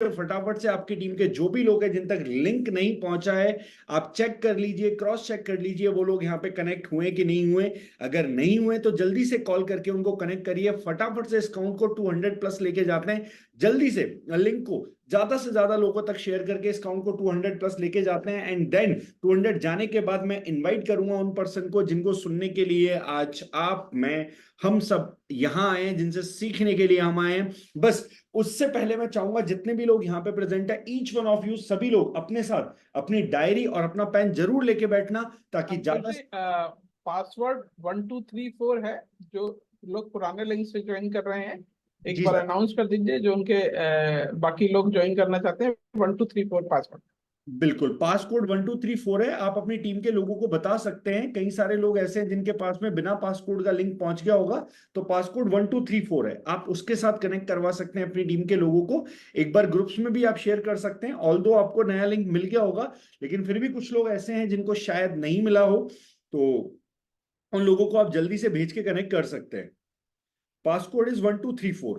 फटाफट से आपकी टीम के जो भी लोग हैं जिन तक लिंक नहीं पहुंचा है, आप चेक कर लीजिए, क्रॉस चेक कर लीजिए वो लोग यहाँ पे कनेक्ट हुए कि नहीं हुए। अगर नहीं हुए तो जल्दी से कॉल करके उनको कनेक्ट करिए। फटाफट से इस काउंट को 200 प्लस लेके जाते हैं। जल्दी से लिंक को ज्यादा से ज्यादा लोगों तक शेयर करके इस काउंट को 200 प्लस लेके जाते हैं। एंड देन 200 जाने के बाद मैं इनवाइट करूंगा उन पर्सन को जिनको सुनने के लिए आज आप, मैं, हम सब यहाँ आए हैं, जिनसे सीखने के लिए हम आए हैं। बस उससे पहले मैं चाहूंगा जितने भी लोग यहाँ पे प्रेजेंट है, ईच वन ऑफ यू, सभी लोग अपने साथ अपनी डायरी और अपना पेन जरूर लेके बैठना, ताकि ज्यादा पासवर्ड 1234 है। जो लोग पुराने लिंक से ज्वाइन कर रहे हैं, एक जी बार सर, अनाउंस कर दीजिए। जो उनके बाकी लोग ज्वाइन करना चाहते हैं, 1234 पासवर्ड। बिल्कुल पासकोड 1234 है। आप अपनी टीम के लोगों को बता सकते हैं, कई सारे लोग ऐसे हैं जिनके पास में बिना पासकोड का लिंक पहुंच गया होगा, तो पासकोड 1234 है, आप उसके साथ कनेक्ट करवा सकते हैं अपनी टीम के लोगों को। एक बार ग्रुप्स में भी आप शेयर कर सकते हैं। ऑल्दो आपको नया लिंक मिल गया होगा, लेकिन फिर भी कुछ लोग ऐसे हैं जिनको शायद नहीं मिला हो, तो उन लोगों को आप जल्दी से भेज के कनेक्ट कर सकते हैं। Passcode is 1234।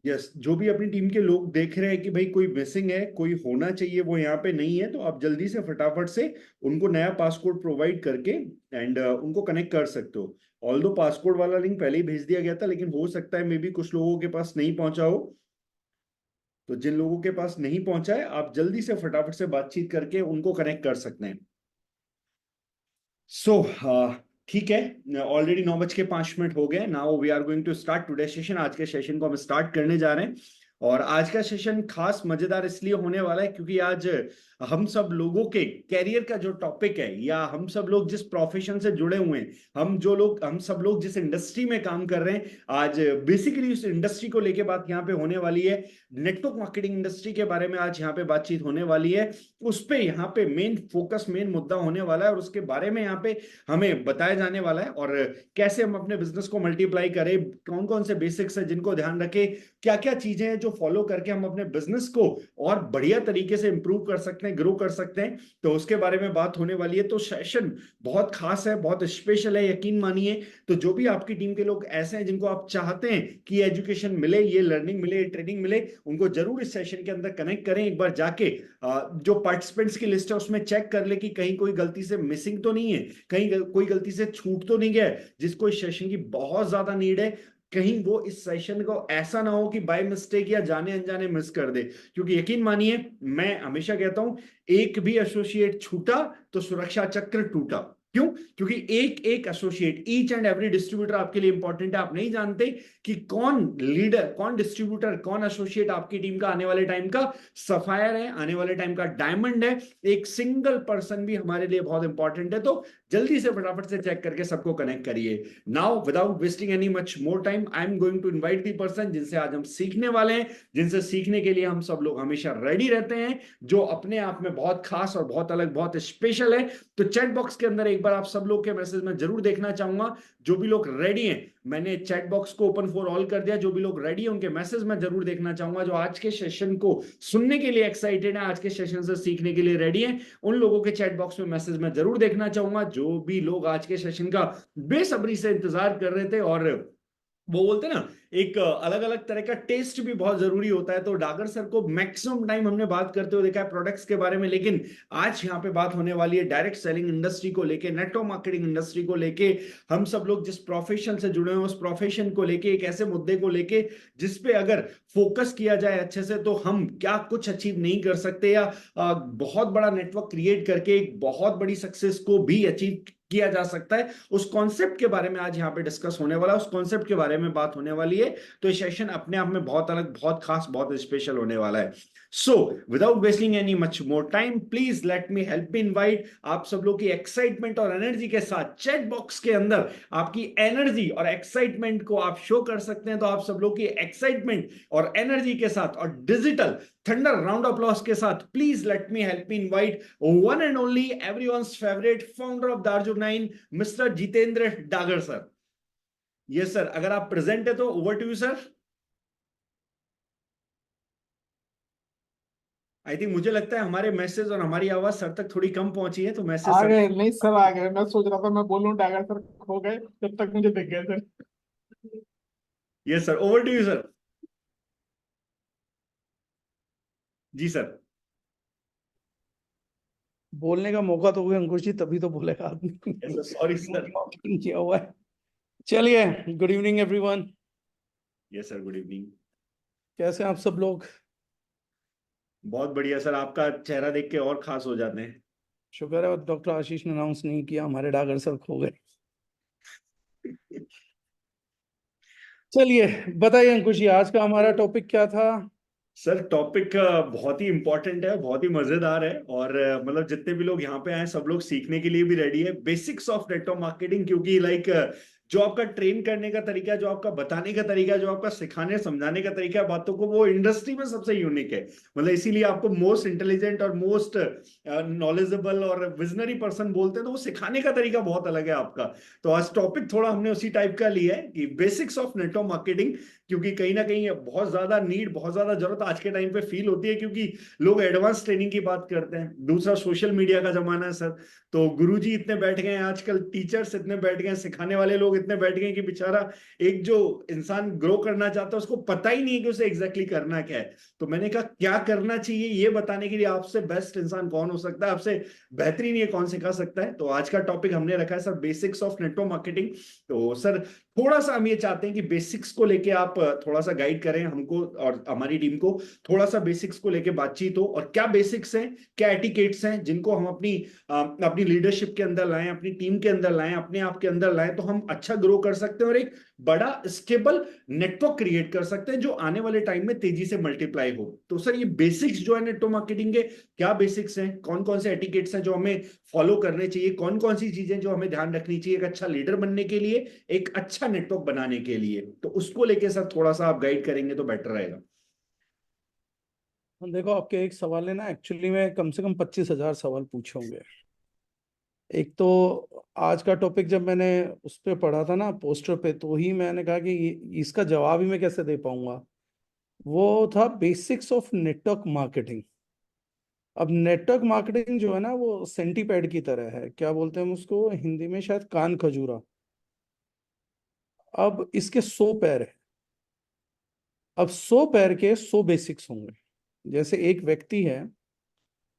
यस, जो भी अपनी टीम के लोग देख रहे हैं कि भाई कोई मिसिंग है, कोई होना चाहिए, वो यहाँ पे नहीं है, तो आप जल्दी से फटाफट से उनको नया पासकोड प्रोवाइड करके एंड उनको कनेक्ट कर सकते हो। ऑल्दो पासकोड वाला लिंक पहले ही भेज दिया गया था, लेकिन हो सकता है मे बी कुछ लोगों के पास नहीं पहुंचा हो। तो जिन लोगों के पास नहीं पहुंचा है, आप जल्दी से फटाफट से बातचीत करके उनको कनेक्ट कर सकते हैं। सो ठीक है, ऑलरेडी 9:05 हो गए। Now we are going to start today session. आज के सेशन को हम स्टार्ट करने जा रहे हैं, और आज का सेशन खास मजेदार इसलिए होने वाला है क्योंकि आज हम सब लोगों के कैरियर का जो टॉपिक है, या हम सब लोग जिस प्रोफेशन से जुड़े हुए हैं, हम सब लोग जिस इंडस्ट्री में काम कर रहे हैं, आज बेसिकली उस इंडस्ट्री को लेके बात यहाँ पे होने वाली है। नेटवर्क मार्केटिंग इंडस्ट्री के बारे में आज यहाँ पे बातचीत होने वाली है। उस पे यहाँ पे मेन फोकस, मेन मुद्दा होने वाला है, और उसके बारे में यहाँ पे हमें बताया जाने वाला है, और कैसे हम अपने बिजनेस को मल्टीप्लाई करें, कौन कौन से बेसिक्स है जिनको ध्यान रखें, क्या क्या चीजें हैं जो फॉलो करके हम अपने बिजनेस को और बढ़िया तरीके से इंप्रूव कर सकते हैं, ग्रो कर सकते हैं। तो उसके बारे में बात होने वाली है। तो सेशन बहुत खास है, बहुत स्पेशल है, यकीन मानिए। तो जो भी आपकी टीम के लोग ऐसे हैं जिनको आप चाहते हैं कि एजुकेशन मिले, ये लर्निंग मिले, ट्रेनिंग मिले, उनको जरूर इस सेशन के अंदर कनेक्ट करें। एक बार जाके जो पार्टिसिपेंट्स की लिस्ट है उसमें चेक कर ले कि कहीं कोई गलती से मिसिंग तो नहीं है, कहीं कोई गलती से छूट तो नहीं गया है, जिसको इस सेशन की बहुत ज्यादा नीड है। कहीं वो इस सेशन को ऐसा ना हो कि बाय मिस्टेक या जाने अनजाने मिस कर दे। क्योंकि यकीन मानिए, मैं हमेशा कहता हूं, एक भी एसोसिएट छूटा तो सुरक्षा चक्र टूटा। क्यों? क्योंकि एक एक associate, each and every distributor आपके लिए इंपॉर्टेंट है। आप नहीं जानते कि कौन लीडर, कौन डिस्ट्रीब्यूटर, कौन एसोसिएट आपकी टीम का आने वाले टाइम का सफायर है, आने वाले टाइम का डायमंड है। एक सिंगल पर्सन भी हमारे लिए बहुत इंपॉर्टेंट है। तो जल्दी से फटाफट से चेक करके सबको कनेक्ट करिए। Now without wasting any much more time, I am going to invite the person जिनसे आज हम सीखने वाले हैं, जिनसे सीखने के लिए हम सब लोग हमेशा रेडी रहते हैं, जो अपने आप में बहुत खास और बहुत अलग, बहुत स्पेशल है। तो चैट बॉक्स के अंदर एक बार आप सब लोग के मैसेज में जरूर देखना चाहूंगा। जो भी लोग रेडी हैं, मैंने चैट बॉक्स को ओपन फॉर ऑल कर दिया। जो भी लोग रेडी हैं उनके मैसेज में जरूर देखना चाहूंगा। जो आज के सेशन को सुनने के लिए एक्साइटेड है, आज के सेशन से सीखने के लिए रेडी हैं, उन लोगों के चैट बॉक्स में मैसेज में जरूर देखना चाहूंगा। जो भी लोग आज के सेशन का बेसब्री से इंतजार कर रहे थे, और वो बोलते ना, एक अलग अलग तरह का टेस्ट भी बहुत जरूरी होता है। तो डागर सर को मैक्सिमम टाइम हमने बात करते हुए देखा है प्रोडक्ट्स के बारे में, लेकिन आज यहाँ पे बात होने वाली है डायरेक्ट सेलिंग इंडस्ट्री को लेके, नेटवर्क मार्केटिंग इंडस्ट्री को लेके। हम सब लोग जिस प्रोफेशन से जुड़े हैं उस प्रोफेशन को लेके, एक ऐसे मुद्दे को लेके जिसपे अगर फोकस किया जाए अच्छे से तो हम क्या कुछ अचीव नहीं कर सकते, या बहुत बड़ा नेटवर्क क्रिएट करके एक बहुत बड़ी सक्सेस को भी अचीव किया जा सकता है, उस कॉन्सेप्ट के बारे में आज यहाँ पे डिस्कस होने वाला है, उस कॉन्सेप्ट के बारे में बात होने वाली है। तो ये सेशन अपने आप में बहुत अलग, बहुत खास, बहुत स्पेशल होने वाला है। So without wasting any much more time, please let me help me invite आप सब लोग की एक्साइटमेंट और एनर्जी के साथ चैट बॉक्स के अंदर आपकी एनर्जी और एक्साइटमेंट को आप शो कर सकते हैं। तो आप सब लोग की एक्साइटमेंट और एनर्जी के साथ और digital thunder round of applause के साथ please let me help me invite one and only everyone's favourite founder of दार्जुक 9 mister Jitendra Dagar sir. Yes sir, अगर आप प्रेजेंट है तो over to you sir. I think, मुझे लगता है हमारे मैसेज और हमारी आवाज सर तक थोड़ी कम पहुंची है, तो मैसेज आ सर। गए, नहीं सर आ गए। मैं सोच रहा था मैं बोलूं डागर सर खो गए, जब तक मुझे दिख गए sir. Yes sir, over to you sir. जी सर। बोलने का मौका तो हुआ अंकुश जी, तभी तो बोलेगा आदमी। Yes sir, sorry sir. Morning किया हुआ है। चलिए, good evening everyone. Yes sir, good evening. कैसे हैं आप सब लोग? बहुत बढ़िया सर, आपका चेहरा देख के और खास हो जाते हैं। शुक्र है डॉक्टर आशीष ने अनाउंस नहीं किया हमारे डागर सर खो गए। चलिए बताइए अंकुश जी, आज का हमारा टॉपिक क्या था? सर टॉपिक बहुत ही इंपॉर्टेंट है, बहुत ही मजेदार है, और मतलब जितने भी लोग यहाँ पे आए सब लोग सीखने के लिए भी रेडी है। बेसिक्स ऑफ नेटवर्क मार्केटिंग, क्योंकि लाइक जो आपका ट्रेन करने का तरीका, जो आपका बताने का तरीका, जो आपका सिखाने समझाने का तरीका है बातों को, वो इंडस्ट्री में सबसे यूनिक है। मतलब इसीलिए आपको मोस्ट इंटेलिजेंट और मोस्ट नॉलेजेबल और विजनरी पर्सन बोलते हैं, तो वो सिखाने का तरीका बहुत अलग है आपका। तो आज टॉपिक थोड़ा हमने उसी टाइप का लिया है कि बेसिक्स ऑफ नेटवर्क मार्केटिंग, क्योंकि कहीं ना कहीं बहुत ज्यादा नीड, बहुत ज्यादा जरूरत आज के टाइम पे फील होती है, क्योंकि लोग एडवांस ट्रेनिंग की बात करते हैं। दूसरा, सोशल मीडिया का जमाना है सर, तो गुरुजी इतने बैठ गए हैं आजकल, टीचर्स इतने बैठ गए हैं, सिखाने वाले लोग इतने बैठ गए हैं कि बेचारा एक जो इंसान ग्रो करना चाहता है उसको पता ही नहीं है कि उसे एग्जैक्टली करना क्या है। तो मैंने कहा क्या करना चाहिए ये बताने के लिए आपसे बेस्ट इंसान कौन हो सकता है, आपसे बेहतरीन ये कौन सिखा सकता है। तो आज का टॉपिक हमने रखा है sir basics of network marketing. तो सर थोड़ा सा हम ये चाहते हैं कि बेसिक्स को लेके आप थोड़ा सा गाइड करें हमको और हमारी टीम को, थोड़ा सा बेसिक्स को लेके बातचीत हो, और क्या बेसिक्स हैं, क्या एटिकेट्स हैं जिनको हम अपनी लीडरशिप के अंदर लाएं, अपनी टीम के अंदर लाएं, अपने आप के अंदर लाएं, तो हम अच्छा ग्रो कर सकते हैं और एक बड़ा स्टेबल नेटवर्क क्रिएट कर सकते हैं जो आने वाले टाइम में तेजी से मल्टीप्लाई हो। तो सर ये बेसिक्स जो है नेटवर्क मार्केटिंग के, क्या बेसिक्स हैं, कौन कौन से एटिकेट्स हैं जो हमें फॉलो करने चाहिए, कौन कौन सी चीजें जो हमें ध्यान रखनी चाहिए एक अच्छा लीडर बनने के लिए, एक अच्छा नेटवर्क बनाने के लिए, तो उसको लेके सर थोड़ा सा आप गाइड करेंगे तो बेटर रहेगा। देखो, आपके एक सवाल है ना, एक्चुअली में कम से कम 25,000 सवाल पूछे होंगे। एक तो आज का टॉपिक जब मैंने उस पर पढ़ा था ना पोस्टर पे, तो ही मैंने कहा कि इसका जवाब ही मैं कैसे दे पाऊंगा। वो था बेसिक्स ऑफ नेटवर्क मार्केटिंग। अब नेटवर्क मार्केटिंग जो है ना, वो सेंटीपैड की तरह है। क्या बोलते हैं हम उसको हिंदी में? शायद कान खजूरा। अब इसके 100 पैर है। अब 100 पैर के 100 बेसिक्स होंगे। जैसे एक व्यक्ति है,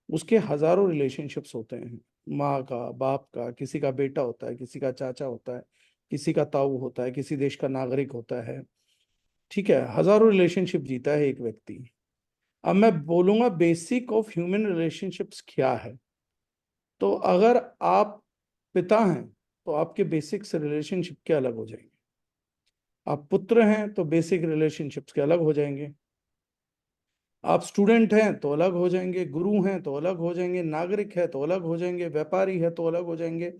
उसके हजारों रिलेशनशिप्स होते हैं। माँ का, बाप का, किसी का बेटा होता है, किसी का चाचा होता है, किसी का ताऊ होता है, किसी देश का नागरिक होता है। ठीक है, हजारों रिलेशनशिप जीता है एक व्यक्ति। अब मैं बोलूंगा बेसिक ऑफ ह्यूमन रिलेशनशिप्स क्या है। तो अगर आप पिता हैं तो आपके बेसिक्स रिलेशनशिप के अलग हो जाएंगे। आप पुत्र हैं तो बेसिक रिलेशनशिप्स के अलग हो जाएंगे। आप स्टूडेंट हैं तो अलग हो जाएंगे, गुरु हैं तो अलग हो जाएंगे, नागरिक है तो अलग हो जाएंगे, व्यापारी है तो अलग हो जाएंगे।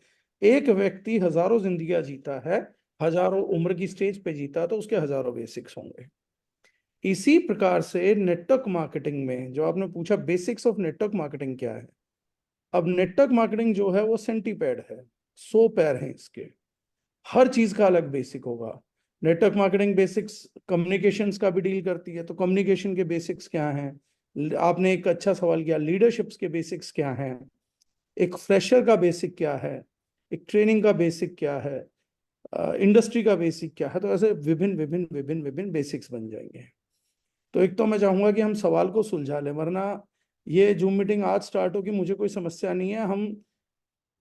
एक व्यक्ति हजारों जिंदगियां जीता है, हजारों उम्र की स्टेज पे जीता है, तो उसके हजारों बेसिक्स होंगे। इसी प्रकार से नेटवर्क मार्केटिंग में जो आपने पूछा बेसिक्स ऑफ नेटवर्क मार्केटिंग क्या है, अब नेटवर्क मार्केटिंग जो है वो सेंटीपैड है। 100 पैर हैं इसके, हर चीज का अलग बेसिक होगा। नेटवर्क मार्केटिंग बेसिक्स कम्युनिकेशंस का भी डील करती है, तो कम्युनिकेशन के बेसिक्स क्या हैं? आपने एक अच्छा सवाल किया, लीडरशिप्स के बेसिक्स क्या हैं, एक फ्रेशर का बेसिक क्या है, एक ट्रेनिंग का बेसिक क्या है, इंडस्ट्री का बेसिक क्या है। तो ऐसे विभिन्न विभिन्न विभिन्न विभिन्न बेसिक्स बन जाएंगे। तो एक तो मैं चाहूंगा कि हम सवाल को सुलझा लें, वरना ये जूम मीटिंग आज स्टार्ट होगी, मुझे कोई समस्या नहीं है। हम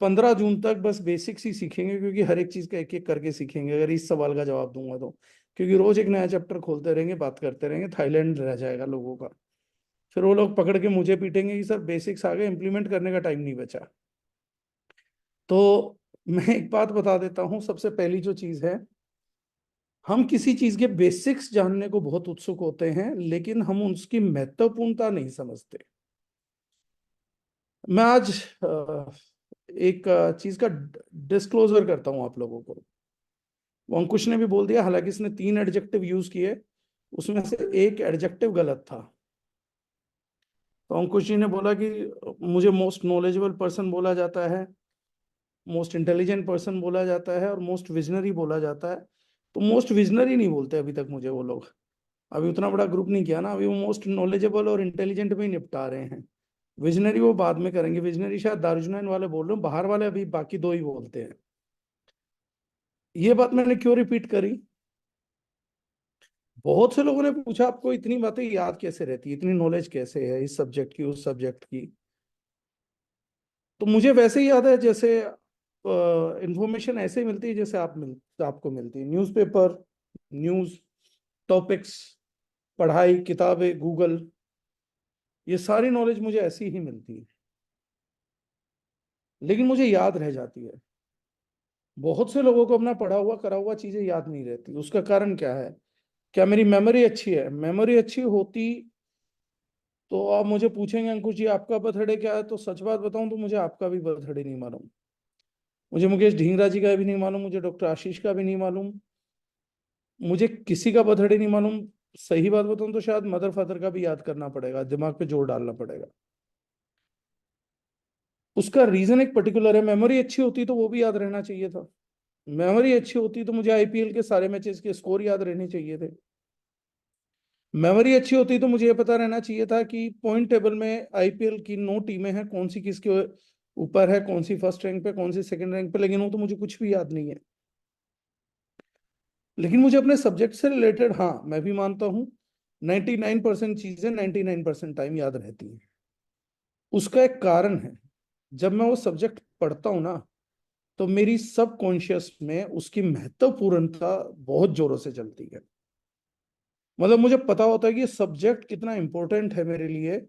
15 जून तक बस बेसिक्स ही सीखेंगे, क्योंकि हर एक चीज का एक एक करके सीखेंगे अगर इस सवाल का जवाब दूंगा तो। क्योंकि रोज एक नया चैप्टर खोलते रहेंगे, बात करते रहेंगे, थाईलैंड रह जाएगा लोगों का। फिर वो लोग पकड़ के मुझे पीटेंगे कि सर बेसिक्स आ गए, इंप्लीमेंट करने का टाइम नहीं बचा। तो मैं एक बात बता देता हूं, सबसे पहली जो चीज है, हम किसी चीज के बेसिक्स जानने को बहुत उत्सुक होते हैं, लेकिन हम उसकी महत्वपूर्णता नहीं समझते। मैं आज एक चीज का डिस्क्लोजर करता हूं आप लोगों को। वो अंकुश ने भी बोल दिया, हालांकि इसने 3 एडजेक्टिव यूज किए, उसमें से एक एडजेक्टिव गलत था। तो अंकुश जी ने बोला कि मुझे मोस्ट नॉलेजेबल पर्सन बोला जाता है, मोस्ट इंटेलिजेंट पर्सन बोला जाता है और मोस्ट विजनरी बोला जाता है। तो मोस्ट विजनरी नहीं बोलते अभी तक मुझे वो लोग, अभी उतना बड़ा ग्रुप नहीं किया ना, अभी वो मोस्ट नॉलेजेबल और इंटेलिजेंट में ही निपटा रहे हैं। विजनरी वो बाद में करेंगे, विजनरी शायद दारुजुनैन वाले बोल रहे हो, बाहर वाले अभी बाकी 2 ही बोलते हैं। ये बात मैंने क्यों रिपीट करी? बहुत से लोगों ने पूछा आपको इतनी बातें याद कैसे रहती है, इतनी नॉलेज कैसे है इस सब्जेक्ट की उस सब्जेक्ट की। तो मुझे वैसे ही याद है जैसे इंफॉर्मेशन ऐसे ही मिलती है जैसे आपको मिलती है, न्यूज़पेपर, न्यूज़, टॉपिक्स, पढ़ाई, किताबें, गूगल, ये सारी नॉलेज मुझे ऐसी ही मिलती है, लेकिन मुझे याद रह जाती है। बहुत से लोगों को अपना पढ़ा हुआ करा हुआ चीजें याद नहीं रहती। उसका कारण क्या है? क्या मेरी मेमोरी अच्छी है? मेमोरी अच्छी होती तो आप मुझे पूछेंगे अंकुश जी आपका बर्थडे क्या है, तो सच बात बताऊं तो मुझे आपका भी बर्थडे नहीं मालूम, मुझे मुकेश ढींगरा जी का भी नहीं मालूम, मुझे डॉक्टर आशीष का भी नहीं मालूम, मुझे किसी का बर्थडे नहीं मालूम। सही बात बताऊं तो शायद मदर फादर का भी याद करना पड़ेगा, दिमाग पे जोर डालना पड़ेगा। उसका रीजन एक पर्टिकुलर है। मेमोरी अच्छी होती तो वो भी याद रहना चाहिए था। मेमोरी अच्छी होती तो मुझे आईपीएल के सारे मैचेस के स्कोर याद रहने चाहिए थे। मेमोरी अच्छी होती तो मुझे ये पता रहना चाहिए था कि पॉइंट टेबल में आईपीएल की 9 टीमें हैं, कौन सी किसके ऊपर है, कौन सी फर्स्ट रैंक पे, कौन सी सेकंड रैंक पे, लेकिन वो तो मुझे कुछ भी याद नहीं है। लेकिन मुझे अपने सब्जेक्ट से रिलेटेड, हाँ मैं भी मानता हूँ, 99% चीजें 99% टाइम याद रहती हैं। उसका एक कारण है, जब मैं वो सब्जेक्ट पढ़ता हूँ ना, तो मेरी सब कॉन्शियस में उसकी महत्वपूर्णता बहुत जोरों से चलती है। मतलब मुझे पता होता है कि ये सब्जेक्ट कितना इंपॉर्टेंट है मेरे लिए,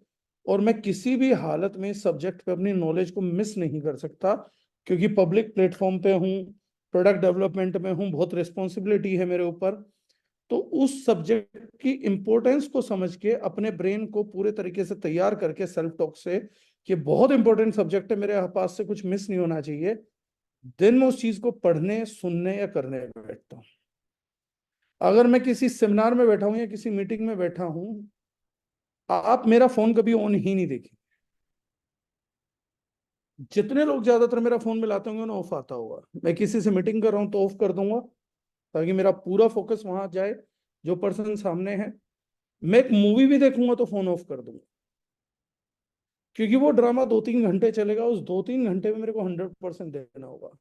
और मैं किसी भी हालत में सब्जेक्ट पे अपनी नॉलेज को मिस नहीं कर सकता, क्योंकि पब्लिक प्लेटफॉर्म पे हूँ, प्रोडक्ट डेवलपमेंट में हूँ, बहुत रिस्पॉन्सिबिलिटी है मेरे ऊपर। तो उस सब्जेक्ट की इंपॉर्टेंस को समझ के अपने ब्रेन को पूरे तरीके से तैयार करके सेल्फ टॉक से कि बहुत इंपॉर्टेंट सब्जेक्ट है, मेरे पास से कुछ मिस नहीं होना चाहिए, देन मैं उस चीज को पढ़ने, सुनने या करने बैठता हूँ। अगर मैं किसी सेमिनार में बैठा हूं या किसी मीटिंग में बैठा हूं, आप मेरा फोन कभी ऑन ही नहीं देखें। जितने लोग ज्यादातर मेरा फोन मिलाते होंगे ना, ऑफ आता होगा। मैं किसी से मीटिंग कर रहा हूं तो ऑफ कर दूंगा, ताकि मेरा पूरा फोकस वहां जाए जो पर्सन सामने है। मैं एक मूवी भी देखूंगा तो फोन ऑफ कर दूंगा, क्योंकि वो ड्रामा 2-3 घंटे चलेगा, उस 2-3 घंटे में मेरे को 100% देना होगा।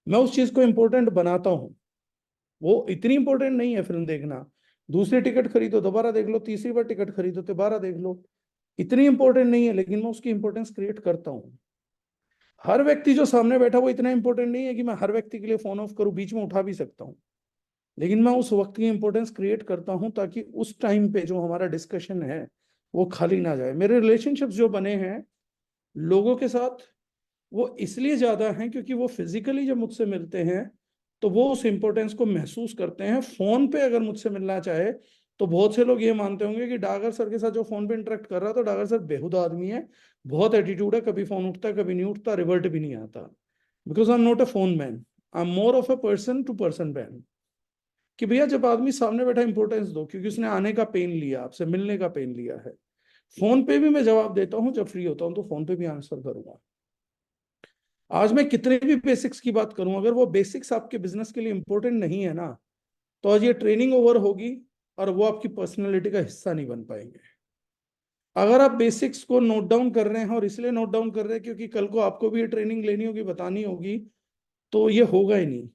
मैं उस चीज को इंपॉर्टेंट बनाता हूँ। वो इतनी इंपॉर्टेंट नहीं है फिल्म देखना, दूसरी टिकट खरीदो दोबारा देख लो, तीसरी बार टिकट खरीदो दोबारा देख लो, इतनी इंपॉर्टेंट नहीं है, लेकिन मैं उसकी इंपॉर्टेंस क्रिएट करता हूँ। हर व्यक्ति जो सामने बैठा वो इतना इंपॉर्टेंट नहीं है कि मैं हर व्यक्ति के लिए फोन ऑफ करूं, बीच में उठा भी सकता हूँ, लेकिन मैं उस वक्त की इंपॉर्टेंस क्रिएट करता हूं ताकि उस टाइम पे जो हमारा डिस्कशन है वो खाली ना जाए। मेरे रिलेशनशिप्स जो बने हैं लोगों के साथ, वो इसलिए ज्यादा हैं क्योंकि वो फिजिकली जब मुझसे मिलते हैं तो वो उस इंपॉर्टेंस को महसूस करते हैं। फोन पे अगर मुझसे मिलना चाहे तो बहुत से लोग ये मानते होंगे कि डागर सर के साथ जो फोन पे इंटरेक्ट कर रहा, तो डागर सर बेहुदा आदमी है, बहुत एटीट्यूड है, कभी फोन उठता है कभी नहीं उठता, रिवर्ट भी नहीं आता। Because I am not a phone man, I am more of a person to person man. कि भैया जब आदमी सामने बैठा इंपॉर्टेंस दो, क्योंकि उसने आने का पेन लिया, आपसे मिलने का पेन लिया है। फोन पे भी मैं जवाब देता हूँ, जब फ्री होता हूँ तो फोन पे भी आंसर करूंगा। आज मैं कितने भी बेसिक्स की बात करूं, अगर वो बेसिक्स आपके बिजनेस के लिए इंपॉर्टेंट नहीं है ना, तो आज ये ट्रेनिंग ओवर होगी और वो आपकी पर्सनैलिटी का हिस्सा नहीं बन पाएंगे। अगर आप बेसिक्स को नोट डाउन कर रहे हैं, और इसलिए नोट डाउन कर रहे हैं क्योंकि कल को आपको भी ये ट्रेनिंग लेनी होगी, बतानी होगी, तो ये होगा ही नहीं।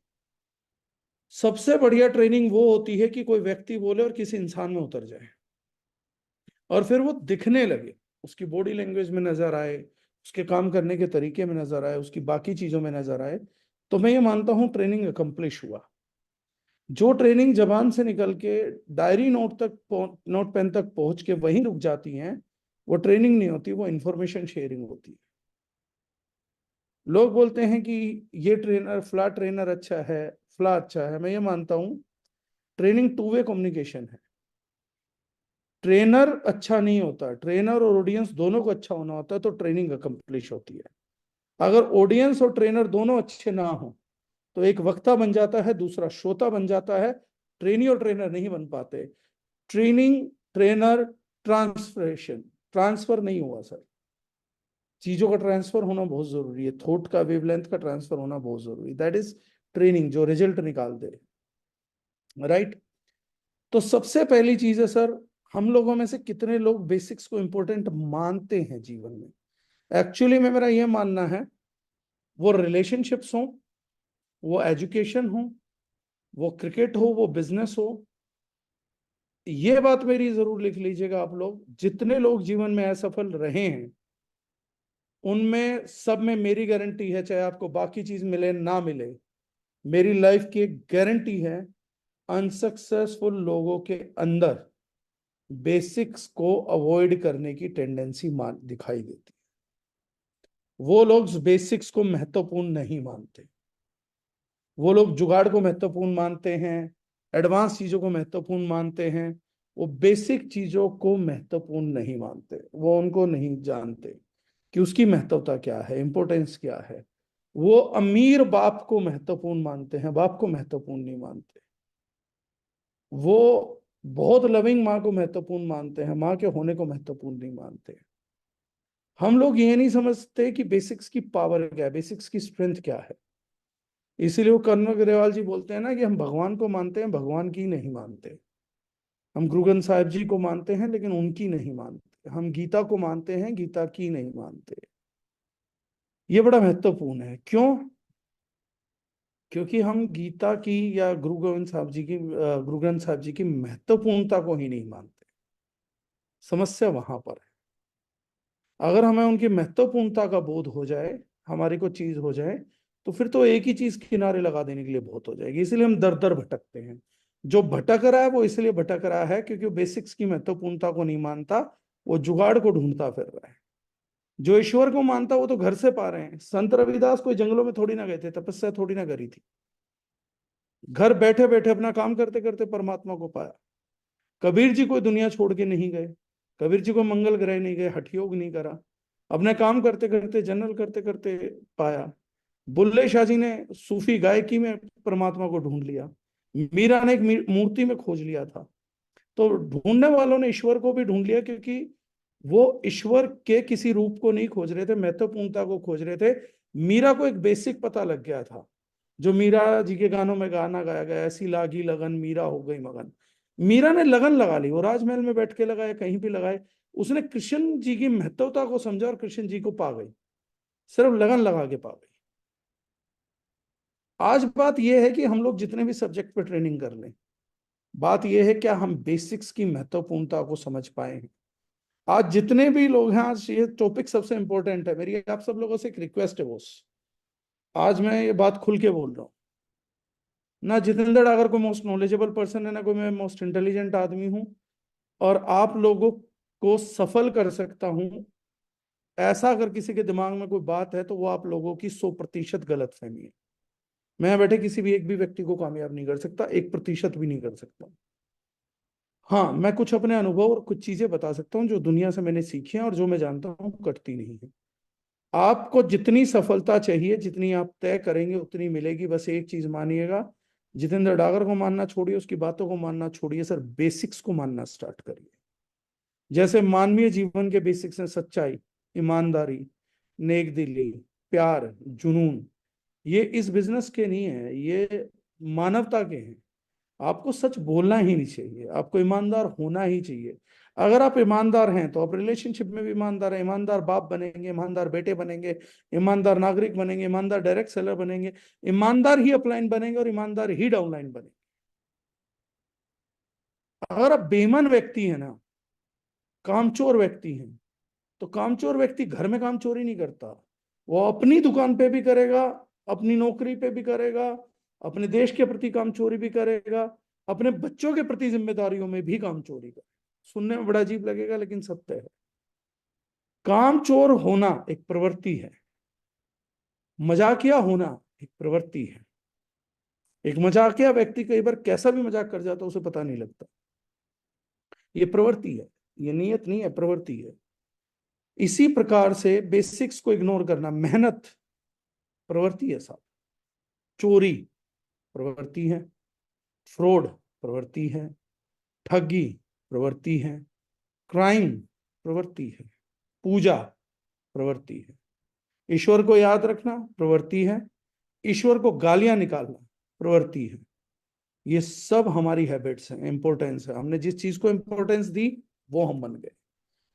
सबसे बढ़िया ट्रेनिंग वो होती है कि कोई व्यक्ति बोले और किसी इंसान में उतर जाए, और फिर वो दिखने लगे, उसकी बॉडी लैंग्वेज में नजर आए, उसके काम करने के तरीके में नजर आए, उसकी बाकी चीजों में नजर आए, तो मैं ये मानता हूं ट्रेनिंग अकम्प्लिश हुआ। जो ट्रेनिंग जबान से निकल के डायरी नोट पेन तक पहुंच के वहीं रुक जाती हैं, वो ट्रेनिंग नहीं होती, वो इंफॉर्मेशन शेयरिंग होती है। लोग बोलते हैं कि ये ट्रेनर फ्ला ट्रेनर अच्छा है, फ्ला अच्छा है। मैं ये मानता हूं ट्रेनिंग टू वे कम्युनिकेशन है। ट्रेनर अच्छा नहीं होता, ट्रेनर और ऑडियंस दोनों को अच्छा होना होता है तो ट्रेनिंग अकम्प्लिश होती है। अगर ऑडियंस और ट्रेनर दोनों अच्छे ना हो तो एक वक्ता बन जाता है, दूसरा श्रोता बन जाता है, ट्रेनी और ट्रेनर नहीं बन पाते। ट्रेनिंग, ट्रेनर, ट्रांसफरेशन, ट्रांसफर नहीं हुआ सर। चीजों का ट्रांसफर होना बहुत जरूरी है, थॉट का वेवलेंथ का ट्रांसफर होना बहुत जरूरी है। दैट इज ट्रेनिंग, जो रिजल्ट निकाल दे, राइट। तो सबसे पहली चीज है सर, हम लोगों में से कितने लोग बेसिक्स को इंपॉर्टेंट मानते हैं जीवन में। एक्चुअली में मेरा यह मानना है, वो रिलेशनशिप्स हो, वो एजुकेशन हो, वो क्रिकेट हो, वो बिजनेस हो, ये बात मेरी जरूर लिख लीजिएगा आप लोग। जितने लोग जीवन में असफल रहे हैं उनमें सब में मेरी गारंटी है, चाहे आपको बाकी चीज मिले ना मिले, मेरी लाइफ की एक गारंटी है, अनसक्सेसफुल लोगों के अंदर बेसिक्स को अवॉइड करने की टेंडेंसी मान दिखाई देती है। वो लोग बेसिक्स को महत्वपूर्ण नहीं मानते, वो लोग जुगाड़ को महत्वपूर्ण मानते हैं, एडवांस चीजों को महत्वपूर्ण मानते हैं। वो बेसिक चीजों को महत्वपूर्ण नहीं मानते, वो उनको नहीं जानते कि उसकी महत्वता क्या है, इंपॉर्टेंस क्या है। वो अमीर बाप को महत्वपूर्ण मानते हैं, बाप को महत्वपूर्ण नहीं मानते। वो बहुत लविंग माँ को महत्वपूर्ण मानते हैं, माँ के होने को महत्वपूर्ण नहीं मानते। हम लोग ये नहीं समझते कि बेसिक्स की पावर क्या है, बेसिक्स की स्ट्रेंथ क्या है। इसीलिए वो कर्नल अग्रवाल जी बोलते हैं ना कि हम भगवान को मानते हैं, भगवान की नहीं मानते। हम गुरु ग्रंथ साहिब जी को मानते हैं लेकिन उनकी नहीं मानते। हम गीता को मानते हैं, गीता की नहीं मानते। ये बड़ा महत्वपूर्ण है। क्यों? क्योंकि हम गीता की या गुरु ग्रंथ साहिब जी की महत्वपूर्णता को ही नहीं मानते। समस्या वहां पर है। अगर हमें उनकी महत्वपूर्णता का बोध हो जाए, हमारी को चीज हो जाए, तो फिर तो एक ही चीज किनारे लगा देने के लिए बहुत हो जाएगी। इसलिए हम दर दर भटकते हैं। जो भटक रहा है वो इसलिए भटक रहा है क्योंकि वो बेसिक्स की महत्वपूर्णता को नहीं मानता, वो जुगाड़ को ढूंढता फिर रहा है। जो ईश्वर को मानता वो तो घर से पा रहे हैं। संत रविदास कोई जंगलों में थोड़ी ना गए थे, तपस्या थोड़ी ना करी थी, घर बैठे बैठे अपना काम करते करते परमात्मा को पाया। कबीर जी कोई दुनिया छोड़ के नहीं गए, कबीर जी को मंगल ग्रह नहीं गए, हठ योग नहीं करा, अपने काम करते करते, जनरल करते करते पाया। बुल्ले शाह जी ने सूफी गायकी में परमात्मा को ढूंढ लिया। मीरा ने एक मूर्ति में खोज लिया था। तो ढूंढने वालों ने ईश्वर को भी ढूंढ लिया, क्योंकि वो ईश्वर के किसी रूप को नहीं खोज रहे थे, महत्वपूर्णता को खोज रहे थे। मीरा को एक बेसिक पता लग गया था, जो मीरा जी के गानों में गाना गाया गया, ऐसी लागी लगन मीरा हो गई मगन। मीरा ने लगन लगा ली, वो राजमहल में बैठ के लगाए, कहीं भी लगाए, उसने कृष्ण जी की महत्वता को समझा और कृष्ण जी को पा गई, सिर्फ लगन लगा के पा गई। आज बात यह है कि हम लोग जितने भी सब्जेक्ट पे ट्रेनिंग कर लें, बात यह है क्या हम बेसिक्स की महत्वपूर्णता को समझ पाए हैं। आज जितने भी लोग हैं, आज ये टॉपिक सबसे इंपॉर्टेंट है। मेरी आप सब लोगों से एक रिक्वेस्ट है बॉस, आज मैं ये बात खुल के बोल रहा हूँ ना। जितेंद्र अगर कोई मोस्ट नॉलेजेबल पर्सन है ना, कोई मैं मोस्ट इंटेलिजेंट आदमी हूँ और आप लोगों को सफल कर सकता हूँ, ऐसा अगर किसी के दिमाग में कोई बात है तो वो आप लोगों की 100% गलत फहमी है। मैं बैठे किसी भी एक भी व्यक्ति को कामयाब नहीं कर सकता, 1% भी नहीं कर सकता। हाँ, मैं कुछ अपने अनुभव और कुछ चीजें बता सकता हूँ जो दुनिया से मैंने सीखी हैं और जो मैं जानता हूँ कटती नहीं है। आपको जितनी सफलता चाहिए, जितनी आप तय करेंगे उतनी मिलेगी। बस एक चीज मानिएगा, जितेंद्र डागर को मानना छोड़िए, उसकी बातों को मानना छोड़िए, सर बेसिक्स को मानना स्टार्ट करिए। जैसे मानवीय जीवन के बेसिक्स हैं, सच्चाई, ईमानदारी, नेकदिली, प्यार, जुनून। ये इस बिजनेस के नहीं है, ये मानवता के हैं। आपको सच बोलना ही नहीं चाहिए, आपको ईमानदार होना ही चाहिए। अगर आप ईमानदार हैं तो आप रिलेशनशिप में भी ईमानदार हैं, ईमानदार बाप बनेंगे, ईमानदार बेटे बनेंगे, ईमानदार नागरिक बनेंगे, ईमानदार डायरेक्ट सेलर बनेंगे, ईमानदार ही अपलाइन बनेंगे और ईमानदार ही डाउनलाइन बनेंगे। अगर आप बेईमान व्यक्ति हैं ना, कामचोर व्यक्ति हैं, तो कामचोर व्यक्ति घर में काम चोरी नहीं करता, वो अपनी दुकान पे भी करेगा, अपनी नौकरी पे भी करेगा, अपने देश के प्रति काम चोरी भी करेगा, अपने बच्चों के प्रति जिम्मेदारियों में भी काम चोरी करेगा। सुनने में बड़ा अजीब लगेगा लेकिन सत्य है। काम चोर होना एक प्रवृत्ति है। मजाकिया होना एक प्रवृत्ति है। एक मजाकिया व्यक्ति कई बार कैसा भी मजाक कर जाता है, उसे पता नहीं लगता। ये प्रवृत्ति है, ये नियत नहीं है, प्रवृत्ति है। इसी प्रकार से बेसिक्स को इग्नोर करना, मेहनत प्रवृत्ति है साहब। चोरी प्रवृत्ति है, फ्रॉड प्रवृत्ति है, ठगी प्रवृत्ति है, क्राइम प्रवृत्ति है, पूजा प्रवृत्ति है, ईश्वर को याद रखना प्रवृत्ति है, ईश्वर को गालियां निकालना प्रवृत्ति है। ये सब हमारी हैबिट्स हैं, इंपॉर्टेंस है। हमने जिस चीज को इंपॉर्टेंस दी वो हम बन गए।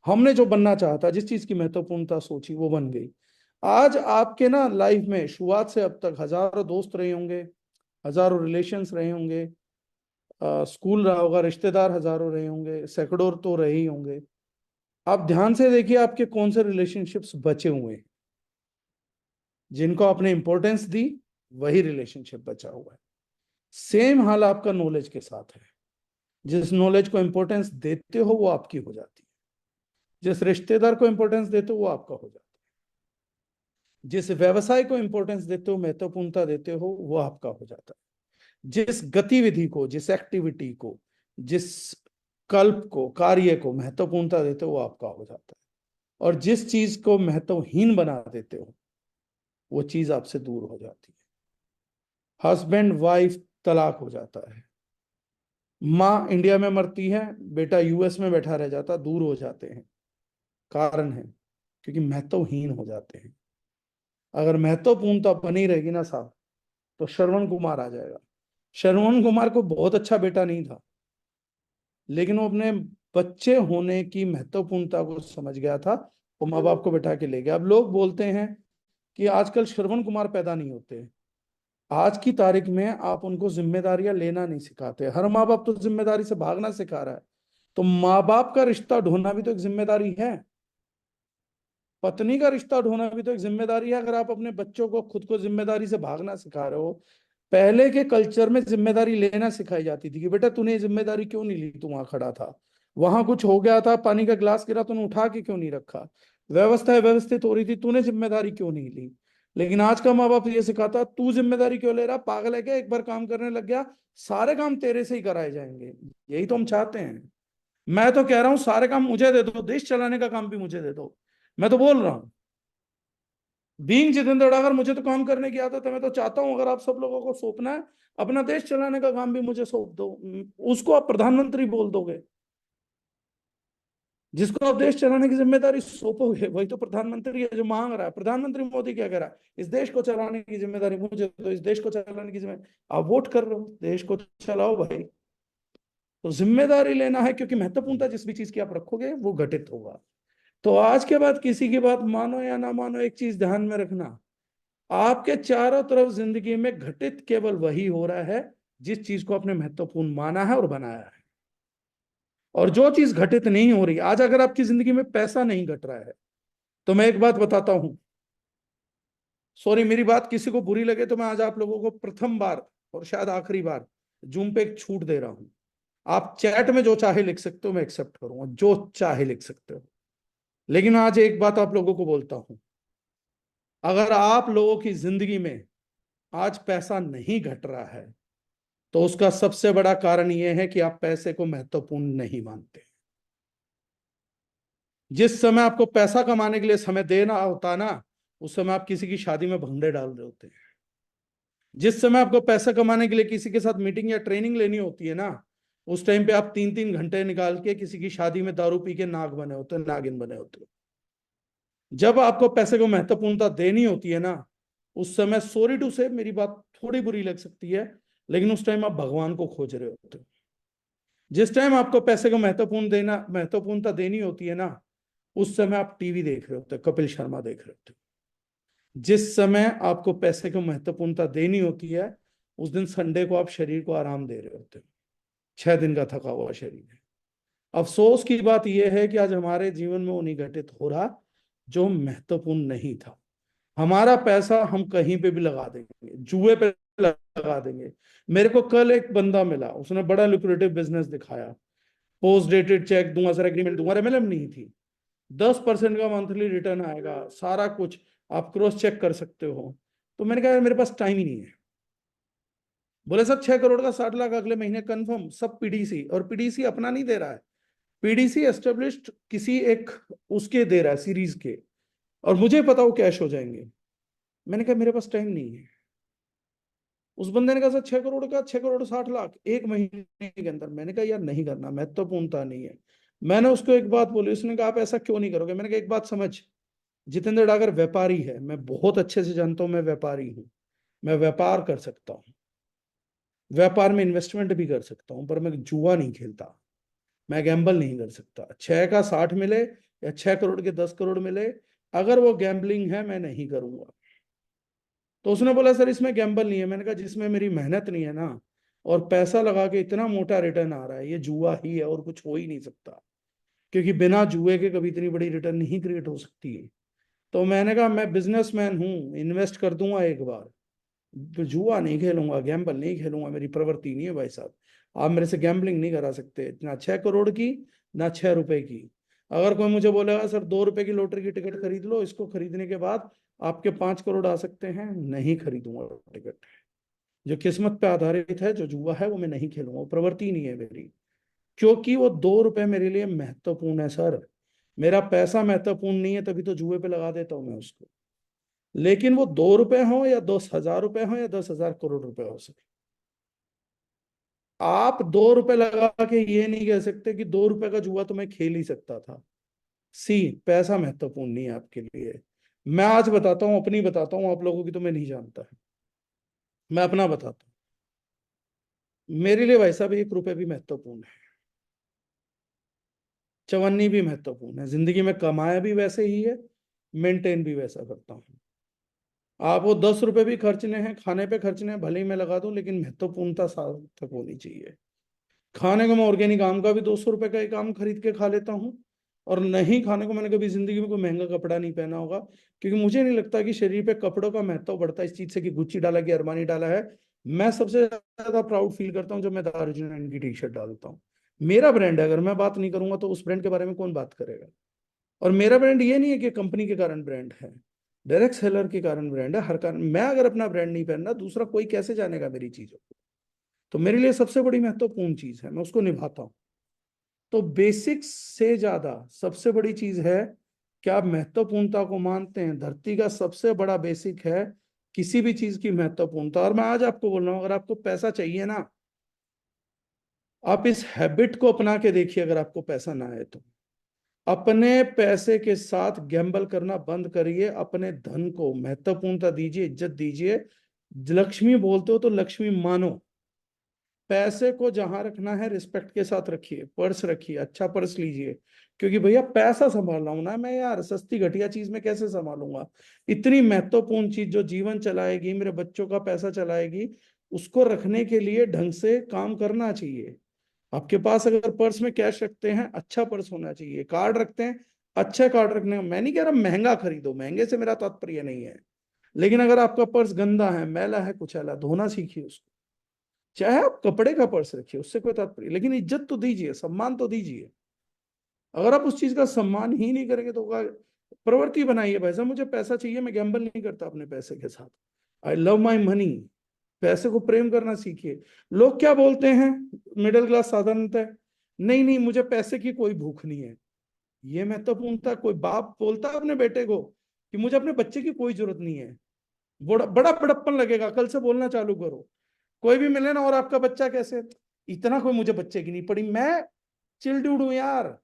हमने जो बनना चाहता, जिस चीज की महत्वपूर्णता सोची, वो बन गई। आज आपके ना लाइफ में शुरुआत से अब तक हजारों दोस्त रहे होंगे, हजारों रिलेशंस रहे होंगे, स्कूल रहा होगा, रिश्तेदार हजारों रहे होंगे, सैकड़ों तो रहे ही होंगे। आप ध्यान से देखिए आपके कौन से रिलेशनशिप्स बचे हुए हैं। जिनको आपने इंपॉर्टेंस दी वही रिलेशनशिप बचा हुआ है। सेम हाल आपका नॉलेज के साथ है। जिस नॉलेज को इंपॉर्टेंस देते हो वो आपकी हो जाती है, जिस रिश्तेदार को इंपॉर्टेंस देते हो वो आपका हो जाता है, जिस व्यवसाय को इंपॉर्टेंस देते हो, महत्वपूर्णता देते हो, वो आपका हो जाता है। जिस गतिविधि को, जिस एक्टिविटी को, जिस कल्प को, कार्य को महत्वपूर्णता देते हो, वो आपका हो जाता है। और जिस चीज को महत्वहीन बना देते हो वो चीज आपसे दूर हो जाती है। हस्बैंड वाइफ तलाक हो जाता है, माँ इंडिया में मरती है, बेटा यूएस में बैठा रह जाता, दूर हो जाते हैं। कारण है क्योंकि महत्वहीन हो जाते हैं। अगर महत्वपूर्णता बनी रहेगी ना साहब, तो श्रवण कुमार आ जाएगा। श्रवण कुमार को बहुत अच्छा बेटा नहीं था, लेकिन वो अपने बच्चे होने की महत्वपूर्णता को समझ गया था, वो माँ बाप को बैठा के ले गया। अब लोग बोलते हैं कि आजकल श्रवण कुमार पैदा नहीं होते। आज की तारीख में आप उनको जिम्मेदारियां लेना नहीं सिखाते। हर माँ बाप तो जिम्मेदारी से भागना सिखा रहा है। तो माँ बाप का रिश्ता ढूंढना भी तो एक जिम्मेदारी है, पत्नी का रिश्ता ढूंढना भी तो एक जिम्मेदारी है। अगर आप अपने बच्चों को खुद को जिम्मेदारी से भागना सिखा रहे हो, पहले के कल्चर में जिम्मेदारी लेना सिखाई जाती थी कि बेटा तूने ये जिम्मेदारी क्यों नहीं ली, तू वहां खड़ा था, वहां कुछ हो गया था, पानी का गिलास गिरा, तूने उठा के क्यों नहीं रखा, व्यवस्था व्यवस्थित हो रही थी, तूने जिम्मेदारी क्यों नहीं ली। लेकिन आज का माँ बाप ये सिखाता तू जिम्मेदारी क्यों ले रहा, पागल है क्या, एक बार काम करने लग गया सारे काम तेरे से ही कराए जाएंगे। यही तो हम चाहते हैं। मैं तो कह रहा हूं सारे काम मुझे दे दो, देश चलाने का काम भी मुझे दे दो। मैं तो बोल रहा हूं, बीइंग जितेंद्र अगर मुझे तो काम करने की आदत है, मैं तो चाहता हूं अगर आप सब लोगों को सौंपना है अपना देश चलाने का काम भी मुझे सौंप दो। उसको आप प्रधानमंत्री बोल दोगे। जिसको आप देश चलाने की जिम्मेदारी सौंपोगे वही तो प्रधानमंत्री है जो मांग रहा है। प्रधानमंत्री मोदी क्या कह रहा है, इस देश को चलाने की जिम्मेदारी मुझे, तो इस देश को चलाने की जिम्मेदारी, आप वोट कर रहे हो, देश को चलाओ भाई। तो जिम्मेदारी लेना है, क्योंकि महत्वपूर्णता जिस भी चीज की आप रखोगे वो घटित होगा। तो आज के बाद किसी की बात मानो या ना मानो, एक चीज ध्यान में रखना, आपके चारों तरफ जिंदगी में घटित केवल वही हो रहा है जिस चीज को आपने महत्वपूर्ण माना है और बनाया है। और जो चीज घटित नहीं हो रही, आज अगर आपकी जिंदगी में पैसा नहीं घट रहा है, तो मैं एक बात बताता हूं, सॉरी मेरी बात किसी को बुरी लगे तो मैं आज आप लोगों को प्रथम बार और शायद आखिरी बार जूम पे एक छूट दे रहा हूं। आप चैट में जो चाहे लिख सकते हो, मैं एक्सेप्ट करूंगा, जो चाहे लिख सकते हो। लेकिन आज एक बात आप लोगों को बोलता हूं, अगर आप लोगों की जिंदगी में आज पैसा नहीं घट रहा है, तो उसका सबसे बड़ा कारण यह है कि आप पैसे को महत्वपूर्ण नहीं मानते। जिस समय आपको पैसा कमाने के लिए समय देना होता ना, उस समय आप किसी की शादी में भंगड़े डाल रहे होते हैं। जिस समय आपको पैसा कमाने के लिए किसी के साथ मीटिंग या ट्रेनिंग लेनी होती है ना, उस टाइम पे आप 3-3 घंटे निकाल के किसी की शादी में दारू पी के नाग बने होते हैं, नागिन बने होते हो। जब आपको पैसे को महत्वपूर्णता देनी होती है ना, उस समय सॉरी टू से मेरी बात थोड़ी बुरी लग सकती है, लेकिन उस टाइम आप भगवान को खोज रहे होते हो। जिस टाइम आपको पैसे को महत्वपूर्णता देनी होती है ना, उस समय आप टीवी देख रहे होते हो, कपिल शर्मा देख रहे होते हो। जिस समय आपको पैसे को महत्वपूर्णता देनी होती है, उस दिन संडे को आप शरीर को आराम दे रहे होते हो, 6 दिन का थका हुआ शरीर है। अफसोस की बात यह है कि आज हमारे जीवन में वो नहीं घटित हो रहा जो महत्वपूर्ण नहीं था। हमारा पैसा हम कहीं पे भी लगा देंगे, जुए पे लगा देंगे। मेरे को कल एक बंदा मिला, उसने बड़ा लुक्रेटिव बिजनेस दिखाया, पोस्ट डेटेड चेक दूंगा सर, एग्रीमेंट दूंगा, एमएलएम नहीं थी, 10% का मंथली रिटर्न आएगा, सारा कुछ आप क्रॉस चेक कर सकते हो। तो मैंने कहा यार मेरे पास टाइम ही नहीं है। बोले सर 6 करोड़ का 60 लाख अगले महीने कंफर्म, सब पीडीसी, और पीडीसी अपना नहीं दे रहा है, पीडीसी एस्टेब्लिश्ड किसी एक उसके दे रहा है सीरीज के, और मुझे पता वो कैश हो जाएंगे। मैंने कहा मेरे पास टाइम नहीं है। उस बंदे ने कहा सर 6 करोड़ का 6 करोड़ 60 लाख एक महीने के अंदर। मैंने कहा यार नहीं करना, महत्वपूर्णता नहीं है। मैंने उसको एक बात बोली, उसने कहा आप ऐसा क्यों नहीं करोगे। मैंने कहा एक बात समझ, जितेंद्र डागर व्यापारी है, मैं बहुत अच्छे से जानता हूं मैं व्यापारी हूं, मैं व्यापार कर सकता हूं, व्यापार में इन्वेस्टमेंट भी कर सकता हूं, पर मैं जुआ नहीं खेलता, मैं गैम्बल नहीं कर सकता। 6 का 60 मिले या 6 करोड़ के 10 करोड़ मिले, अगर वो गैम्बलिंग है मैं नहीं करूंगा। तो उसने बोला सर इसमें गैम्बल नहीं है। मैंने कहा जिसमें मेरी मेहनत नहीं है ना, और पैसा लगा के इतना मोटा रिटर्न आ रहा है, ये जुआ ही है और कुछ हो ही नहीं सकता, क्योंकि बिना जुए के कभी इतनी बड़ी रिटर्न नहीं क्रिएट हो सकती है। तो मैंने कहा मैं बिजनेसमैन हूं, इन्वेस्ट कर दूंगा एक बार, तो जुआ नहीं खेलूंगा, गैम्बल नहीं खेलूंगा, मेरी प्रवृत्ति नहीं है भाई साहब। आप मेरे से गैम्बलिंग नहीं करा सकते, ना 6 करोड़ की ना 6 रुपए की। अगर कोई मुझे बोलेगा सर 2 रुपए की लॉटरी की टिकट खरीद लो, इसको खरीदने के बाद आपके 5 करोड़ आ सकते हैं, नहीं खरीदूंगा टिकट। जो किस्मत पे आधारित है, जो जुआ है, वो मैं नहीं खेलूंगा, वो प्रवृत्ति नहीं है मेरी, क्योंकि वो 2 रुपए मेरे लिए महत्वपूर्ण है सर। मेरा पैसा महत्वपूर्ण नहीं है, तभी तो जुए पे लगा देता हूं मैं उसको। लेकिन वो 2 रुपए हो या 10,000 रुपए हो या 10,000 करोड़ रुपए हो सके, आप 2 रुपए लगा के ये नहीं कह सकते कि 2 रुपए का जुआ तो मैं खेल ही सकता था। सी, पैसा महत्वपूर्ण नहीं है आपके लिए। मैं आज बताता हूं, अपनी बताता हूं, आप लोगों की तो मैं नहीं जानता है, मैं अपना बताता हूं। मेरे लिए भाई साहब 1 रुपए भी महत्वपूर्ण है, चवन्नी भी महत्वपूर्ण है। जिंदगी में कमाया भी वैसे ही है, मेंटेन भी वैसा करता हूँ। आप वो 10 रुपए भी खर्चने हैं, खाने पे खर्चने हैं, भले ही मैं लगा दूं, लेकिन महत्वपूर्णता सार्थक होनी चाहिए। खाने को मैं ऑर्गेनिक आम का भी 200 रुपए का एक आम खरीद के खा लेता हूँ, और नहीं खाने को मैंने कभी जिंदगी में कोई महंगा कपड़ा नहीं पहना होगा, क्योंकि मुझे नहीं लगता कि शरीर पे कपड़ों का महत्व बढ़ता है इस चीज से कि गुच्ची डाला कि अरमानी डाला है। मैं सबसे ज्यादा प्राउड फील करता हूँ जब मैं दारुचिनी की टी शर्ट डालता हूँ। मेरा ब्रांड है, अगर मैं बात नहीं करूंगा तो उस ब्रांड के बारे में कौन बात करेगा। और मेरा ब्रांड ये नहीं है कि कंपनी के कारण ब्रांड है, डायरेक्ट सेलर के कारण ब्रांड है, हर कारण। मैं अगर अपना ब्रांड नहीं पहनना, दूसरा कोई कैसे जानेगा मेरी चीजों को। तो मेरे लिए सबसे बड़ी महत्वपूर्ण चीज है, मैं उसको निभाता हूं। तो बेसिक्स से ज्यादा सबसे बड़ी चीज है कि आप महत्वपूर्णता को मानते हैं। धरती का सबसे बड़ा बेसिक है किसी भी चीज की महत्वपूर्णता। और मैं आज आपको बोल रहा हूं, अगर आपको पैसा चाहिए ना, आप इस हैबिट को अपना के देखिए। अगर आपको पैसा ना आए तो अपने पैसे के साथ गैम्बल करना बंद करिए, अपने धन को महत्वपूर्णता दीजिए, इज्जत दीजिए। लक्ष्मी बोलते हो तो लक्ष्मी मानो। पैसे को जहां रखना है रिस्पेक्ट के साथ रखिए, पर्स रखिए, अच्छा पर्स लीजिए, क्योंकि भैया पैसा संभाल रहा हूं ना मैं, यार सस्ती घटिया चीज में कैसे संभालूंगा। इतनी महत्वपूर्ण चीज जो जीवन चलाएगी, मेरे बच्चों का पैसा चलाएगी, उसको रखने के लिए ढंग से काम करना चाहिए। आपके पास अगर पर्स में कैश रखते हैं, अच्छा पर्स होना चाहिए। कार्ड रखते हैं, अच्छा कार्ड रखने। मैं नहीं कह रहा महंगा खरीदो, महंगे से मेरा तात्पर्य नहीं है, लेकिन अगर आपका पर्स गंदा है, मैला है, कुचैला, धोना सीखिए उसको। चाहे आप कपड़े का पर्स रखिए, उससे कोई तात्पर्य, लेकिन इज्जत तो दीजिए, सम्मान तो दीजिए। अगर आप उस चीज का सम्मान ही नहीं करेंगे तो प्रवृत्ति बनाइए भाई साहब, मुझे पैसा चाहिए, मैं गैम्बल नहीं करता अपने पैसे के साथ। I love my money. पैसे को प्रेम करना सीखिए। लोग क्या बोलते हैं, मिडिल क्लास साधारणतः, नहीं नहीं मुझे पैसे की कोई भूख नहीं है। ये महत्वपूर्णता। कोई बाप बोलता है अपने बेटे को कि मुझे अपने बच्चे की कोई जरूरत नहीं है, बड़ा बड़ा बड़प्पन लगेगा। कल से बोलना चालू करो, कोई भी मिले ना, और आपका बच्चा कैसे, इतना कोई मुझे बच्चे की नहीं पड़ी, मैं चिल ड्यूड हूं यार।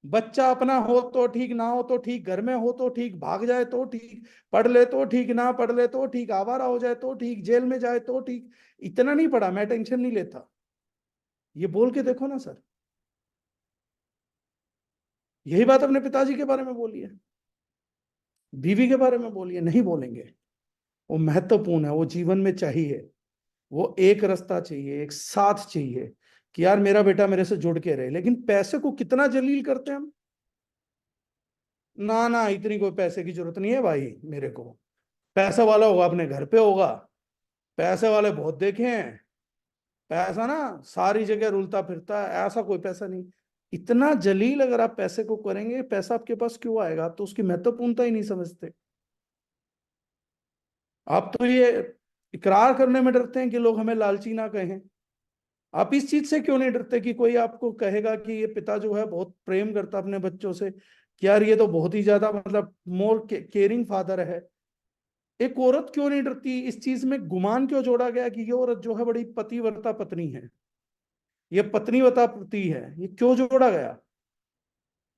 बच्चा अपना हो तो ठीक, ना हो तो ठीक, घर में हो तो ठीक, भाग जाए तो ठीक, पढ़ ले तो ठीक, ना पढ़ ले तो ठीक, आवारा हो जाए तो ठीक, जेल में जाए तो ठीक, इतना नहीं पढ़ा, मैं टेंशन नहीं लेता। ये बोल के देखो ना सर, यही बात अपने पिताजी के बारे में बोली है, बीवी के बारे में बोली है, नहीं बोलेंगे। वो महत्वपूर्ण है, वो जीवन में चाहिए। वो एक रास्ता चाहिए, एक साथ चाहिए कि यार मेरा बेटा मेरे से जुड़ के रहे। लेकिन पैसे को कितना जलील करते हैं हम। ना ना, इतनी कोई पैसे की जरूरत नहीं है भाई मेरे को। पैसा वाला होगा अपने घर पे होगा, पैसे वाले बहुत देखे हैं। पैसा ना सारी जगह रुलता फिरता है, ऐसा कोई पैसा नहीं। इतना जलील अगर आप पैसे को करेंगे, पैसा आपके पास क्यों आएगा। आप तो उसकी महत्वपूर्णता ही नहीं समझते। आप तो ये इकरार करने में डरते हैं कि लोग हमें लालची ना कहें। आप इस चीज से क्यों नहीं डरते कि कोई आपको कहेगा कि ये पिता जो है बहुत प्रेम करता अपने बच्चों से, कि यार ये तो बहुत ही ज्यादा मतलब मोर केयरिंग फादर है। एक औरत क्यों नहीं डरती? इस चीज में गुमान क्यों जोड़ा गया कि ये औरत जो है बड़ी पतिव्रता पत्नी है, ये पत्नीवता पति है, ये क्यों जोड़ा गया?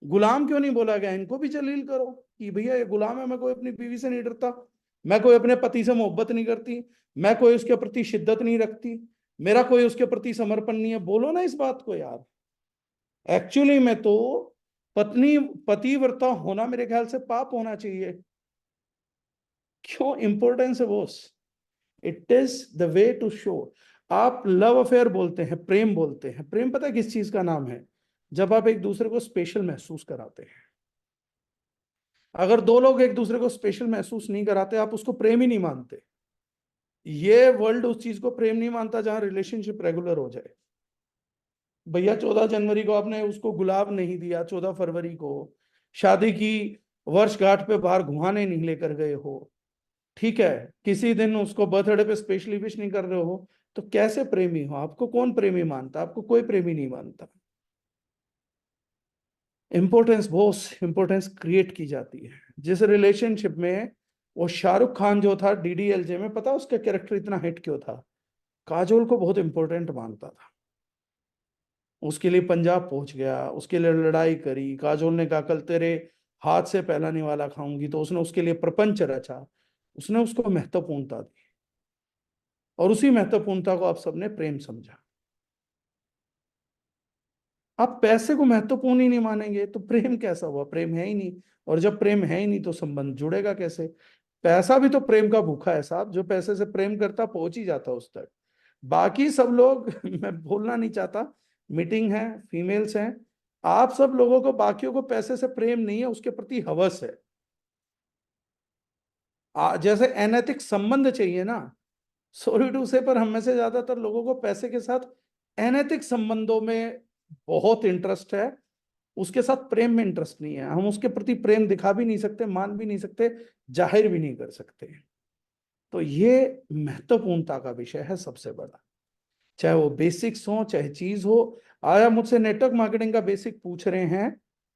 गुलाम क्यों नहीं बोला गया? इनको भी जलील करो कि भैया ये गुलाम है, मैं कोई अपनी बीवी से नहीं डरता, मैं कोई अपने पति से मोहब्बत नहीं करती, मैं कोई उसके प्रति शिद्दत नहीं रखती, मेरा कोई उसके प्रति समर्पण नहीं है। बोलो ना इस बात को यार। एक्चुअली में तो पत्नी पतिव्रता होना मेरे ख्याल से पाप होना चाहिए। क्यों इंपॉर्टेंस है boss? It is the way to show. आप लव अफेयर बोलते हैं, प्रेम बोलते हैं। प्रेम पता है किस चीज का नाम है? जब आप एक दूसरे को स्पेशल महसूस कराते हैं। अगर दो लोग एक दूसरे को स्पेशल महसूस नहीं कराते, आप उसको प्रेम ही नहीं मानते। ये वर्ल्ड उस चीज को प्रेम नहीं मानता जहां रिलेशनशिप रेगुलर हो जाए। भैया 14 जनवरी को आपने उसको गुलाब नहीं दिया, 14 फरवरी को शादी की वर्षगांठ पे बाहर घुमाने नहीं लेकर गए हो, ठीक है, किसी दिन उसको बर्थडे पे स्पेशली विश नहीं कर रहे हो, तो कैसे प्रेमी हो? आपको कौन प्रेमी मानता? आपको कोई प्रेमी नहीं मानता। इंपॉर्टेंस बहुत इंपॉर्टेंस क्रिएट की जाती है। जिस रिलेशनशिप में वो शाहरुख खान जो था डीडीएलजे में, पता उसका कैरेक्टर इतना हिट क्यों था? काजोल को बहुत इंपॉर्टेंट मानता था, उसके लिए पंजाब पहुंच गया, उसके लिए लड़ाई करी। काजोल ने कहा कल तेरे हाथ से पहला निवाला खाऊंगी, तो उसने उसके लिए प्रपंच रचा। उसने उसको महत्वपूर्णता दी, और उसी महत्वपूर्णता को आप सबने प्रेम समझा। आप पैसे को महत्वपूर्ण ही नहीं मानेंगे तो प्रेम कैसा हुआ? प्रेम है ही नहीं। और जब प्रेम है ही नहीं तो संबंध जुड़ेगा कैसे? पैसा भी तो प्रेम का भूखा है साहब। जो पैसे से प्रेम करता पहुंच ही जाता उस तक। बाकी सब लोग मैं बोलना नहीं चाहता, मीटिंग है, फीमेल्स हैं, आप सब लोगों को, बाकियों को पैसे से प्रेम नहीं है, उसके प्रति हवस है। जैसे अनैतिक संबंध चाहिए ना, सॉरी टू से, पर हम में से ज्यादातर लोगों को पैसे के साथ अनैतिक संबंधों में बहुत इंटरेस्ट है, उसके साथ प्रेम में इंटरेस्ट नहीं है। हम उसके प्रति प्रेम दिखा भी नहीं सकते, मान भी नहीं सकते, जाहिर भी नहीं कर सकते। तो ये महत्वपूर्णता का विषय है सबसे बड़ा, चाहे वो बेसिक्स हो चाहे चीज हो। आज आप मुझसे नेटवर्क मार्केटिंग का बेसिक पूछ रहे हैं,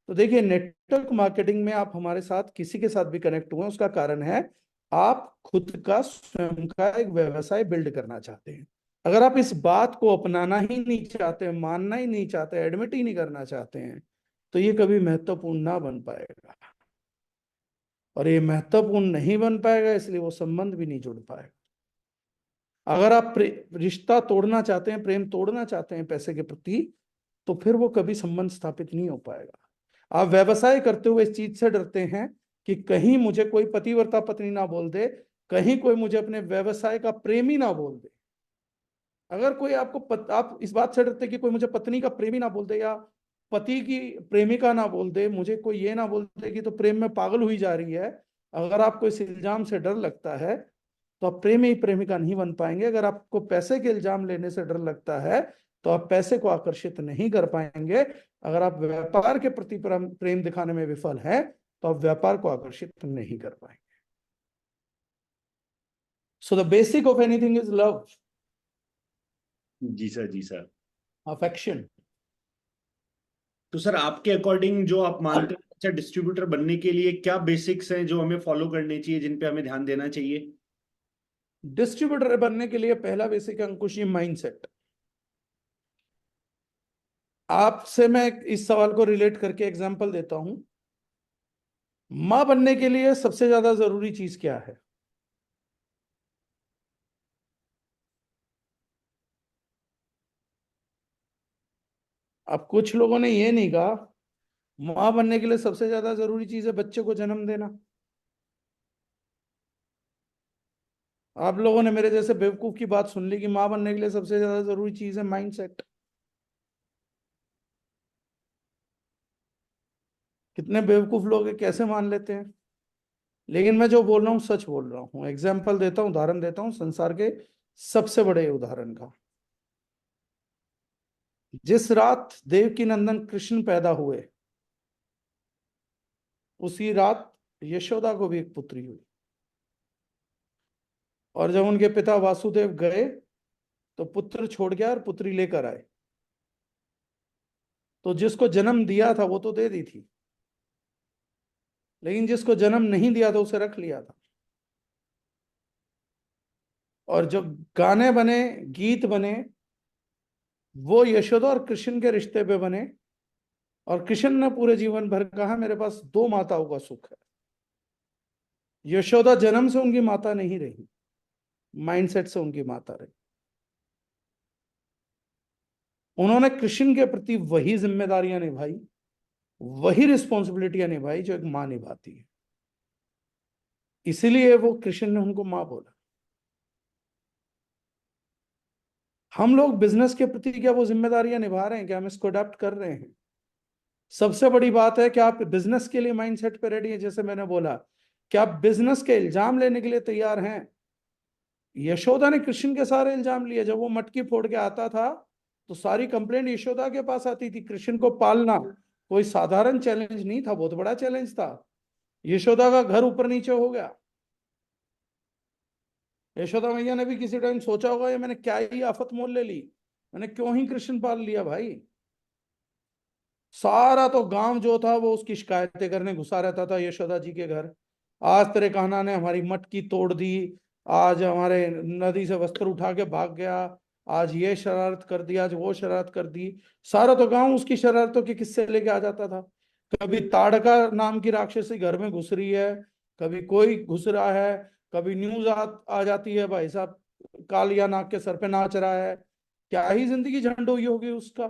तो देखिए नेटवर्क मार्केटिंग में आप हमारे साथ किसी के साथ भी कनेक्ट हुए, उसका कारण है आप खुद का स्वयं का एक व्यवसाय बिल्ड करना चाहते हैं। अगर आप इस बात को अपनाना ही नहीं चाहते, मानना ही नहीं चाहते, एडमिट ही नहीं करना चाहते हैं, तो ये कभी महत्वपूर्ण ना बन पाएगा। और ये महत्वपूर्ण नहीं बन पाएगा, इसलिए वो संबंध भी नहीं जुड़ पाएगा। अगर आप रिश्ता तोड़ना चाहते हैं, प्रेम तोड़ना चाहते हैं पैसे के प्रति, तो फिर वो कभी संबंध स्थापित नहीं हो पाएगा। आप व्यवसाय करते हुए इस चीज से डरते हैं कि कहीं मुझे कोई पतिव्रता पत्नी ना बोल दे, कहीं कोई मुझे अपने व्यवसाय का प्रेमी ना बोल दे। अगर कोई आप इस बात से डरते कि कोई मुझे पत्नी का प्रेमी ना बोल दे, या पति की प्रेमिका ना बोल दे, मुझे कोई ये ना बोल दे कि तो प्रेम में पागल हुई जा रही है। अगर आपको इस इल्जाम से डर लगता है तो आप प्रेमी प्रेमिका नहीं बन पाएंगे। अगर आपको पैसे के इल्जाम लेने से डर लगता है तो आप पैसे को आकर्षित नहीं कर पाएंगे। अगर आप व्यापार के प्रति प्रेम दिखाने में विफल हैं तो आप व्यापार को आकर्षित नहीं कर पाएंगे। So the basic of anything is love, जी सर, जी सर। अफेक्शन। तो सर आपके अकॉर्डिंग जो आप मानते हैं, अच्छा डिस्ट्रीब्यूटर बनने के लिए क्या बेसिक्स हैं जो हमें फॉलो करने चाहिए, जिन पे हमें ध्यान देना चाहिए? डिस्ट्रीब्यूटर बनने के लिए पहला बेसिक अंकुश ये माइंडसेट। आपसे मैं इस सवाल को रिलेट करके एग्जांपल देता हूं। मां बनने के लिए सबसे ज्यादा जरूरी चीज क्या है? अब कुछ लोगों ने ये नहीं कहा मां बनने के लिए सबसे ज्यादा जरूरी चीज है बच्चे को जन्म देना। आप लोगों ने मेरे जैसे बेवकूफ की बात सुन ली कि मां बनने के लिए सबसे ज्यादा जरूरी चीज है माइंडसेट। कितने बेवकूफ लोग हैं, कैसे मान लेते हैं? लेकिन मैं जो बोल रहा हूँ सच बोल रहा हूँ। एग्जाम्पल देता हूँ, उदाहरण देता हूँ संसार के सबसे बड़े उदाहरण का। जिस रात देवकी नंदन कृष्ण पैदा हुए, उसी रात यशोदा को भी एक पुत्री हुई। और जब उनके पिता वासुदेव गए तो पुत्र छोड़ गया और पुत्री लेकर आए। तो जिसको जन्म दिया था वो तो दे दी थी, लेकिन जिसको जन्म नहीं दिया था उसे रख लिया था। और जो गाने बने, गीत बने, वो यशोदा और कृष्ण के रिश्ते पे बने। और कृष्ण ने पूरे जीवन भर कहा मेरे पास दो माताओं का सुख है। यशोदा जन्म से उनकी माता नहीं रही, माइंडसेट से उनकी माता रही। उन्होंने कृष्ण के प्रति वही जिम्मेदारियां निभाई, वही रिस्पॉन्सिबिलिटियां निभाई जो एक मां निभाती है। इसीलिए वो कृष्ण ने उनको मां बोला। हम लोग बिजनेस के प्रति क्या वो जिम्मेदारियां निभा रहे हैं? क्या हम इसको अडेप्ट कर रहे हैं? सबसे बड़ी बात है कि आप बिजनेस के लिए माइंडसेट पे रेडी हैं। जैसे मैंने बोला, क्या आप बिजनेस के इल्जाम लेने के लिए तैयार हैं? यशोदा ने कृष्ण के सारे इल्जाम लिए। जब वो मटकी फोड़ के आता था तो सारी कंप्लेंट यशोदा के पास आती थी। कृष्ण को पालना कोई साधारण चैलेंज नहीं था, बहुत बड़ा चैलेंज था। यशोदा का घर ऊपर नीचे हो गया। यशोदा मैया ने भी किसी टाइम सोचा होगा ये मैंने क्या ही आफत मोल ले ली, मैंने क्यों ही कृष्ण पाल लिया भाई। सारा तो गांव जो था वो उसकी शिकायतें करने घुसा रहता था यशोदा जी के घर। आज तेरे कहना ने हमारी मटकी तोड़ दी, आज हमारे नदी से वस्त्र उठा के भाग गया, आज ये शरारत कर दी, आज वो शरारत कर दी। सारा तो गांव उसकी शरारतों के किस्से लेके आ जाता था। कभी ताड़का नाम की राक्षसी घर में घुस रही है, कभी कोई घुस रहा है, कभी न्यूज आ जाती है भाई साहब कालिया नाग के सर पे नाच रहा है। क्या ही जिंदगी झंड हुई होगी उसका।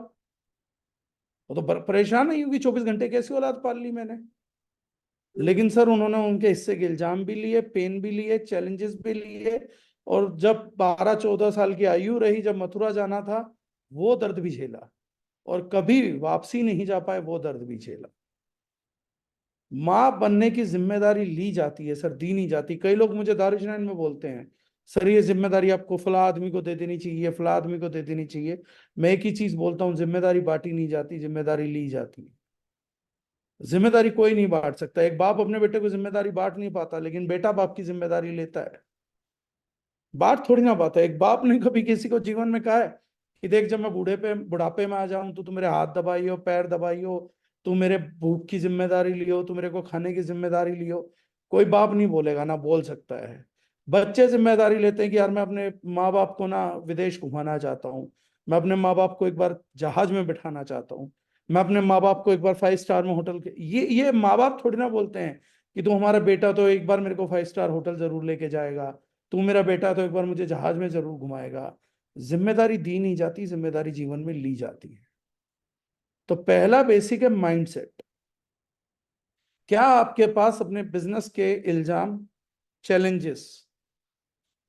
वो तो परेशान नहीं होगी 24 घंटे कैसी औलाद पाल ली मैंने। लेकिन सर उन्होंने उनके हिस्से के इल्जाम भी लिए, पेन भी लिए, चैलेंजेस भी लिए। और जब 12-14 साल की आयु रही, जब मथुरा जाना था, वो दर्द भी झेला। और कभी वापसी नहीं जा पाए, वो दर्द भी झेला। माँ बनने की जिम्मेदारी ली जाती है सर, दी नहीं जाती। कई लोग मुझे दारुशनान में बोलते हैं सर ये जिम्मेदारी आपको फला आदमी को दे देनी चाहिए, फला आदमी को दे देनी चाहिए। मैं एक ही चीज बोलता हूँ, जिम्मेदारी बांटी नहीं जाती, जिम्मेदारी ली जाती है। जिम्मेदारी कोई नहीं बांट सकता। एक बाप अपने बेटे को जिम्मेदारी बांट नहीं पाता, लेकिन बेटा बाप की जिम्मेदारी लेता है। बात थोड़ी ना पाता है। एक बाप ने कभी किसी को जीवन में कहा है कि देख जब मैं बुढ़ापे में आ जाऊं तो तू मेरे हाथ दबाइयो, पैर दबाइयो, तू मेरे भूख की जिम्मेदारी लियो, तू मेरे को खाने की जिम्मेदारी लियो? कोई बाप नहीं बोलेगा, ना बोल सकता है। बच्चे जिम्मेदारी लेते हैं कि यार मैं अपने माँ बाप को ना विदेश घुमाना चाहता हूँ, मैं अपने माँ बाप को एक बार जहाज में बिठाना चाहता हूँ, मैं अपने माँ बाप को एक बार 5 स्टार में होटल के। ये माँ बाप थोड़ी ना बोलते हैं कि तू हमारा बेटा तो एक बार मेरे को 5 स्टार होटल जरूर लेके जाएगा, तू मेरा बेटा तो एक बार मुझे जहाज में जरूर घुमाएगा। जिम्मेदारी दी नहीं जाती, जिम्मेदारी जीवन में ली जाती है। तो पहला बेसिक है माइंडसेट। क्या आपके पास अपने बिजनेस के इल्जाम, चैलेंजेस,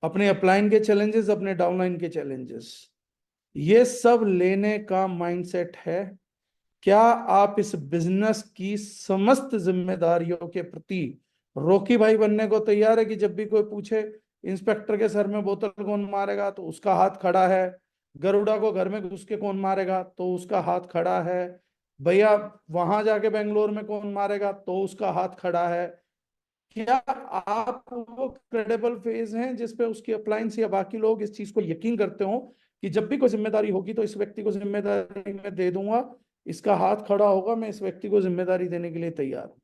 अपने अपलाइन के चैलेंजेस, अपने डाउनलाइन के चैलेंजेस, ये सब लेने का माइंडसेट है? क्या आप इस बिजनेस की समस्त जिम्मेदारियों के प्रति रोकी भाई बनने को तैयार है कि जब भी कोई पूछे इंस्पेक्टर के सर में बोतल कौन मारेगा तो उसका हाथ खड़ा है, गरुड़ा को घर में घुस के कौन मारेगा तो उसका हाथ खड़ा है, भैया वहां जाके बेंगलोर में कौन मारेगा तो उसका हाथ खड़ा है? क्या आप वो क्रेडिबल फेज हैं जिसपे उसकी अप्लायंस या बाकी लोग इस चीज को यकीन करते हो कि जब भी कोई जिम्मेदारी होगी तो इस व्यक्ति को जिम्मेदारी मैं दे दूंगा, इसका हाथ खड़ा होगा, मैं इस व्यक्ति को जिम्मेदारी देने के लिए तैयार हूं?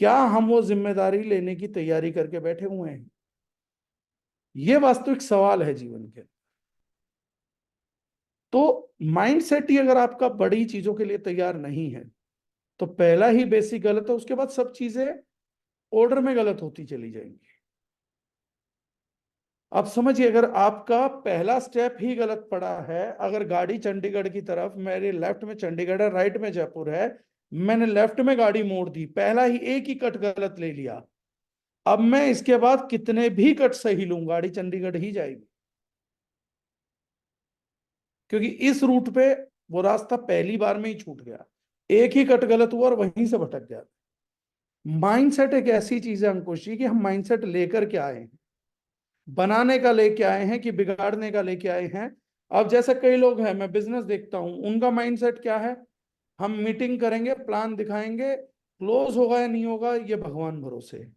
क्या हम वो जिम्मेदारी लेने की तैयारी करके बैठे हुए हैं? ये वास्तविक सवाल है जीवन के। तो माइंडसेट ही अगर आपका बड़ी चीजों के लिए तैयार नहीं है तो पहला ही बेसिक गलत है। उसके बाद सब चीजें ऑर्डर में गलत होती चली जाएंगी। अब समझिए, अगर आपका पहला स्टेप ही गलत पड़ा है, अगर गाड़ी चंडीगढ़ की तरफ, मेरे लेफ्ट में चंडीगढ़ है, राइट में जयपुर है, मैंने लेफ्ट में गाड़ी मोड़ दी, पहला ही एक ही कट गलत ले लिया, अब मैं इसके बाद कितने भी कट सही लूं गाड़ी चंडीगढ़ ही जाएगी। क्योंकि इस रूट पे वो रास्ता पहली बार में ही छूट गया, एक ही कट गलत हुआ और वहीं से भटक गया। माइंडसेट एक ऐसी चीज है अंकुश जी कि हम माइंडसेट लेकर के आए हैं, बनाने का लेके आए हैं कि बिगाड़ने का लेके आए हैं? अब जैसे कई लोग हैं, मैं बिजनेस देखता हूं, उनका माइंडसेट क्या है? हम मीटिंग करेंगे, प्लान दिखाएंगे, क्लोज होगा या नहीं होगा ये भगवान भरोसे है।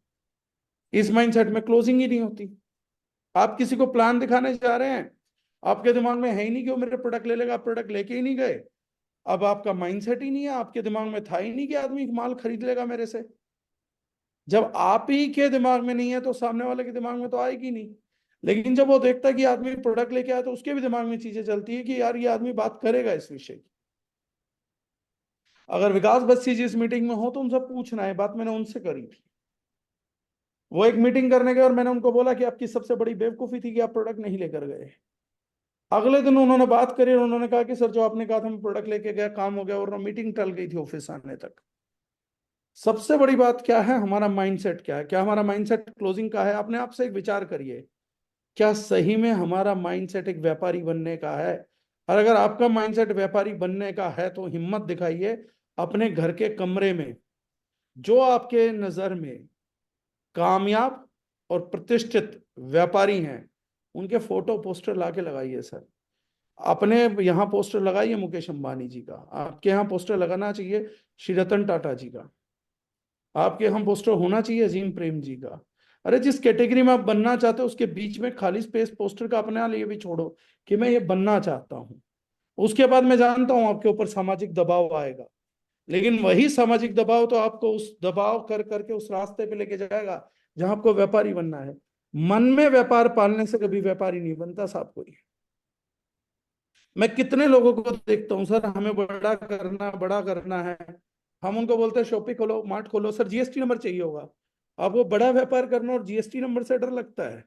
इस माइंडसेट में क्लोजिंग ही नहीं होती। आप किसी को प्लान दिखाने जा रहे हैं, आपके दिमाग में है ही नहीं कि वो मेरे प्रोडक्ट ले लेगा, आप प्रोडक्ट लेके ही नहीं गए। अब आपका माइंडसेट ही नहीं है, आपके दिमाग में था ही नहीं कि आदमी माल खरीद लेगा मेरे से। जब आप ही के दिमाग में नहीं है तो सामने वाले के दिमाग में तो आएगी नहीं। लेकिन जब वो देखता है कि आदमी प्रोडक्ट लेके आया तो उसके भी दिमाग में चीजें चलती है कि यार ये आदमी बात करेगा इस विषय की। अगर विकास बस्सी जी इस मीटिंग में हो तो उनसे पूछना है, बात मैंने उनसे करी थी। वो एक मीटिंग करने गए और मैंने उनको बोला कि आपकी सबसे बड़ी बेवकूफी थी कि आप प्रोडक्ट नहीं लेकर गए। अगले दिन उन्होंने बात करी और उन्होंने कहा कि सर जो आपने कहा था मैं प्रोडक्ट लेके गया, काम हो गया, और मीटिंग टल गई थी ऑफिस आने तक। सबसे बड़ी बात क्या है, हमारा माइंडसेट क्या है। क्या हमारा माइंडसेट क्लोजिंग का है? अपने आप से एक विचार करिए, क्या सही में हमारा माइंडसेट एक व्यापारी बनने का है? और अगर आपका माइंडसेट व्यापारी बनने का है तो हिम्मत दिखाइए, अपने घर के कमरे में जो आपके नजर में कामयाब और प्रतिष्ठित व्यापारी हैं उनके फोटो पोस्टर लाके लगाइए सर। अपने यहाँ पोस्टर लगाइए मुकेश अंबानी जी का, आपके यहाँ पोस्टर लगाना चाहिए श्री रतन टाटा जी का, आपके यहाँ पोस्टर होना चाहिए अजीम प्रेम जी का। अरे जिस कैटेगरी में आप बनना चाहते हो उसके बीच में खाली स्पेस पोस्टर का अपने लिए भी छोड़ो कि मैं ये बनना चाहता हूँ। उसके बाद मैं जानता हूँ आपके ऊपर सामाजिक दबाव आएगा, लेकिन वही सामाजिक दबाव तो आपको उस दबाव कर करके उस रास्ते पे लेके जाएगा जहां आपको व्यापारी बनना है। मन में व्यापार पालने से कभी व्यापारी नहीं बनता साहब कोई। मैं कितने लोगों को देखता हूँ सर, हमें बड़ा करना है, हम उनको बोलते हैं शॉपिंग खोलो, मार्ट खोलो, सर जीएसटी नंबर चाहिए होगा। आपको बड़ा व्यापार करना और जीएसटी नंबर से डर लगता है।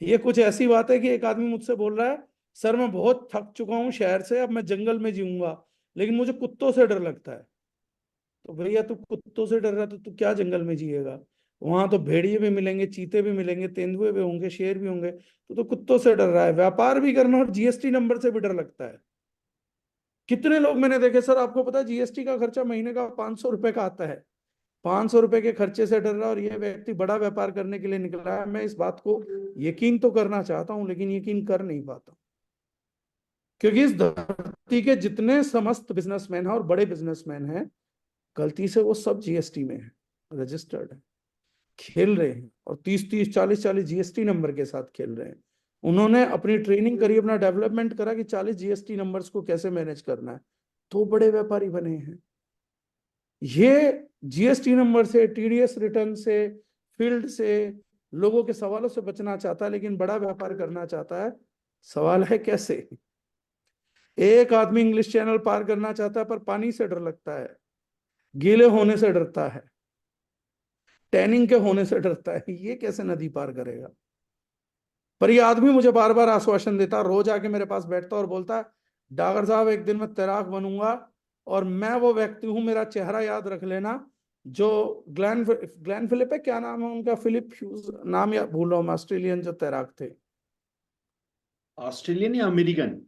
ये कुछ ऐसी बात है कि एक आदमी मुझसे बोल रहा है सर मैं बहुत थक चुका हूँ शहर से, अब मैं जंगल में जीऊंगा, लेकिन मुझे कुत्तों से डर लगता है। तो भैया तू कुत्तों से डर रहा है तो तू क्या जंगल में जिएगा? वहां तो भेड़िए भी मिलेंगे, चीते भी मिलेंगे, तेंदुए भी होंगे, शेर भी होंगे। तो कुत्तों से डर रहा है। व्यापार भी करना और जीएसटी नंबर से भी डर लगता है। कितने लोग मैंने देखे सर, आपको पता है जीएसटी का खर्चा महीने का 500 रुपए का आता है। 500 रुपए के खर्चे से डर रहा है और यह व्यक्ति बड़ा व्यापार करने के लिए निकला है। मैं इस बात को यकीन तो करना चाहता हूं लेकिन यकीन कर नहीं पाता, क्योंकि इस धरती के जितने समस्त बिजनेसमैन हैं और बड़े बिजनेसमैन हैं, गलती से वो सब जीएसटी में है, रजिस्टर्ड है, खेल रहे हैं और 30-30 40-40 जीएसटी नंबर के साथ खेल रहे हैं। उन्होंने अपनी ट्रेनिंग करी, अपना डेवलपमेंट करा कि 40 जीएसटी नंबर्स को कैसे मैनेज करना है, तो बड़े व्यापारी बने हैं। ये जीएसटी नंबर से, टीडीएस रिटर्न से, फील्ड से, लोगों के सवालों से बचना चाहता है लेकिन बड़ा व्यापार करना चाहता है। सवाल है कैसे? एक आदमी इंग्लिश चैनल पार करना चाहता है पर पानी से डर लगता है, गीले होने से डरता है, टैनिंग के होने से डरता है। ये कैसे नदी पार करेगा? पर ये आदमी मुझे बार बार आश्वासन देता, रोज आके मेरे पास बैठता और बोलता डागर साहब एक दिन मैं तैराक बनूंगा और मैं वो व्यक्ति हूं, मेरा चेहरा याद रख लेना, जो ग्लैन फिलिप है, क्या नाम है उनका, फिलिप ह्यूज नाम या भूल रहा हूं, ऑस्ट्रेलियन जो तैराक थे। ऑस्ट्रेलियन या अमेरिकन?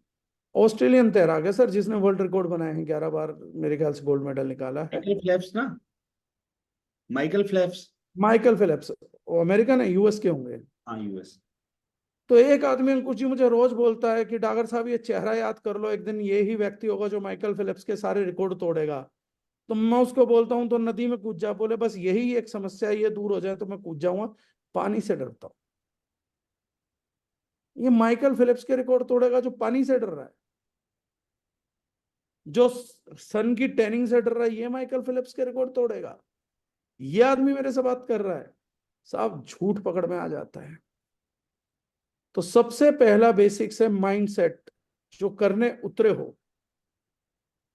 ऑस्ट्रेलियन तैराक है सर, जिसने वर्ल्ड रिकॉर्ड बनाए हैं, 11 बार मेरे ख्याल से गोल्ड मेडल निकाला है। माइकल फ्लेप्स ना? Michael Phelps. माइकल फिलिप्स, वो अमेरिकन है, यूएस के होंगे। हाँ, यूएस। तो एक आदमी अंकुश जी मुझे रोज बोलता है कि डागर साहब ये चेहरा याद कर लो, एक दिन ये ही व्यक्ति होगा जो माइकल फिलिप्स के सारे रिकॉर्ड तोड़ेगा। तो मैं उसको बोलता हूँ तो नदी में कूद जा, बोले बस यही एक समस्या है, ये दूर हो जाए तो मैं कूद जाऊंगा, पानी से डरता हूँ। ये माइकल फिलिप्स के रिकॉर्ड तोड़ेगा जो पानी से डर रहा है, जो सन की टैनिंग से डर रहा है, ये माइकल फिलिप्स के रिकॉर्ड तोड़ेगा। ये आदमी मेरे से बात कर रहा है, साहब झूठ पकड़ में आ जाता है। तो सबसे पहला बेसिक्स है माइंडसेट। जो करने उतरे हो,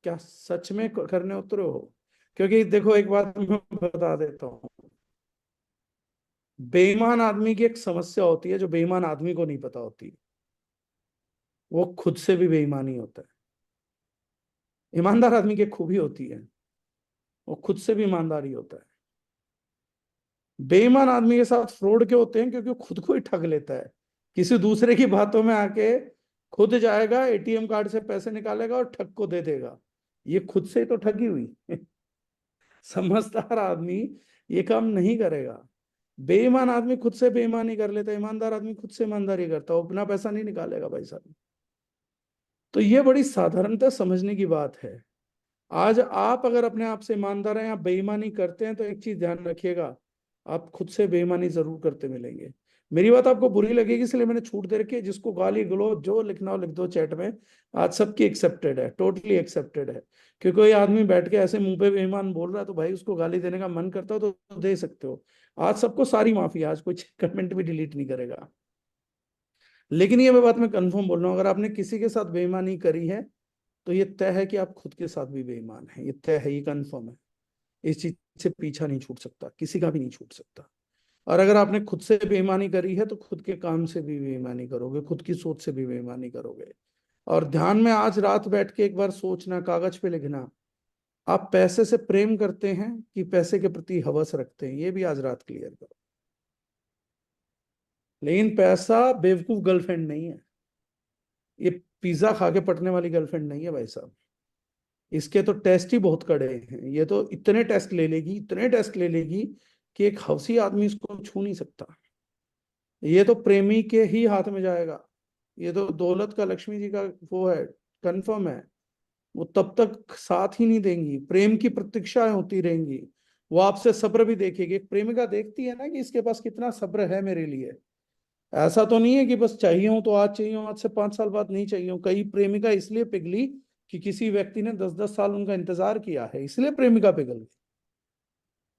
क्या सच में करने उतरे हो? क्योंकि देखो एक बात मैं बता देता हूं, बेईमान आदमी की एक समस्या होती है जो बेईमान आदमी को नहीं पता होती, वो खुद से भी बेईमानी होता है। ईमानदार आदमी की एक खूबी होती है, वो खुद से भी ईमानदारी होता है। बेईमान आदमी के साथ फ्रॉड क्यों होते हैं? क्योंकि वो खुद को ही ठग लेता है, किसी दूसरे की बातों में आके खुद जाएगा, एटीएम कार्ड से पैसे निकालेगा और ठग को दे देगा। ये खुद से ही तो ठगी हुई। समझदार आदमी ये काम नहीं करेगा। बेईमान आदमी खुद से बेईमानी कर लेता है, ईमानदार आदमी खुद से ईमानदारी करता है, वो अपना पैसा नहीं निकालेगा भाई साहब। तो ये बड़ी साधारणता समझने की बात है। आज आप अगर अपने आप से ईमानदार हैं, आप बेईमानी करते हैं, तो एक चीज ध्यान रखिएगा, आप खुद से बेईमानी जरूर करते मिलेंगे। मेरी बात आपको बुरी लगेगी इसलिए मैंने छूट दे रखी है। जिसको गाली गलौज जो लिखना हो लिख दो चैट में, आज सबकी एक्सेप्टेड है, टोटली एक्सेप्टेड है। कि कोई आदमी बैठ के ऐसे मुंह पे बेईमान बोल रहा है तो भाई उसको गाली देने का मन करता हो तो दे सकते हो। आज सबको सारी माफी है, आज कोई कमेंट भी डिलीट नहीं करेगा। लेकिन ये मैं बात मैं कंफर्म बोल रहा हूँ, अगर आपने किसी के साथ बेईमानी करी है तो ये तय है कि आप खुद के साथ भी बेईमान है, ये तय है, ये कंफर्म है। इस चीज से पीछा नहीं छूट सकता, किसी का भी नहीं छूट सकता। और अगर आपने खुद से बेईमानी करी है तो खुद के काम से भी बेईमानी करोगे, खुद की सोच से भी बेईमानी करोगे। और ध्यान में आज रात बैठ के एक बार सोचना, कागज पे लिखना, आप पैसे से प्रेम करते हैं कि पैसे के प्रति हवस रखते हैं, ये भी आज रात क्लियर करो। लेकिन पैसा बेवकूफ गर्लफ्रेंड नहीं है, ये पिज्जा खा के पटने वाली गर्लफ्रेंड नहीं है भाई साहब। इसके तो टेस्ट ही बहुत कड़े हैं, ये तो इतने टेस्ट ले लेगी, इतने टेस्ट ले लेगी कि एक हवसी आदमी इसको छू नहीं सकता। ये तो प्रेमी के ही हाथ में जाएगा, ये तो दौलत का, लक्ष्मी जी का वो है, कंफर्म है। वो तब तक साथ ही नहीं देंगी, प्रेम की प्रतीक्षाएं होती रहेंगी। वो आपसे सब्र भी देखेगी, एक प्रेमिका देखती है ना कि इसके पास कितना सब्र है मेरे लिए। ऐसा तो नहीं है कि बस चाहिए हूं तो आज चाहिए हूं, आज से 5 साल बाद नहीं चाहिए हूं। कई प्रेमिका इसलिए पिघली कि किसी व्यक्ति ने 10-10 साल उनका इंतजार किया है, इसलिए प्रेमिका पिघल गई।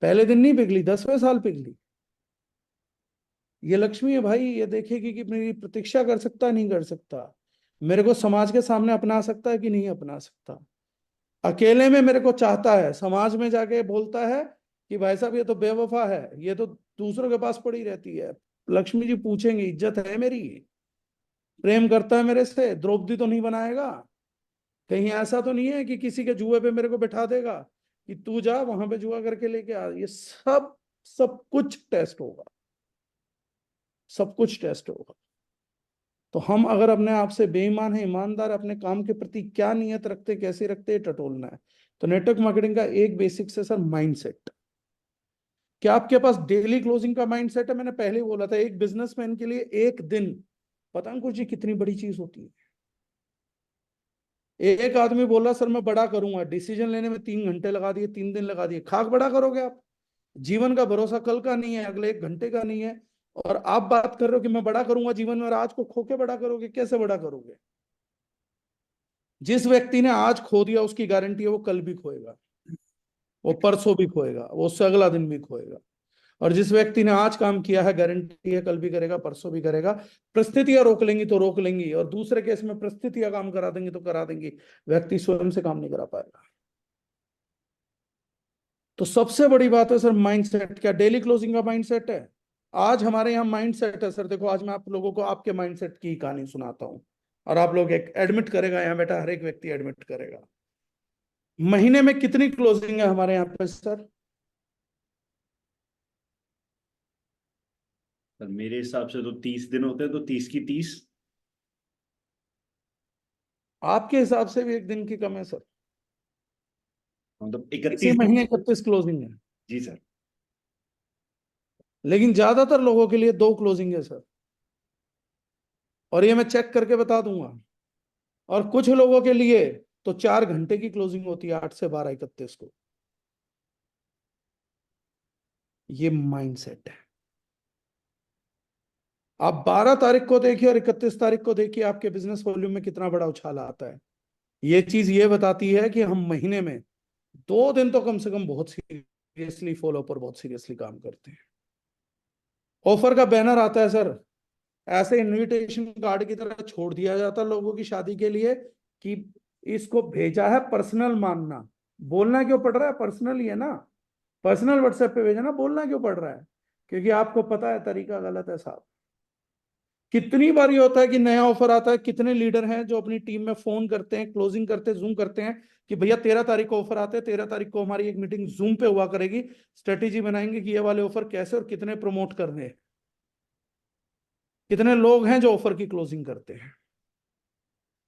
पहले दिन नहीं पिघली, 10वें साल पिघली। ये लक्ष्मी है भाई, ये देखेगी कि मेरी प्रतीक्षा कर सकता है नहीं कर सकता, मेरे को समाज के सामने अपना सकता है कि नहीं अपना सकता। अकेले में मेरे को चाहता है, समाज में जाके बोलता है कि भाई साहब ये तो बेवफा है, ये तो दूसरों के पास पड़ी रहती है। लक्ष्मी जी पूछेंगे इज्जत है मेरी, प्रेम करता है मेरे से, द्रौपदी तो नहीं बनाएगा। कहीं ऐसा तो नहीं है कि किसी के जुए पे मेरे को बैठा देगा कि तू जा वहां पे जुआ करके लेके आ। ये सब सब कुछ टेस्ट होगा, सब कुछ टेस्ट होगा। तो हम अगर अपने आप से बेईमान है, ईमानदार, अपने काम के प्रति क्या नियत रखते, कैसे रखते, टटोलना है। तो नेटवर्क मार्केटिंग का एक बेसिक से सर माइंडसेट। क्या आपके पास डेली क्लोजिंग का माइंडसेट है? मैंने पहले ही बोला था, एक बिजनेसमैन के लिए एक दिन, पता अंकुर जी कितनी बड़ी चीज होती है। एक आदमी बोला सर मैं बड़ा करूंगा, डिसीजन लेने में 3 घंटे लगा दिए, 3 दिन लगा दिए। खाक बड़ा करोगे आप? जीवन का भरोसा कल का नहीं है, अगले 1 घंटे का नहीं है। और आप बात कर रहे हो कि मैं बड़ा करूंगा जीवन में, और आज को खो के बड़ा करोगे, कैसे बड़ा करोगे? जिस व्यक्ति ने आज खो दिया उसकी गारंटी है वो कल भी खोएगा, वो परसों भी खोएगा, वो उससे अगला दिन भी खोएगा। और जिस व्यक्ति ने आज काम किया है गारंटी है कल भी करेगा, परसों भी करेगा। परिस्थितियां रोक लेंगी तो रोक लेंगी, और दूसरे केस में परिस्थितियां काम करा देंगी तो करा देंगी, व्यक्ति स्वयं से काम नहीं करा पाएगा। तो सबसे बड़ी बात है सर माइंडसेट। क्या डेली क्लोजिंग का माइंडसेट है? आज हमारे यहाँ माइंडसेट है सर। देखो आज मैं आप लोगों को आपके माइंडसेट की कहानी सुनाता हूँ, और आप लोग एक एडमिट करेगा, यहाँ बेटा हर एक व्यक्ति एडमिट करेगा। महीने में कितनी क्लोजिंग है हमारे यहाँ पे सर? पर मेरे हिसाब से तो 30 दिन होते हैं, तो 30 की 30। आपके हिसाब से भी एक दिन की कम है सर। मतलब इसी 31 दिन। महीने 31 क्लोजिंग है, जी सर। लेकिन ज्यादातर लोगों के लिए 2 क्लोजिंग है सर। और ये मैं चेक करके बता दूंगा। और कुछ लोगों के लिए तो 4 घंटे की क्लोजिंग होती है, 8 से 12 31 को। ये माइंडसेट है। आप 12 तारीख को देखिए और 31 तारीख को देखिए, आपके बिजनेस वॉल्यूम में कितना बड़ा उछाल आता है। ये चीज ये बताती है कि हम महीने में 2 दिन तो कम से कम बहुत सीरियसली फॉलो पर बहुत सीरियसली काम करते हैं। ऑफर का बैनर आता है सर, ऐसे इनविटेशन कार्ड की तरह छोड़ दिया जाता है लोगों की शादी के लिए कि इसको भेजा है पर्सनल मानना। बोलना क्यों पड़ रहा है? पर्सनल ही है ना, पर्सनल व्हाट्सएप पे भेजा ना, बोलना क्यों पड़ रहा है? क्योंकि आपको पता है तरीका गलत है साहब। कितनी बार ये होता है कि नया ऑफर आता है, कितने लीडर हैं जो अपनी टीम में फोन करते हैं, क्लोजिंग करते हैं, जूम करते हैं कि भैया 13 तारीख को ऑफर आते हैं, 13 तारीख को हमारी एक मीटिंग जूम पे हुआ करेगी, स्ट्रेटेजी बनाएंगे कि ये वाले ऑफर कैसे और कितने प्रमोट करने हैं। कितने लोग हैं जो ऑफर की क्लोजिंग करते हैं?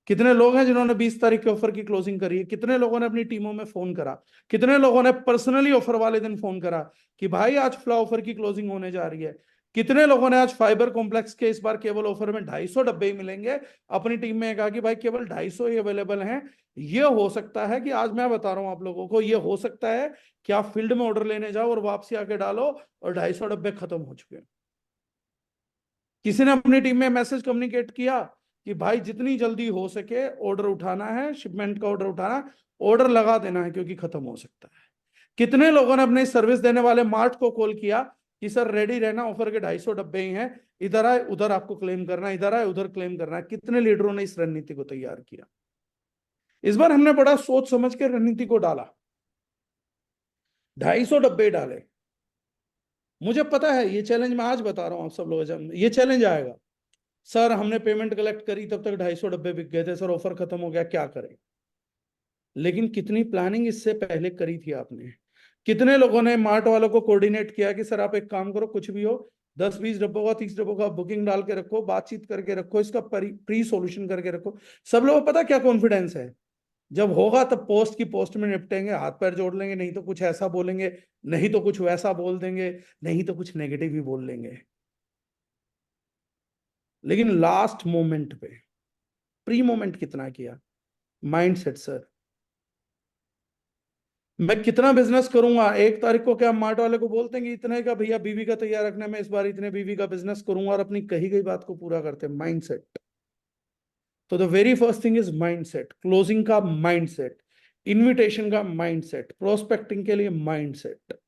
कितने लोग हैं जिन्होंने 20 तारीख के ऑफर की क्लोजिंग करी है? कितने लोगों ने अपनी टीमों में फोन करा? कितने लोगों ने पर्सनली ऑफर वाले दिन फोन करा कि भाई आज फ्ला ऑफर की क्लोजिंग होने जा रही है? कितने लोगों ने आज फाइबर कॉम्प्लेक्स के इस बार केवल ऑफर में 250 डब्बे ही मिलेंगे, अपनी टीम में कहा कि भाई केवल 250 ही अवेलेबल हैं। ये हो सकता है कि आज मैं बता रहा हूं आप लोगों को, ये हो सकता है कि आप फील्ड में ऑर्डर लेने जाओ और वापसी आके डालो और 250 डब्बे खत्म हो चुके हैं। किसी ने अपनी टीम में मैसेज कम्युनिकेट किया कि भाई जितनी जल्दी हो सके ऑर्डर उठाना है, शिपमेंट का ऑर्डर उठाना, ऑर्डर लगा देना है क्योंकि खत्म हो सकता है। कितने लोगों ने अपने सर्विस देने वाले मार्ट को कॉल किया कि सर रेडी रहना, ऑफर के 250 डब्बे ही हैं, इधर आए उधर आपको क्लेम करना है, इधर आए उधर क्लेम करना है। कितने लीडरों ने इस रणनीति को तैयार किया? इस बार हमने बड़ा सोच समझ के रणनीति को डाला, 250 डब्बे डाले। मुझे पता है ये चैलेंज मैं आज बता रहा हूं आप सब लोग, ये चैलेंज आएगा। सर हमने पेमेंट कलेक्ट करी तब तक 250 डब्बे बिक गए थे, सर ऑफर खत्म हो गया, क्या करें? लेकिन कितनी प्लानिंग इससे पहले करी थी आपने? कितने लोगों ने मार्ट वालों को कोऑर्डिनेट किया कि सर आप एक काम करो, कुछ भी हो 10-20 डब्बों का 30 डब्बों का बुकिंग डाल के रखो, बातचीत करके रखो, इसका प्री सोल्यूशन करके रखो। सब लोगों को पता क्या कॉन्फिडेंस है, जब होगा तब पोस्ट की पोस्ट में निपटेंगे, हाथ पैर जोड़ लेंगे, नहीं तो कुछ ऐसा बोलेंगे, नहीं तो कुछ वैसा बोल देंगे, नहीं तो कुछ नेगेटिव ही बोल लेंगे। लेकिन लास्ट मोमेंट पे प्री मोमेंट कितना किया? माइंडसेट सर, मैं कितना बिजनेस करूंगा? 1 तारीख को क्या मार्ट वाले को बोलते हैं कि इतने का भैया बीवी का तैयार रखना, मैं इस बार इतने बीवी का बिजनेस करूंगा, और अपनी कही गई बात को पूरा करते हैं। माइंडसेट। तो the very first thing is mindset. Closing का माइंडसेट, इनविटेशन का माइंडसेट, प्रोस्पेक्टिंग के लिए माइंडसेट।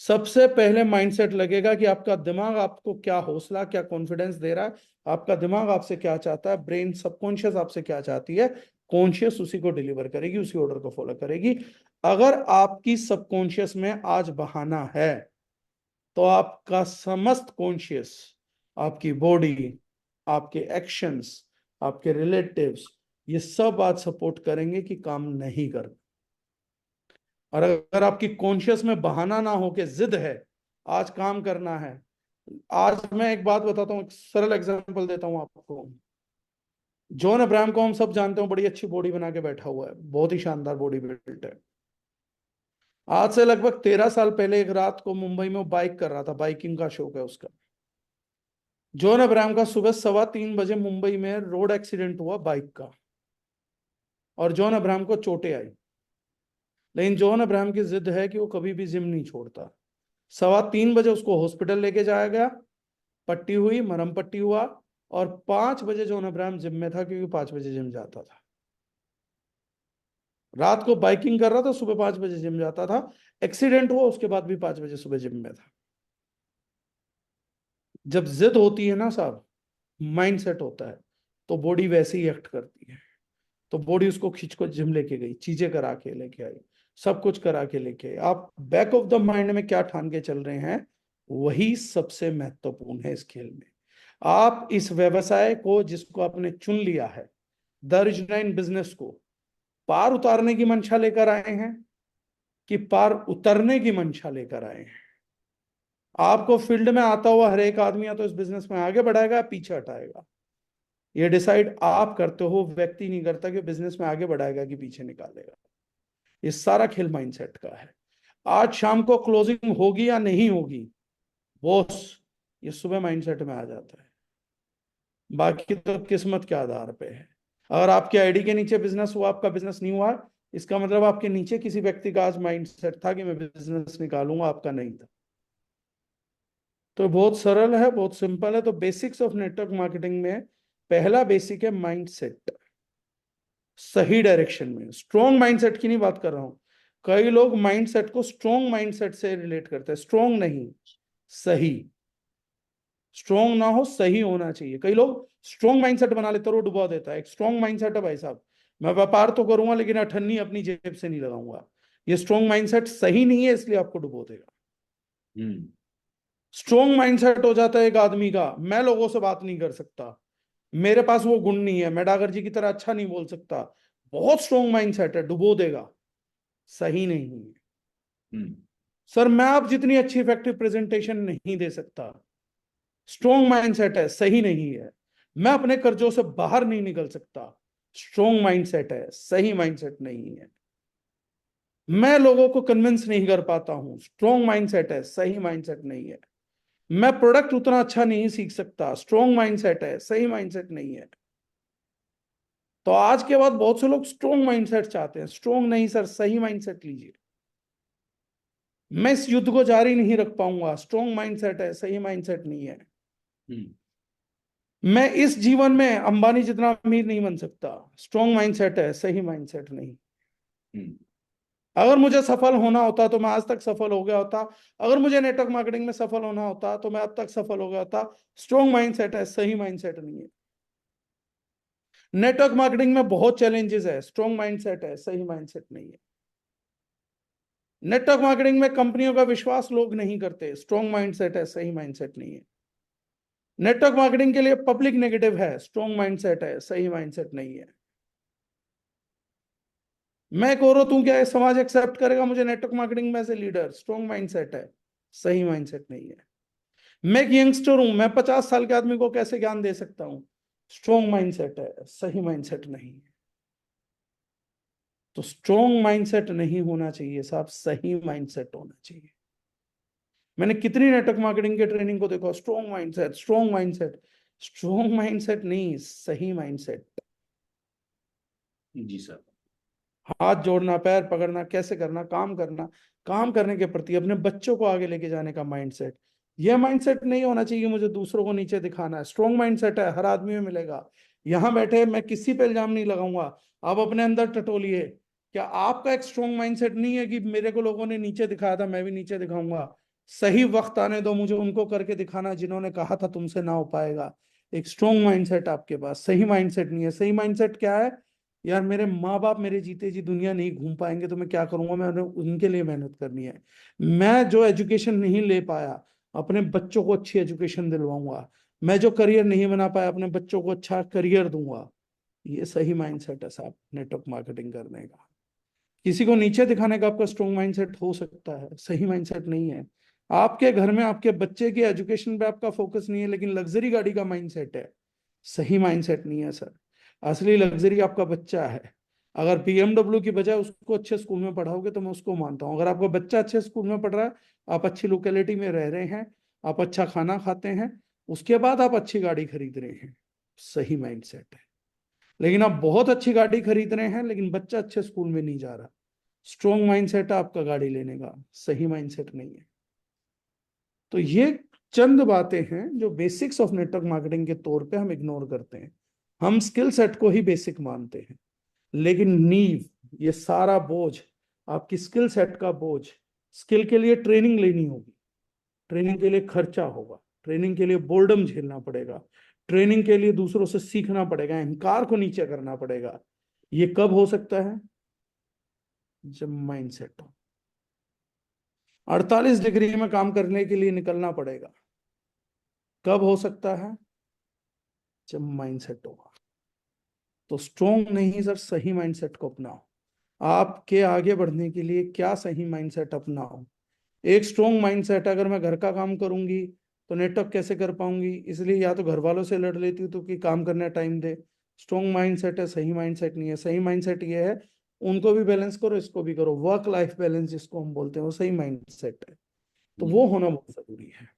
सबसे पहले माइंडसेट लगेगा कि आपका दिमाग आपको क्या हौसला, क्या कॉन्फिडेंस दे रहा है, आपका दिमाग आपसे क्या चाहता है, ब्रेन सबकॉन्शियस आपसे क्या चाहती है, कॉन्शियस उसी को डिलीवर करेगी, उसी ऑर्डर को फॉलो करेगी। अगर आपकी सबकॉन्शियस में आज बहाना है तो आपका समस्त कॉन्शियस, आपकी बॉडी, आपके एक्शंस, आपके रिलेटिव्स, ये सब आज सपोर्ट करेंगे कि काम नहीं करना। और अगर आपकी कॉन्शियस में बहाना ना हो के जिद है, आज काम करना है। आज मैं एक बात बताता हूँ, एक सरल एग्जांपल देता हूँ आपको। जॉन अब्राहम को हम सब जानते हो, बड़ी अच्छी बॉडी बना के बैठा हुआ है, बहुत ही शानदार बॉडी बिल्ट है। आज से लगभग 13 साल पहले एक रात को मुंबई में वो बाइक कर रहा था, बाइकिंग का शौक है उसका। जॉन अब्राहम का सुबह 3:15 बजे मुंबई में रोड एक्सीडेंट हुआ बाइक का, और जॉन अब्राहम को चोटें आई। लेकिन जॉन अब्राहम की जिद है कि वो कभी भी जिम नहीं छोड़ता। 3:15 बजे उसको हॉस्पिटल लेके जाया गया, पट्टी हुई, मरहम पट्टी हुआ, और 5 बजे जॉन अब्राहम जिम में था, क्योंकि 5 बजे जिम जाता था। रात को बाइकिंग कर रहा था, सुबह 5 बजे जिम जाता था। एक्सीडेंट हुआ, उसके बाद भी 5 बजे सुबह जिम में था। जब जिद होती है ना साहब, माइंडसेट होता है, तो बॉडी वैसे ही एक्ट करती है। तो बॉडी उसको खींच को जिम लेके गई, चीजें करा के लेके आई, सब कुछ करा के लेके आई। आप बैक ऑफ द माइंड में क्या ठान के चल रहे हैं, वही सबसे महत्वपूर्ण है इस खेल में। आप इस व्यवसाय को जिसको आपने चुन लिया है, द रिजनाइन बिजनेस को, पार उतारने की मंशा लेकर आए हैं कि पार उतरने की मंशा लेकर आए हैं? आपको फील्ड में आता हुआ हर एक आदमी या तो इस बिजनेस में आगे बढ़ाएगा या पीछे हटाएगा। ये डिसाइड आप करते हो, व्यक्ति नहीं करता कि बिजनेस में आगे बढ़ाएगा कि पीछे निकालेगा। ये सारा खेल माइंडसेट का है। आज शाम को क्लोजिंग होगी या नहीं होगी, बॉस, ये सुबह माइंडसेट में आ जाता है। बाकी तो किस्मत के आधार पे है। अगर आपके आईडी के नीचे बिजनेस हुआ, आपका बिजनेस नहीं हुआ, इसका मतलब आपके नीचे किसी व्यक्ति का आज माइंडसेट था कि मैं बिजनेस निकालूंगा, आपका नहीं था। तो बहुत सरल है, बहुत सिंपल है। तो बेसिक्स ऑफ नेटवर्क मार्केटिंग में पहला बेसिक है माइंडसेट, सही डायरेक्शन में। स्ट्रॉन्ग माइंडसेट की नहीं बात कर रहा हूं। कई लोग माइंडसेट को स्ट्रॉन्ग माइंडसेट से रिलेट करते हैं, स्ट्रॉन्ग नहीं, सही। स्ट्रॉन्ग ना हो, सही होना चाहिए। कई लोग स्ट्रॉन्ग माइंडसेट बना लेते हैं, वो डुबा देता है। एक स्ट्रॉन्ग माइंडसेट है भाई साहब, मैं व्यापार तो करूंगा लेकिन अठन्नी अपनी जेब से नहीं लगाऊंगा। ये स्ट्रॉन्ग माइंडसेट सही नहीं है, इसलिए आपको डुबो देगा। स्ट्रॉन्ग माइंडसेट हो जाता है एक आदमी का, मैं लोगों से बात नहीं कर सकता, मेरे पास वो गुण नहीं है, मैं डागर जी की तरह अच्छा नहीं बोल सकता। बहुत स्ट्रॉन्ग माइंडसेट है, डुबो देगा, सही नहीं है। सर मैं आप जितनी अच्छी इफेक्टिव प्रेजेंटेशन नहीं दे सकता, स्ट्रॉन्ग माइंडसेट है, सही नहीं है। मैं अपने कर्जों से बाहर नहीं निकल सकता, स्ट्रॉन्ग माइंडसेट है, सही माइंडसेट नहीं है। मैं लोगों को कन्विंस नहीं कर पाता हूं, स्ट्रॉन्ग माइंडसेट है, सही माइंडसेट नहीं है। मैं प्रोडक्ट उतना अच्छा नहीं सीख सकता, स्ट्रॉन्ग माइंडसेट है, सही माइंडसेट नहीं है। तो आज के बाद बहुत से लोग स्ट्रॉन्ग माइंडसेट चाहते हैं, स्ट्रॉन्ग नहीं सर, सही माइंडसेट लीजिए। मैं इस युद्ध को जारी नहीं रख पाऊंगा, स्ट्रॉन्ग माइंडसेट है, सही माइंडसेट नहीं है। मैं इस जीवन में अंबानी जितना अमीर नहीं बन सकता। स्ट्रॉन्ग माइंडसेट है, सही माइंडसेट नहीं। हम्म, अगर मुझे सफल होना होता तो मैं आज तक सफल हो गया होता। अगर मुझे नेटवर्क मार्केटिंग में सफल होना होता तो मैं अब तक सफल हो गया होता। स्ट्रॉन्ग माइंडसेट है, सही माइंडसेट नहीं है। नेटवर्क मार्केटिंग में बहुत चैलेंजेस है, स्ट्रॉन्ग माइंडसेट है, सही माइंडसेट नहीं है। नेटवर्क मार्केटिंग में कंपनियों का विश्वास लोग नहीं करते, स्ट्रॉन्ग माइंडसेट है, सही माइंडसेट नहीं है। नेटवर्क मार्केटिंग के लिए पब्लिक नेगेटिव है, स्ट्रॉन्ग माइंडसेट है, सही माइंडसेट नहीं है। मैं एक औरत हूं, क्या ये समाज एक्सेप्ट करेगा मुझे नेटवर्क मार्केटिंग में से लीडर? स्ट्रॉन्ग माइंडसेट है, सही माइंडसेट नहीं है। मैं एक यंगस्टर हूं, मैं 50 साल के आदमी को कैसे ज्ञान दे सकता हूं? स्ट्रॉन्ग माइंडसेट है, सही माइंडसेट नहीं है। तो स्ट्रॉन्ग माइंडसेट नहीं होना चाहिए साहब, सही माइंडसेट होना चाहिए। मैंने कितनी नेटवर्क मार्केटिंग के ट्रेनिंग को देखा, strong mindset, strong mindset. Strong mindset नहीं, सही माइंडसेट। जी सर। हाथ जोड़ना, पैर पकड़ना, कैसे करना, काम करना, काम करने के प्रति अपने बच्चों को आगे लेके जाने का माइंडसेट। यह माइंडसेट नहीं होना चाहिए मुझे दूसरों को नीचे दिखाना है। स्ट्रॉन्ग माइंडसेट है, हर आदमी में मिलेगा। यहां बैठे मैं किसी पे इल्जाम नहीं लगाऊंगा, आप अपने अंदर टटोलिए। क्या आपका एक स्ट्रॉन्ग माइंडसेट नहीं है कि मेरे को लोगों ने नीचे दिखाया था, मैं भी नीचे दिखाऊंगा? सही वक्त आने दो मुझे उनको करके दिखाना जिन्होंने कहा था तुमसे ना हो पाएगा। एक स्ट्रॉन्ग माइंडसेट आपके पास, सही माइंडसेट नहीं है। सही माइंडसेट क्या है? यार मेरे माँ बाप मेरे जीते जी दुनिया नहीं घूम पाएंगे तो मैं क्या करूंगा, मैंने उनके लिए मेहनत करनी है। मैं जो एजुकेशन नहीं ले पाया, अपने बच्चों को अच्छी एजुकेशन दिलवाऊंगा। मैं जो करियर नहीं बना पाया, अपने बच्चों को अच्छा करियर दूंगा। ये सही माइंडसेट है साहब नेटवर्क मार्केटिंग करने का। किसी को नीचे दिखाने का आपका स्ट्रॉन्ग माइंडसेट हो सकता है, सही माइंडसेट नहीं है। आपके घर में आपके बच्चे की एजुकेशन पे आपका फोकस नहीं है लेकिन लग्जरी गाड़ी का माइंडसेट है, सही माइंडसेट नहीं है सर। असली लग्जरी आपका बच्चा है। अगर BMW की बजाय उसको अच्छे स्कूल में पढ़ाओगे तो मैं उसको मानता हूँ। अगर आपका बच्चा अच्छे स्कूल में पढ़ रहा है, आप अच्छी लोकेलिटी में रह रहे हैं, आप अच्छा खाना खाते हैं, उसके बाद आप अच्छी गाड़ी खरीद रहे हैं, सही माइंडसेट है। लेकिन आप बहुत अच्छी गाड़ी खरीद रहे हैं लेकिन बच्चा अच्छे स्कूल में नहीं जा रहा, स्ट्रॉन्ग माइंडसेट है आपका गाड़ी लेने का, सही माइंडसेट नहीं है। तो ये चंद बातें हैं जो बेसिक्स ऑफ नेटवर्क मार्केटिंग के तौर पे हम इग्नोर करते हैं। हम स्किल सेट को ही बेसिक मानते हैं, लेकिन नींव, ये सारा बोझ, आपकी स्किल सेट का बोझ, स्किल के लिए ट्रेनिंग लेनी होगी, ट्रेनिंग के लिए खर्चा होगा, ट्रेनिंग के लिए बोर्डम झेलना पड़ेगा, ट्रेनिंग के लिए दूसरों से सीखना पड़ेगा, अहंकार को नीचे करना पड़ेगा। ये कब हो सकता है? जब माइंड सेट हो। 48 डिग्री में काम करने के लिए निकलना पड़ेगा। कब हो सकता है? जब माइंड सेट होगा। तो स्ट्रोंग नहीं सर, सही माइंडसेट को अपनाओ। आपके आगे बढ़ने के लिए क्या सही माइंडसेट अपनाओ? एक स्ट्रोंग माइंडसेट, अगर मैं घर का काम करूंगी तो नेटवर्क कैसे कर पाऊंगी, इसलिए या तो घर वालों से लड़ लेती हूँ तो कि काम करने टाइम दे। स्ट्रोंग माइंडसेट है, सही माइंडसेट नहीं है। सही माइंडसेट ये है, उनको भी बैलेंस करो, इसको भी करो, वर्क लाइफ बैलेंस जिसको हम बोलते हैं, वो सही माइंडसेट है। तो वो होना बहुत जरूरी है।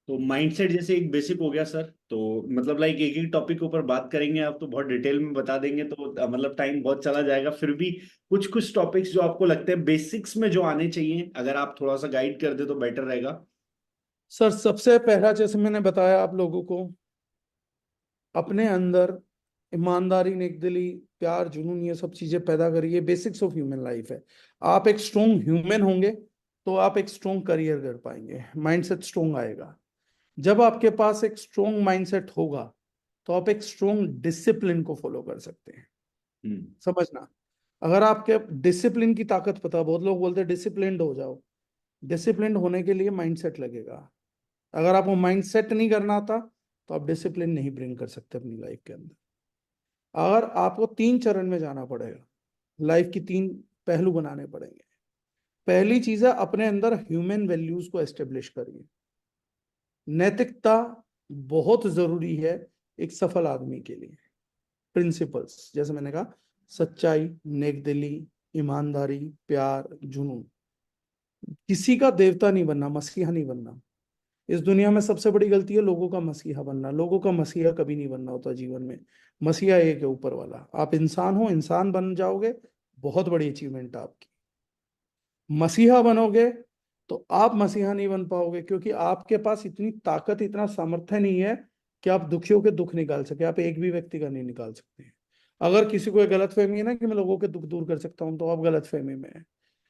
तो माइंडसेट जैसे एक बेसिक हो गया सर, तो मतलब लाइक एक एक टॉपिक के ऊपर बात करेंगे आप तो बहुत डिटेल में बता देंगे तो मतलब टाइम बहुत चला जाएगा। फिर भी कुछ कुछ टॉपिक्स जो आपको लगते हैं बेसिक्स में जो आने चाहिए, अगर आप थोड़ा सा गाइड कर दे तो बेटर रहेगा। सर सबसे पहला, जैसे मैंने बताया आप लोगों को, अपने अंदर ईमानदारी, नेकदिली, प्यार, जुनून, ये सब चीजें पैदा करिए। बेसिक्स ऑफ ह्यूमन लाइफ है। आप एक स्ट्रोंग ह्यूमन होंगे तो आप एक स्ट्रोंग करियर कर पाएंगे, माइंडसेट स्ट्रोंग आएगा। जब आपके पास एक स्ट्रोंग माइंडसेट होगा तो आप एक स्ट्रोंग डिसिप्लिन को फॉलो कर सकते हैं। हम्म। समझना, अगर आपके डिसिप्लिन की ताकत पता, बहुत लोग बोलते हैं डिसिप्लिन्ड हो जाओ। डिसिप्लिन्ड होने के लिए माइंडसेट लगेगा। अगर आपको माइंडसेट नहीं करना आता तो आप डिसिप्लिन नहीं ब्रिंग कर सकते अपनी लाइफ के अंदर। अगर आपको 3 चरण में जाना पड़ेगा, लाइफ की 3 पहलू बनाने पड़ेंगे। पहली चीज है, अपने अंदर ह्यूमन वैल्यूज को एस्टेब्लिश करिए। नैतिकता बहुत जरूरी है एक सफल आदमी के लिए। प्रिंसिपल्स, जैसे मैंने कहा, सच्चाई, नेकदिली, ईमानदारी, प्यार, जुनून। किसी का देवता नहीं बनना, मसीहा नहीं बनना। इस दुनिया में सबसे बड़ी गलती है लोगों का मसीहा बनना। लोगों का मसीहा कभी नहीं बनना होता जीवन में। मसीहा एक है, ऊपर वाला। आप इंसान हो, इंसान बन जाओगे, बहुत बड़ी अचीवमेंट है आपकी। मसीहा बनोगे तो आप मसीहा नहीं बन पाओगे, क्योंकि आपके पास इतनी ताकत, इतना सामर्थ्य नहीं है कि आप दुखियों के दुख निकाल सके, आप एक भी व्यक्ति का नहीं निकाल सकते। अगर किसी को गलत फहमी है ना कि मैं लोगों के दुख दूर कर सकता हूं, तो आप गलत फहमी में है।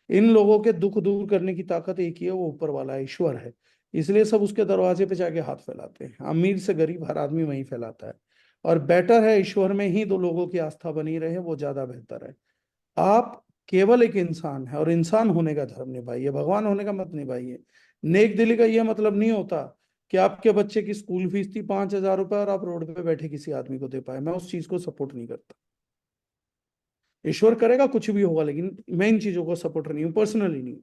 इन लोगों के दुख दूर करने की ताकत एक ही है, वो ऊपर वाला ईश्वर है। इसलिए सब उसके दरवाजे पे जाके हाथ फैलाते हैं। अमीर से गरीब हर आदमी वहीं फैलाता है। और बेटर है ईश्वर में ही दो लोगों की आस्था बनी रहे, वो ज्यादा बेहतर है। आप केवल एक इंसान है और इंसान होने का धर्म निभाइए, भगवान होने का मत निभाइए। नेक दिली का यह मतलब नहीं होता कि आपके बच्चे की स्कूल फीस थी 5,000 रुपए और आप रोड पे बैठे किसी आदमी को दे पाए। मैं उस चीज को सपोर्ट नहीं करता। ईश्वर करेगा कुछ भी होगा, लेकिन मैं इन चीजों को सपोर्ट नहीं हूँ, पर्सनली नहीं।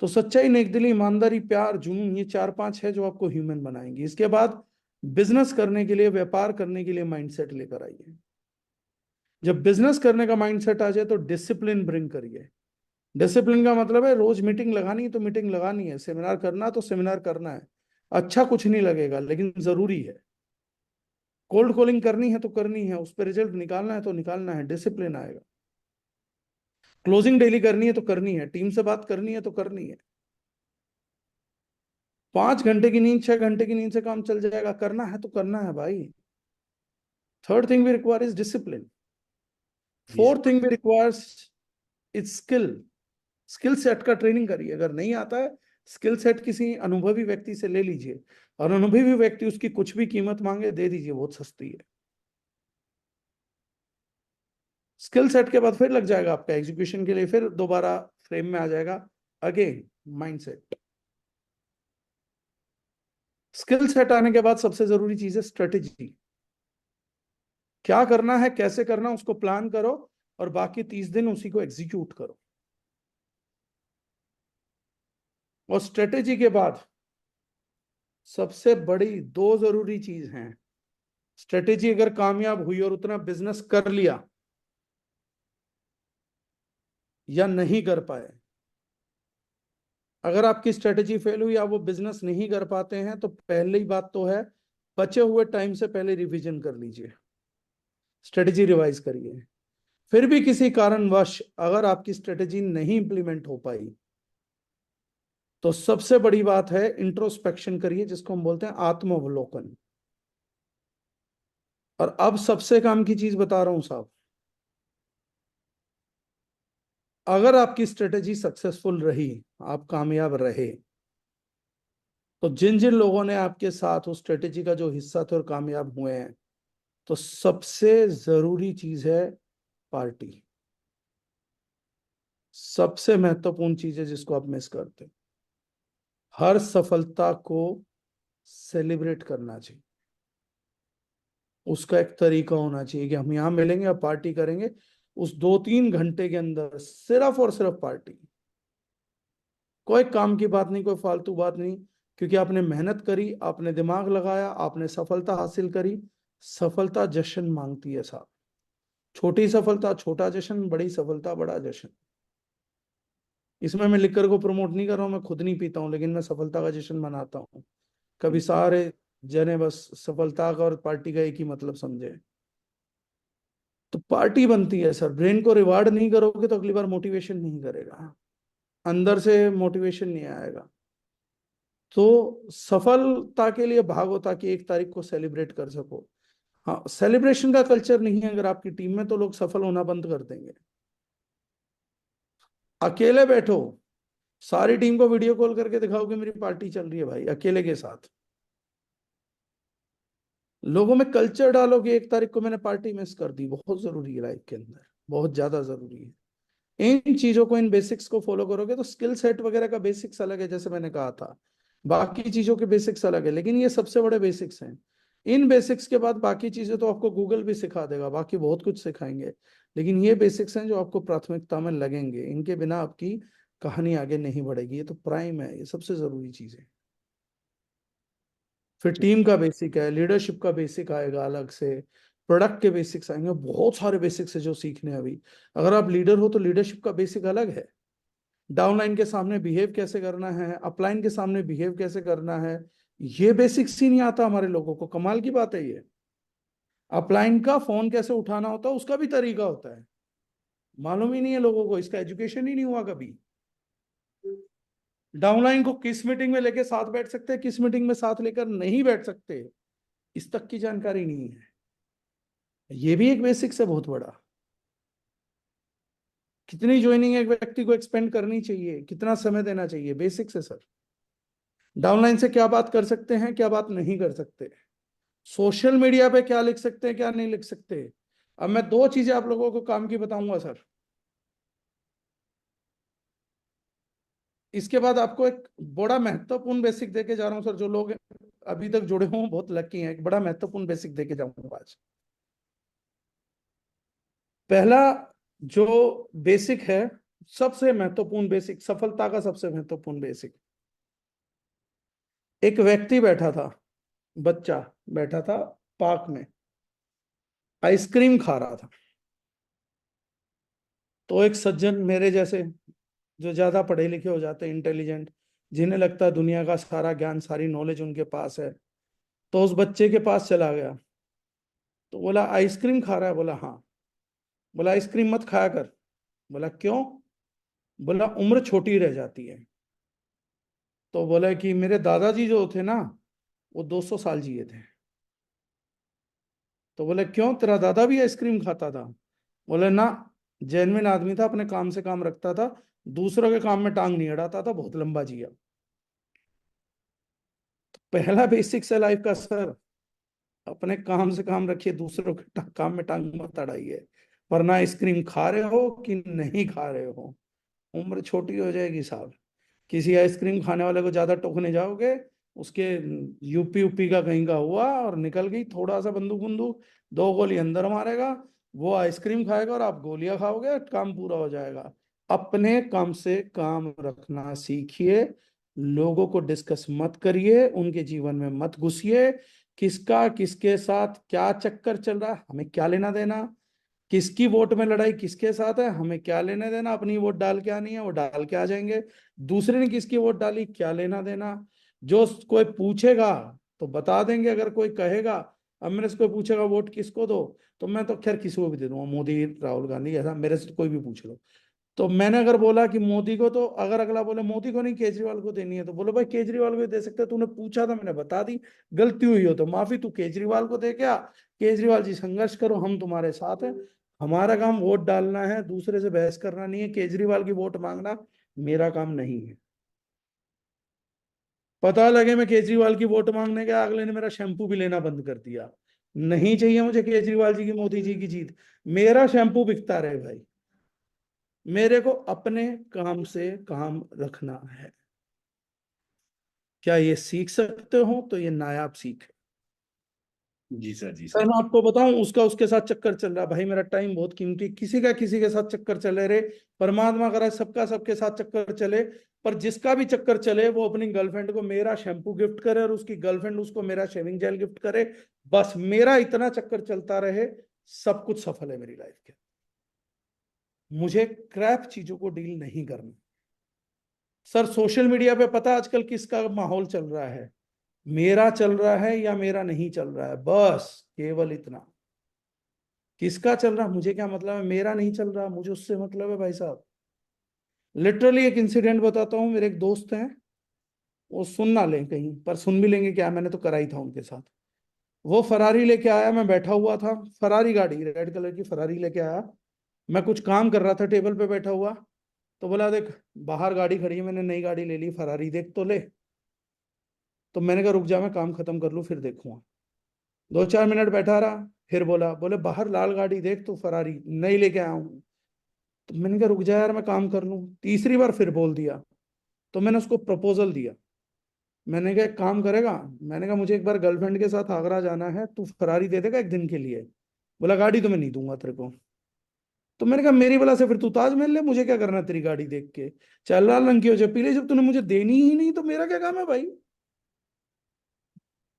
तो सच्चाई, नेक दिली, ईमानदारी, प्यार, जुनून, ये 4-5 है जो आपको ह्यूमन बनाएंगे। इसके बाद बिजनेस करने के लिए, व्यापार करने के लिए माइंडसेट लेकर आइए। जब बिजनेस करने का माइंडसेट आ जाए तो डिसिप्लिन ब्रिंग करिए। डिसिप्लिन का मतलब है रोज मीटिंग लगानी है तो मीटिंग लगानी है, सेमिनार करना तो सेमिनार करना है। अच्छा कुछ नहीं लगेगा लेकिन जरूरी है। कोल्ड कॉलिंग करनी है तो करनी है, उस पर रिजल्ट निकालना है तो निकालना है, डिसिप्लिन आएगा। क्लोजिंग डेली करनी है तो करनी है, टीम से बात करनी है तो करनी है। 5 घंटे की नींद, 6 घंटे की नींद से काम चल जाएगा, करना है तो करना है भाई। Third thing we require is discipline. Fourth thing we requires is skill. Skill set का ट्रेनिंग करिए। अगर नहीं आता है, स्किल सेट किसी अनुभवी व्यक्ति से ले लीजिए, और अनुभवी व्यक्ति उसकी कुछ भी कीमत मांगे दे दीजिए, बहुत सस्ती है। स्किल सेट के बाद फिर लग जाएगा आपका एग्जीक्यूशन के लिए, फिर दोबारा फ्रेम में आ जाएगा अगेन माइंडसेट। स्किल सेट आने के बाद सबसे जरूरी चीज है स्ट्रेटेजी। क्या करना है, कैसे करना, उसको प्लान करो और बाकी 30 दिन उसी को एग्जीक्यूट करो। और स्ट्रेटेजी के बाद सबसे बड़ी 2 जरूरी चीज हैं। स्ट्रेटेजी अगर कामयाब हुई और उतना बिजनेस कर लिया या नहीं कर पाए, अगर आपकी स्ट्रेटेजी फेल हुई, आप वो बिजनेस नहीं कर पाते हैं, तो पहली बात तो है बचे हुए टाइम से पहले रिवीजन कर लीजिए, स्ट्रेटेजी रिवाइज करिए। फिर भी किसी कारणवश अगर आपकी स्ट्रेटेजी नहीं इंप्लीमेंट हो पाई, तो सबसे बड़ी बात है इंट्रोस्पेक्शन करिए, जिसको हम बोलते हैं आत्मावलोकन। और अब सबसे काम की चीज बता रहा हूं साहब, अगर आपकी स्ट्रेटेजी सक्सेसफुल रही, आप कामयाब रहे, तो जिन जिन लोगों ने आपके साथ उस स्ट्रेटेजी का जो हिस्सा थे और कामयाब हुए हैं, तो सबसे जरूरी चीज है पार्टी। सबसे महत्वपूर्ण चीज है जिसको आप मिस करते हैं। हर सफलता को सेलिब्रेट करना चाहिए। उसका एक तरीका होना चाहिए कि हम यहां मिलेंगे और पार्टी करेंगे। उस 2-3 घंटे के अंदर सिर्फ और सिर्फ पार्टी। कोई काम की बात नहीं, कोई फालतू बात नहीं, क्योंकि आपने मेहनत करी, आपने दिमाग लगाया, आपने सफलता हासिल करी। सफलता जश्न मांगती है साहब। छोटी सफलता छोटा जश्न, बड़ी सफलता बड़ा जश्न। इसमें मैं लिकर को प्रमोट नहीं कर रहा हूँ, मैं खुद नहीं पीता हूँ, लेकिन मैं सफलता का जश्न मनाता हूँ। कभी सारे जने बस सफलता का और पार्टी का एक ही मतलब समझे। तो पार्टी बनती है सर। ब्रेन को रिवार्ड नहीं करोगे तो अगली बार मोटिवेशन नहीं करेगा, अंदर से मोटिवेशन नहीं आएगा। तो सफलता के लिए भागो ताकि 1 तारीख को सेलिब्रेट कर सको। हाँ, सेलिब्रेशन का कल्चर नहीं है अगर आपकी टीम में, तो लोग सफल होना बंद कर देंगे। अकेले बैठो, सारी टीम को वीडियो कॉल करके दिखाओ कि मेरी पार्टी चल रही है भाई, अकेले के साथ। लोगों में कल्चर डालो कि 1 तारीख को मैंने पार्टी मिस कर दी। बहुत जरूरी है लाइफ के अंदर, बहुत ज्यादा जरूरी है। इन चीजों को, इन बेसिक्स को फॉलो करोगे तो स्किल सेट वगैरह का बेसिक्स अलग है, जैसे मैंने कहा था। बाकी चीजों के बेसिक्स अलग है, लेकिन ये सबसे बड़े बेसिक्स हैं। इन बेसिक्स के बाद बाकी चीजें तो आपको गूगल भी सिखा देगा, बाकी बहुत कुछ सिखाएंगे, लेकिन ये बेसिक्स हैं जो आपको प्राथमिकता में लगेंगे। इनके बिना आपकी कहानी आगे नहीं बढ़ेगी। ये तो प्राइम है, ये सबसे जरूरी चीज है। फिर टीम का बेसिक है, लीडरशिप का बेसिक आएगा अलग से, प्रोडक्ट के बेसिक्स आएंगे, बहुत सारे बेसिक्स है जो सीखने हैं अभी। अगर आप लीडर हो तो लीडरशिप का बेसिक अलग है। डाउनलाइन के सामने बिहेव कैसे करना है, अपलाइन के सामने बिहेव कैसे करना है, ये बेसिक्स ही नहीं आता हमारे लोगों को। कमाल की बात है ये। अपलाइन का फोन कैसे उठाना होता है उसका भी तरीका होता है, मालूम ही नहीं है लोगों को, इसका एजुकेशन ही नहीं हुआ कभी। डाउनलाइन को किस मीटिंग में लेके साथ बैठ सकते हैं, किस मीटिंग में साथ लेकर नहीं बैठ सकते, इस तक की जानकारी नहीं है। ये भी एक बेसिक्स है बहुत बड़ा। कितनी ज्वाइनिंग एक व्यक्ति को एक्सपेंड करनी चाहिए, कितना समय देना चाहिए, बेसिक्स है सर। डाउनलाइन से क्या बात कर सकते हैं, क्या बात नहीं कर सकते, सोशल मीडिया पे क्या लिख सकते हैं, क्या नहीं लिख सकते। अब मैं दो चीजें आप लोगों को काम की बताऊंगा सर। इसके बाद आपको एक बड़ा महत्वपूर्ण बेसिक देके जा रहा हूं सर। जो लोग अभी तक जुड़े हों बहुत लकी हैं। एक बड़ा महत्वपूर्ण बेसिक देके जाऊंगा आज। पहला जो बेसिक है, सबसे महत्वपूर्ण बेसिक, सफलता का सबसे महत्वपूर्ण बेसिक। एक व्यक्ति बैठा था, बच्चा बैठा था पार्क में, आइसक्रीम खा रहा था। तो एक सज्जन मेरे जैसे, जो ज्यादा पढ़े लिखे हो जाते हैं, इंटेलिजेंट, जिन्हें लगता है दुनिया का सारा ज्ञान सारी नॉलेज उनके पास है, तो उस बच्चे के पास चला गया। तो बोला आइसक्रीम खा रहा है? बोला हाँ। बोला आइसक्रीम मत खाया कर। बोला क्यों? बोला उम्र छोटी रह जाती है। तो बोला कि मेरे दादाजी जो थे ना, वो 200 साल जिए थे। तो बोले क्यों, तेरा दादा भी आइसक्रीम खाता था? बोले ना, जेन्युइन आदमी था, अपने काम से काम रखता था, दूसरों के काम में टांग नहीं अड़ाता था, बहुत लंबा जिया। तो पहला बेसिक्स है लाइफ का सर, अपने काम से काम रखिए, दूसरों के काम में टांग मत अड़ाइए। वरना आइसक्रीम खा रहे हो कि नहीं खा रहे हो, उम्र छोटी हो जाएगी साहब। किसी आइसक्रीम खाने वाले को ज्यादा टोकने जाओगे, उसके यूपी यूपी का कहीं का हुआ और निकल गई, थोड़ा सा बंदूक बंदूक, दो गोली अंदर मारेगा, वो आइसक्रीम खाएगा और आप गोलियां खाओगे, काम पूरा हो जाएगा। अपने काम से काम रखना सीखिए। लोगों को डिस्कस मत करिए, उनके जीवन में मत घुसिए। किसका किसके साथ क्या चक्कर चल रहा है हमें क्या लेना देना, किसकी वोट में लड़ाई किसके साथ है हमें क्या लेने देना। अपनी वोट डाल के आनी है, वो डाल के आ जाएंगे। दूसरे ने किसकी वोट डाली क्या लेना देना। जो कोई पूछेगा तो बता देंगे, अगर कोई कहेगा, अब मेरे से कोई पूछेगा वोट किसको दो, तो मैं तो खैर किसी को भी दे दूंगा, मोदी राहुल गांधी, ऐसा मेरे से कोई भी पूछ लो। तो मैंने अगर बोला कि मोदी को, तो अगर अगला बोले मोदी को नहीं केजरीवाल को देनी है, तो बोलो भाई केजरीवाल को दे सकते, तूने पूछा था मैंने बता दी, गलती हुई हो तो माफी, तू केजरीवाल को दे क्या, केजरीवाल जी संघर्ष करो, हम तुम्हारे साथ हैं। हमारा काम वोट डालना है, दूसरे से बहस करना नहीं है, केजरीवाल की वोट मांगना मेरा काम नहीं है। पता लगे मैं केजरीवाल की वोट मांगने गया, अगले ने मेरा शैम्पू भी लेना बंद कर दिया। नहीं चाहिए मुझे केजरीवाल जी की, मोदी जी की जीत, मेरा शैम्पू बिकता रहे भाई। मेरे को अपने काम से काम रखना है। क्या ये सीख सकते हो? तो ये नायाब सीख है। जी सर, जी सर सर। मैं आपको बताऊं, उसका उसके साथ चक्कर चल रहा है भाई, मेरा टाइम बहुत कीमती, किसी का किसी के साथ चक्कर चले रे। परमात्मा करे सबका सबके साथ चक्कर चले, पर जिसका भी चक्कर चले वो अपनी गर्लफ्रेंड को मेरा शैम्पू गिफ्ट करे और उसकी गर्लफ्रेंड उसको मेरा शेविंग जेल गिफ्ट करे। बस मेरा इतना चक्कर चलता रहे, सब कुछ सफल है मेरी लाइफ के। मुझे क्रैप चीजों को डील नहीं करना। सर सोशल मीडिया पे पता आजकल किसका माहौल चल रहा है, मेरा चल रहा है या मेरा नहीं चल रहा है, बस केवल इतना। किसका चल रहा मुझे क्या मतलब है, मेरा नहीं चल रहा मुझे उससे मतलब है भाई साहब। लिटरली एक इंसिडेंट बताता हूँ। मेरे एक दोस्त हैं, वो सुन ना लें कहीं, पर सुन भी लेंगे क्या, मैंने तो करा ही था उनके साथ। वो फरारी लेके आया, मैं बैठा हुआ था, फरारी गाड़ी, रेड कलर की फरारी लेके आया। मैं कुछ काम कर रहा था टेबल पे बैठा हुआ। तो बोला देख बाहर गाड़ी खड़ी है, मैंने नई गाड़ी ले ली फरारी, देख तो ले। तो मैंने कहा रुक जा, मैं काम खत्म कर लूँ फिर देखूंगा। 2-4 मिनट बैठा रहा, फिर बोले बाहर लाल गाड़ी देख, तू फरारी नई लेके आया हूँ। तो मैंने कहा रुक जा यार मैं काम कर लूँ। तीसरी बार फिर बोल दिया। तो मैंने उसको प्रपोजल दिया। मैंने कहा एक काम करेगा, मैंने कहा मुझे एक बार गर्लफ्रेंड के साथ आगरा जाना है, तू फरारी दे देगा एक दिन के लिए? बोला गाड़ी तो मैं नहीं दूंगा तेरे को। तो मैंने कहा मेरी बला से फिर तू ताजमहल ले, मुझे क्या करना तेरी गाड़ी देख के, चाहे लाल रंग की हो चाहे पीले, जब तूने मुझे देनी ही नहीं तो मेरा क्या काम है भाई।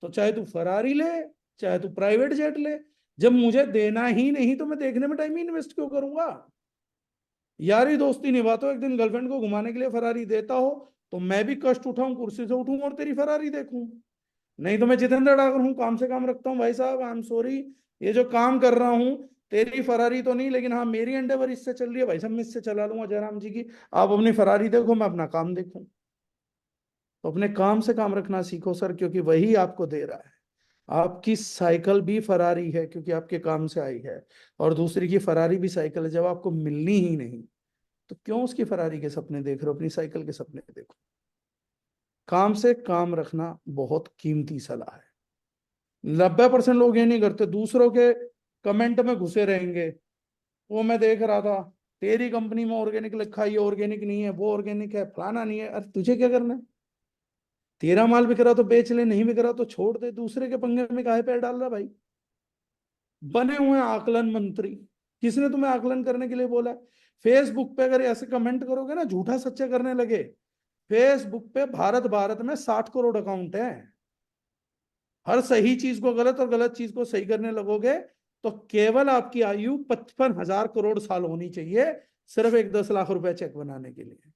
तो चाहे तू फरारी ले, चाहे तू प्राइवेट जेट ले, जब मुझे देना ही नहीं तो मैं देखने में टाइम ही इन्वेस्ट क्यों करूंगा। यारी दोस्ती निभाता, एक दिन गर्लफ्रेंड को घुमाने के लिए फरारी देता हो, तो मैं भी कष्ट उठाऊं, कुर्सी से उठूं और तेरी फरारी देखूं। नहीं तो मैं जितेंद्र डागर हूं, काम से काम रखता हूं भाई साहब, आई एम सॉरी। ये जो काम कर रहा हूं, तेरी फरारी तो नहीं, लेकिन हाँ मेरी एंडेवर इससे चल रही है भाई साहब, मैं इससे चला लूंगा जयराम जी की। आप अपनी फरारी देखो, मैं अपना काम देखूं। तो अपने काम से काम रखना सीखो सर, क्योंकि वही आपको दे रहा है। आपकी साइकिल भी फरारी है क्योंकि आपके काम से आई है, और दूसरी की फरारी भी साइकिल है। जब आपको मिलनी ही नहीं तो क्यों उसकी फरारी के सपने देख रहे हो, अपनी साइकिल के सपने देखो। काम से काम रखना बहुत कीमती सलाह है। 90% लोग ये नहीं करते, दूसरों के कमेंट में घुसे रहेंगे। वो मैं देख रहा था, तेरी कंपनी में ऑर्गेनिक लिखा है, ये ऑर्गेनिक नहीं है, वो ऑर्गेनिक है, फलाना नहीं है। अरे तुझे क्या करना है? तेरा माल बिक रहा तो बेच ले, नहीं बिक रहा तो छोड़ दे। दूसरे के पंगे में काहे पैर डाल रहा भाई? बने हुए हैं आकलन मंत्री। किसने तुम्हें आकलन करने के लिए बोला है? फेसबुक पे अगर ऐसे कमेंट करोगे ना, झूठा सच्चा करने लगे। फेसबुक पे भारत भारत में 60 करोड़ अकाउंट है। हर सही चीज को गलत और गलत चीज को सही करने लगोगे तो केवल आपकी आयु 55,000 करोड़ साल होनी चाहिए, सिर्फ एक 10 लाख रुपए चेक बनाने के लिए।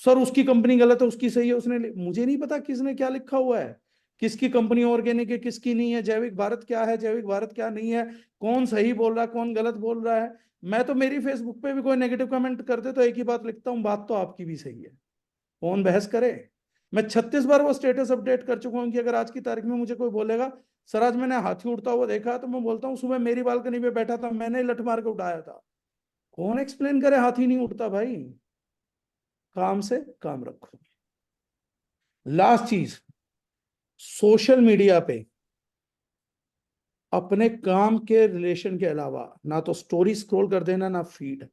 सर उसकी कंपनी गलत है, उसकी सही है, मुझे नहीं पता किसने क्या लिखा हुआ है, किसकी कंपनी ऑर्गेनिक है, किसकी नहीं है, जैविक भारत क्या है, जैविक भारत क्या नहीं है, कौन सही बोल रहा है, कौन गलत बोल रहा है। मैं तो मेरी फेसबुक पे भी कोई नेगेटिव कमेंट करते तो एक ही बात लिखता हूँ, बात तो आपकी भी सही है, कौन बहस करे। मैं 36 बार वो स्टेटस अपडेट कर चुका हूँ कि अगर आज की तारीख में मुझे कोई बोलेगा सर आज मैंने हाथी उड़ता हुआ देखा, तो मैं बोलता हूँ सुबह मेरी बालकनी पे बैठा था, मैंने लठ मार के उठाया था। कौन एक्सप्लेन करे हाथी नहीं उड़ता भाई? काम से काम रखो। लास्ट चीज, सोशल मीडिया पे अपने काम के रिलेशन के अलावा ना तो स्टोरी स्क्रॉल कर देना ना फीड।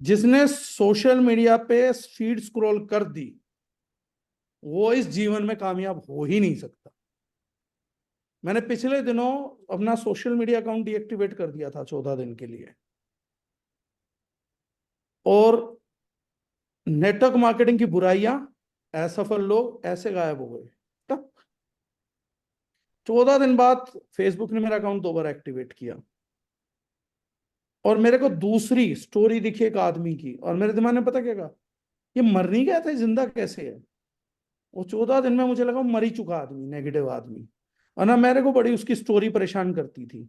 जिसने सोशल मीडिया पे फीड स्क्रॉल कर दी वो इस जीवन में कामयाब हो ही नहीं सकता। मैंने पिछले दिनों अपना सोशल मीडिया अकाउंट डीएक्टिवेट कर दिया था 14 दिन के लिए, और नेटवर्क मार्केटिंग की बुराइयां, असफल लोग ऐसे गायब हो गए। तब 14 दिन बाद फेसबुक ने मेरा अकाउंट 2 बार एक्टिवेट किया, और मेरे को दूसरी स्टोरी दिखी एक आदमी की, और मेरे दिमाग में पता क्या कहा, ये मर नहीं गया था, ये जिंदा कैसे है? वो 14 दिन में मुझे लगा वो मर ही चुका आदमी, नेगेटिव आदमी। और ना मेरे को बड़ी उसकी स्टोरी परेशान करती थी,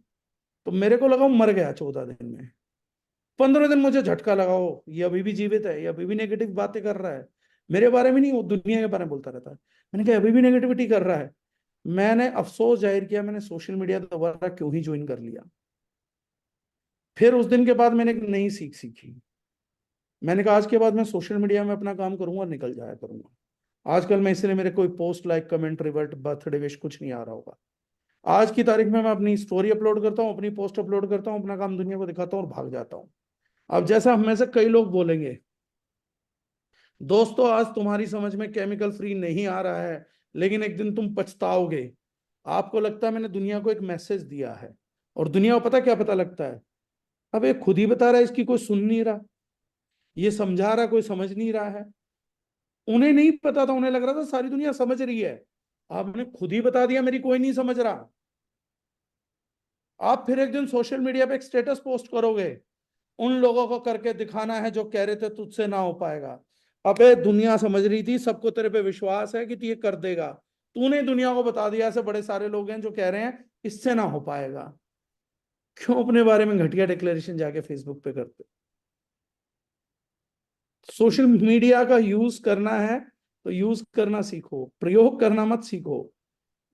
तो मेरे को लगा वो मर गया 14 दिन में। 15 दिन मुझे झटका लगा, वो ये अभी भी जीवित है, ये अभी भी नेगेटिव बातें कर रहा है, मेरे बारे में नहीं, वो दुनिया के बारे में बोलता रहता है। मैंने कहा अभी भी नेगेटिविटी कर रहा है। मैंने अफसोस जाहिर किया, मैंने सोशल मीडिया दोबारा क्यों ही ज्वाइन कर लिया। फिर उस दिन के बाद मैंने एक नई सीख सीखी। मैंने कहा आज के बाद मैं सोशल मीडिया में अपना काम करूंगा और निकल जाया करूंगा। आजकल मैं इसलिए मेरे कोई post like comment revert birthday wish कुछ नहीं आ रहा होगा। आज की तारीख में मैं अपनी स्टोरी अपलोड करता हूँ, अपनी पोस्ट अपलोड करता हूँ, अपना काम दुनिया को दिखाता हूँ और भाग जाता हूँ। अब जैसा हम में से कई लोग बोलेंगे दोस्तों आज तुम्हारी समझ में केमिकल फ्री नहीं आ रहा है, लेकिन एक दिन तुम पछताओगे। आपको लगता है मैंने दुनिया को एक मैसेज दिया है, और दुनिया को पता क्या पता लगता है, अब ये खुद ही बता रहा है, इसकी कोई सुन नहीं रहा, ये समझा रहा कोई समझ नहीं रहा है। उन्हें नहीं पता था, उन्हें लग रहा था सारी दुनिया समझ रही है। आपने खुद ही बता दिया मेरी कोई नहीं समझ रहा। आप फिर एक दिन सोशल मीडिया पे एक स्टेटस पोस्ट करोगे, उन लोगों को करके दिखाना है जो कह रहे थे तुझसे ना हो पाएगा। अबे दुनिया समझ रही थी, सबको तेरे पे विश्वास है कि तू ये कर देगा, तूने दुनिया को बता दिया। ऐसे बड़े सारे लोग हैं जो कह रहे हैं इससे ना हो पाएगा। क्यों अपने बारे में घटिया डिक्लेरेशन जाके फेसबुक पे करते? सोशल मीडिया का यूज करना है तो यूज करना सीखो, प्रयोग करना मत सीखो।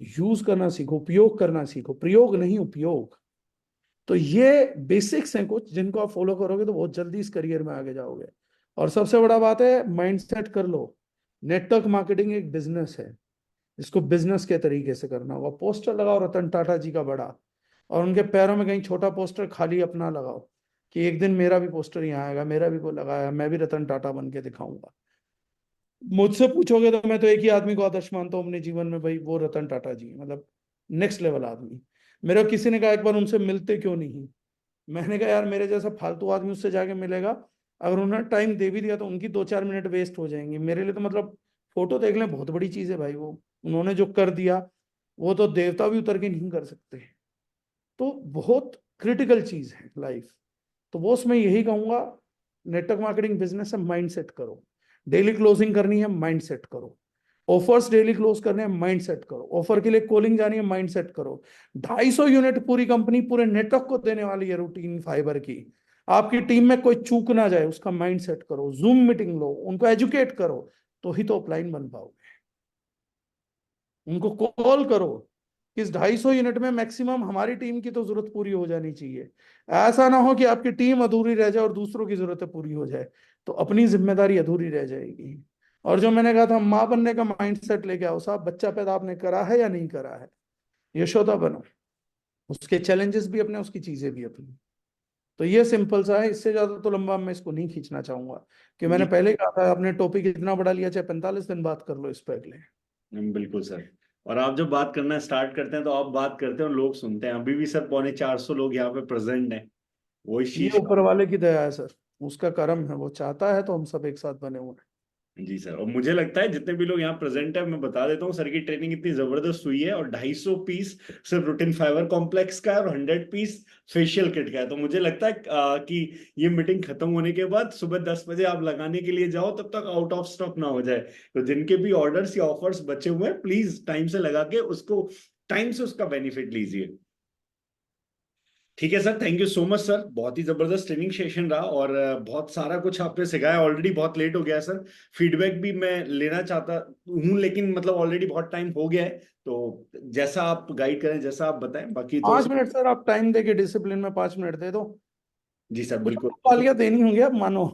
यूज करना सीखो, उपयोग करना सीखो, प्रयोग नहीं उपयोग। तो ये बेसिक्स हैं कुछ जिनको आप फॉलो करोगे तो बहुत जल्दी इस करियर में आगे जाओगे। और सबसे बड़ा बात है, माइंड सेट कर लो, नेटवर्क मार्केटिंग एक बिजनेस है, इसको बिजनेस के तरीके से करना होगा। पोस्टर लगाओ रतन टाटा जी का बड़ा, और उनके पैरों में कहीं छोटा पोस्टर खाली अपना लगाओ कि एक दिन मेरा भी पोस्टर यहाँ आएगा, मेरा भी कोई लगाया, मैं भी रतन टाटा बन के दिखाऊंगा। मुझसे पूछोगे तो मैं तो एक ही आदमी को आदर्श मानता हूँ अपने जीवन में भाई, वो रतन टाटा जी, मतलब नेक्स्ट लेवल आदमी। मेरे को किसी ने कहा एक बार उनसे मिलते क्यों नहीं, मैंने कहा यार मेरे जैसा फालतू आदमी उससे जाके मिलेगा, अगर उन्होंने टाइम दे भी दिया तो उनकी 2-4 मिनट वेस्ट हो जाएंगे, मेरे लिए तो मतलब फोटो देख लें बहुत बड़ी चीज है भाई। वो उन्होंने जो कर दिया वो तो देवता भी उतर के नहीं कर सकते। तो बहुत क्रिटिकल चीज है लाइफ। तो बॉस मैं यही कहूंगा, नेटवर्क मार्केटिंग बिजनेस है, माइंड सेट करो। डेली क्लोजिंग करनी है, माइंड सेट करो। ऑफर्स डेली क्लोज करने हैं, माइंड सेट करो। ऑफर के लिए कॉलिंग जानी है, माइंड सेट करो। 250 यूनिट पूरी कंपनी पूरे नेटवर्क को देने वाली है रूटीन फाइबर की। आपकी टीम में कोई चूक ना जाए उसका माइंड सेट करो। जूम मीटिंग लो, उनको एजुकेट करो, तो ही तो अपलाइन बन पाओगे। उनको कॉल करो, कि इस 250 यूनिट में मैक्सिमम हमारी टीम की तो जरूरत पूरी हो जानी चाहिए। ऐसा ना हो कि आपकी टीम अधूरी रह जाए और दूसरों की जरूरतें पूरी हो जाए, तो अपनी जिम्मेदारी अधूरी रह जाएगी। और जो मैंने कहा था, माँ बनने का माइंडसेट लेके आओ साहब। बच्चा पैदा आपने करा है या नहीं करा है, यशोदा बनो। उसके चैलेंजेस भी अपने, उसकी चीजें भी अपनी। तो ये सिंपल सा है, इससे ज्यादा तो लंबा मैं इसको नहीं खींचना चाहूंगा। कि मैंने जी पहले कहा था, आपने टॉपिक इतना बड़ा लिया, चाहे 45 दिन बात कर लो इस पे अगले। बिल्कुल सर। और आप जब बात करना स्टार्ट करते हैं तो आप बात करते हैं और लोग सुनते हैं। अभी भी सर 350 लोग यहाँ पे प्रेजेंट हैं। वो इस ये चीज ऊपर वाले की दया है सर, उसका करम है, वो चाहता है तो हम सब एक साथ बने हुए हैं। जी सर। और मुझे लगता है जितने भी लोग यहाँ प्रेजेंट है, मैं बता देता हूँ, सर की ट्रेनिंग इतनी जबरदस्त हुई है। और 250 पीस सिर्फ रूटिन फाइबर कॉम्प्लेक्स का है और 100 पीस फेशियल किट का है। तो मुझे लगता है कि ये मीटिंग खत्म होने के बाद सुबह 10 बजे आप लगाने के लिए जाओ, तब तक आउट ऑफ स्टॉक ना हो जाए। तो जिनके भी ऑर्डर्स या ऑफर्स बचे हुए हैं, प्लीज टाइम से लगा के उसको, टाइम से उसका बेनिफिट लीजिए। ठीक है sir, thank you so much sir. बहुत ही जबरदस्त ट्रेनिंग सेशन रहा और बहुत सारा कुछ आपने सिखाया। ऑलरेडी बहुत लेट हो गया है सर, फीडबैक भी मैं लेना चाहता हूँ, लेकिन मतलब ऑलरेडी बहुत टाइम हो गया है। तो जैसा आप गाइड करें, जैसा आप बताएं, बाकी तो 5 मिनट सर आप टाइम दे के, डिसिप्लिन में 5 मिनट दे दो। जी सर कुछ बिल्कुल। गालियां देनी होंगी, अब मानो।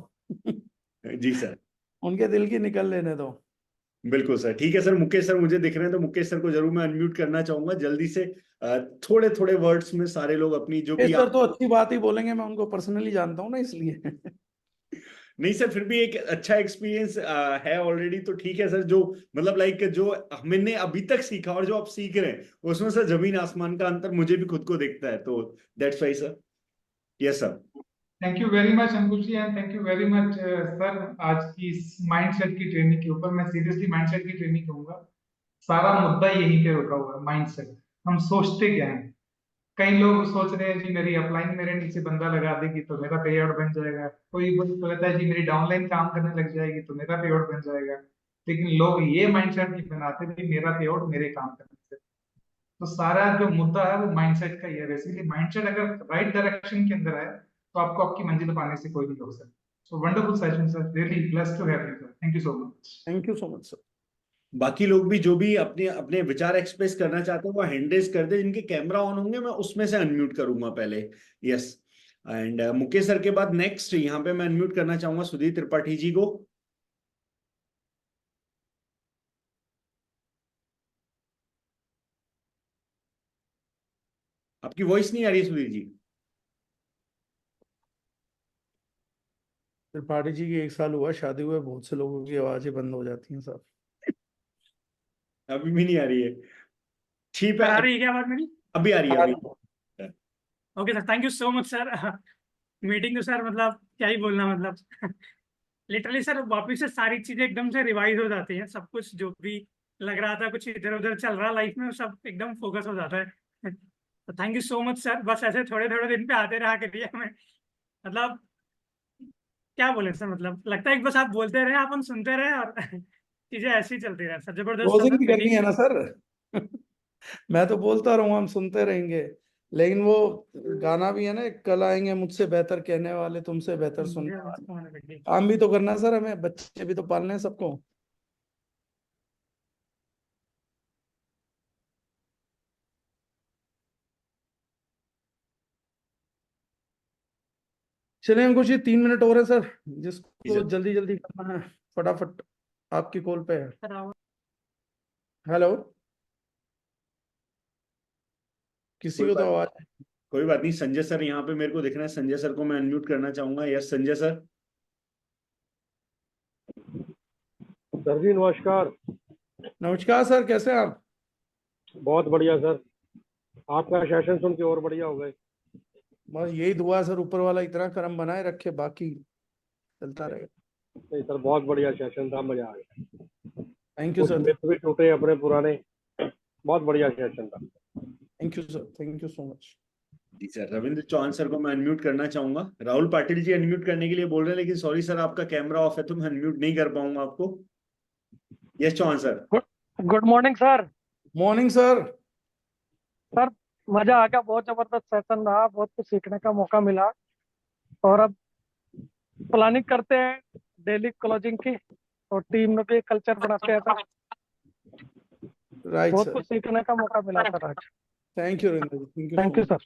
जी सर उनके दिल की निकल लेने दो। बिल्कुल सर। ठीक है सर, मुकेश सर मुझे दिख रहे हैं, तो मुकेश सर को जरूर मैं अनम्यूट करना चाहूंगा जल्दी से। थोड़े थोड़े वर्ड्स में सारे लोग अपनी जो ये भी सर तो अच्छी बात ही बोलेंगे, मैं उनको पर्सनली जानता हूँ ना, इसलिए। नहीं सर, फिर भी एक अच्छा एक्सपीरियंस है ऑलरेडी, तो ठीक है सर। जो मतलब लाइक जो हमने अभी तक सीखा और जो आप सीख रहे हैं, उसमें सर जमीन आसमान का अंतर मुझे भी खुद को दिखता है। तो that's why sir. Yes sir. Thank you very much Ankush ji and thank you very much sir. आज की इस माइंडसेट की ट्रेनिंग के ऊपर मैं सीरियसली माइंडसेट की ट्रेनिंग कहूंगा। सारा मुद्दा यहीं पे रुका हुआ है, माइंडसेट। हम सोचते क्या है। कई लोग सोच रहे हैं जी मेरी अपलाइन मेरे नीचे बंदा लगा देगी तो मेरा पे आउट बन जाएगा। कोई कहता है जी मेरी डाउनलाइन काम करने लग जाएगी तो मेरा पे आउट बन जाएगा। लेकिन लोग ये माइंडसेट नहीं बनाते भी मेरा पे आउट मेरे काम करने से। तो सारा जो मुद्दा है वो माइंडसेट का ही है। बेसिकली माइंडसेट अगर राइट डायरेक्शन के अंदर है तो आपको आपकी मंजिल पाने से कोई नहीं रोक सकता। So wonderful session sir, really blessed to have you sir, thank you so much. Thank you so much sir. बाकी लोग भी जो भी अपने अपने विचार एक्सप्रेस करना चाहते हैं, वो हैंड रेज कर दे। जिनके कैमरा ऑन होंगे मैं उसमें से अनम्यूट करूंगा पहले। यस। एंड मुकेश सर के बाद नेक्स्ट यहाँ पे मैं अनम्यूट करना चाहूंगा सुधीर त्रिपाठी जी को। आपकी वॉइस नहीं आ रही है सुधीर जी। त्रिपाठी जी की 1 साल हुआ शादी हुए, बहुत से लोगों की आवाजें बंद हो जाती हैं साहब। अभी भी नहीं आ रही है। ठीक है, सर आ रही है क्या आवाज मेरी? अभी आ रही है अभी। Okay sir, thank you so much sir. Meeting तो सर मतलब क्या ही बोलना, मतलब लिटरली सर वापिस से सारी चीजें एकदम से रिवाइज हो जाती हैं। सब कुछ जो भी लग रहा था कुछ इधर उधर चल रहा लाइफ में, वो सब एकदम फोकस हो जाता है। तो thank you so much sir. बस ऐसे थोड़े थोड़े दिन पे आते रहा करिए हमें। मतलब क्या बोले सर, मतलब लगता है कि बस आप बोलते रहे, अपन सुनते रहे और चीजें ऐसी ही चलती रहे सर। जबरदस्त था क्लोजिंग सर भी करनी मीटिंग। है ना सर। मैं तो बोलता रहूंगा, हम सुनते रहेंगे। लेकिन वो गाना भी है ना, कल आएंगे मुझसे बेहतर कहने वाले, तुमसे बेहतर सुनने वाले। काम भी तो करना है सर, हमें बच्चे भी तो पालने हैं सबको। चलिए अंकुश जी, 3 मिनट और है सर, जी जिसको सर। जल्दी जल्दी करना है फटाफट। आपकी कॉल पे है। सर हेलो, किसी कोई को तो बात आवाज। कोई बात नहीं। संजय सर यहाँ पे मेरे को दिख रहे हैं, संजय सर को मैं अनम्यूट करना चाहूंगा। Yes Sanjay sir. सर जी नमस्कार। नमस्कार सर, कैसे हैं आप? बहुत बढ़िया सर, आपका सेशन सुन के और बढ़िया हो गए। बस यही दुआ है सर, ऊपर वाला इतना करम बनाए रखे, बाकी चलता रहेगा। नहीं सर, बहुत बढ़िया सेशन था, मजा आ गया। थैंक यू कुछ सर। मिथ भी टूटे अपने पुराने। बहुत बढ़िया सेशन था। Thank you sir, thank you so much. जी सर। रविंद्र चौहान सर को मैं अनम्यूट करना चाहूंगा। राहुल पाटिल जी अनम्यूट करने के लिए बोल रहे हैं, लेकिन सॉरी सर आपका कैमरा ऑफ है तो मैं अनम्यूट नहीं कर पाऊंगा आपको। Yes Chauhan sir. Good morning sir. Morning sir. Sir मजा आ गया, बहुत जबरदस्त सेशन रहा, बहुत कुछ सीखने का मौका मिला। और अब प्लानिंग करते हैं डेली क्लोजिंग की, और टीम में भी कल्चर बनाते हैं सर। राइट बहुत सर। कुछ सीखने का मौका मिला सर आज। Thank you Ravindra ji, thank you sir.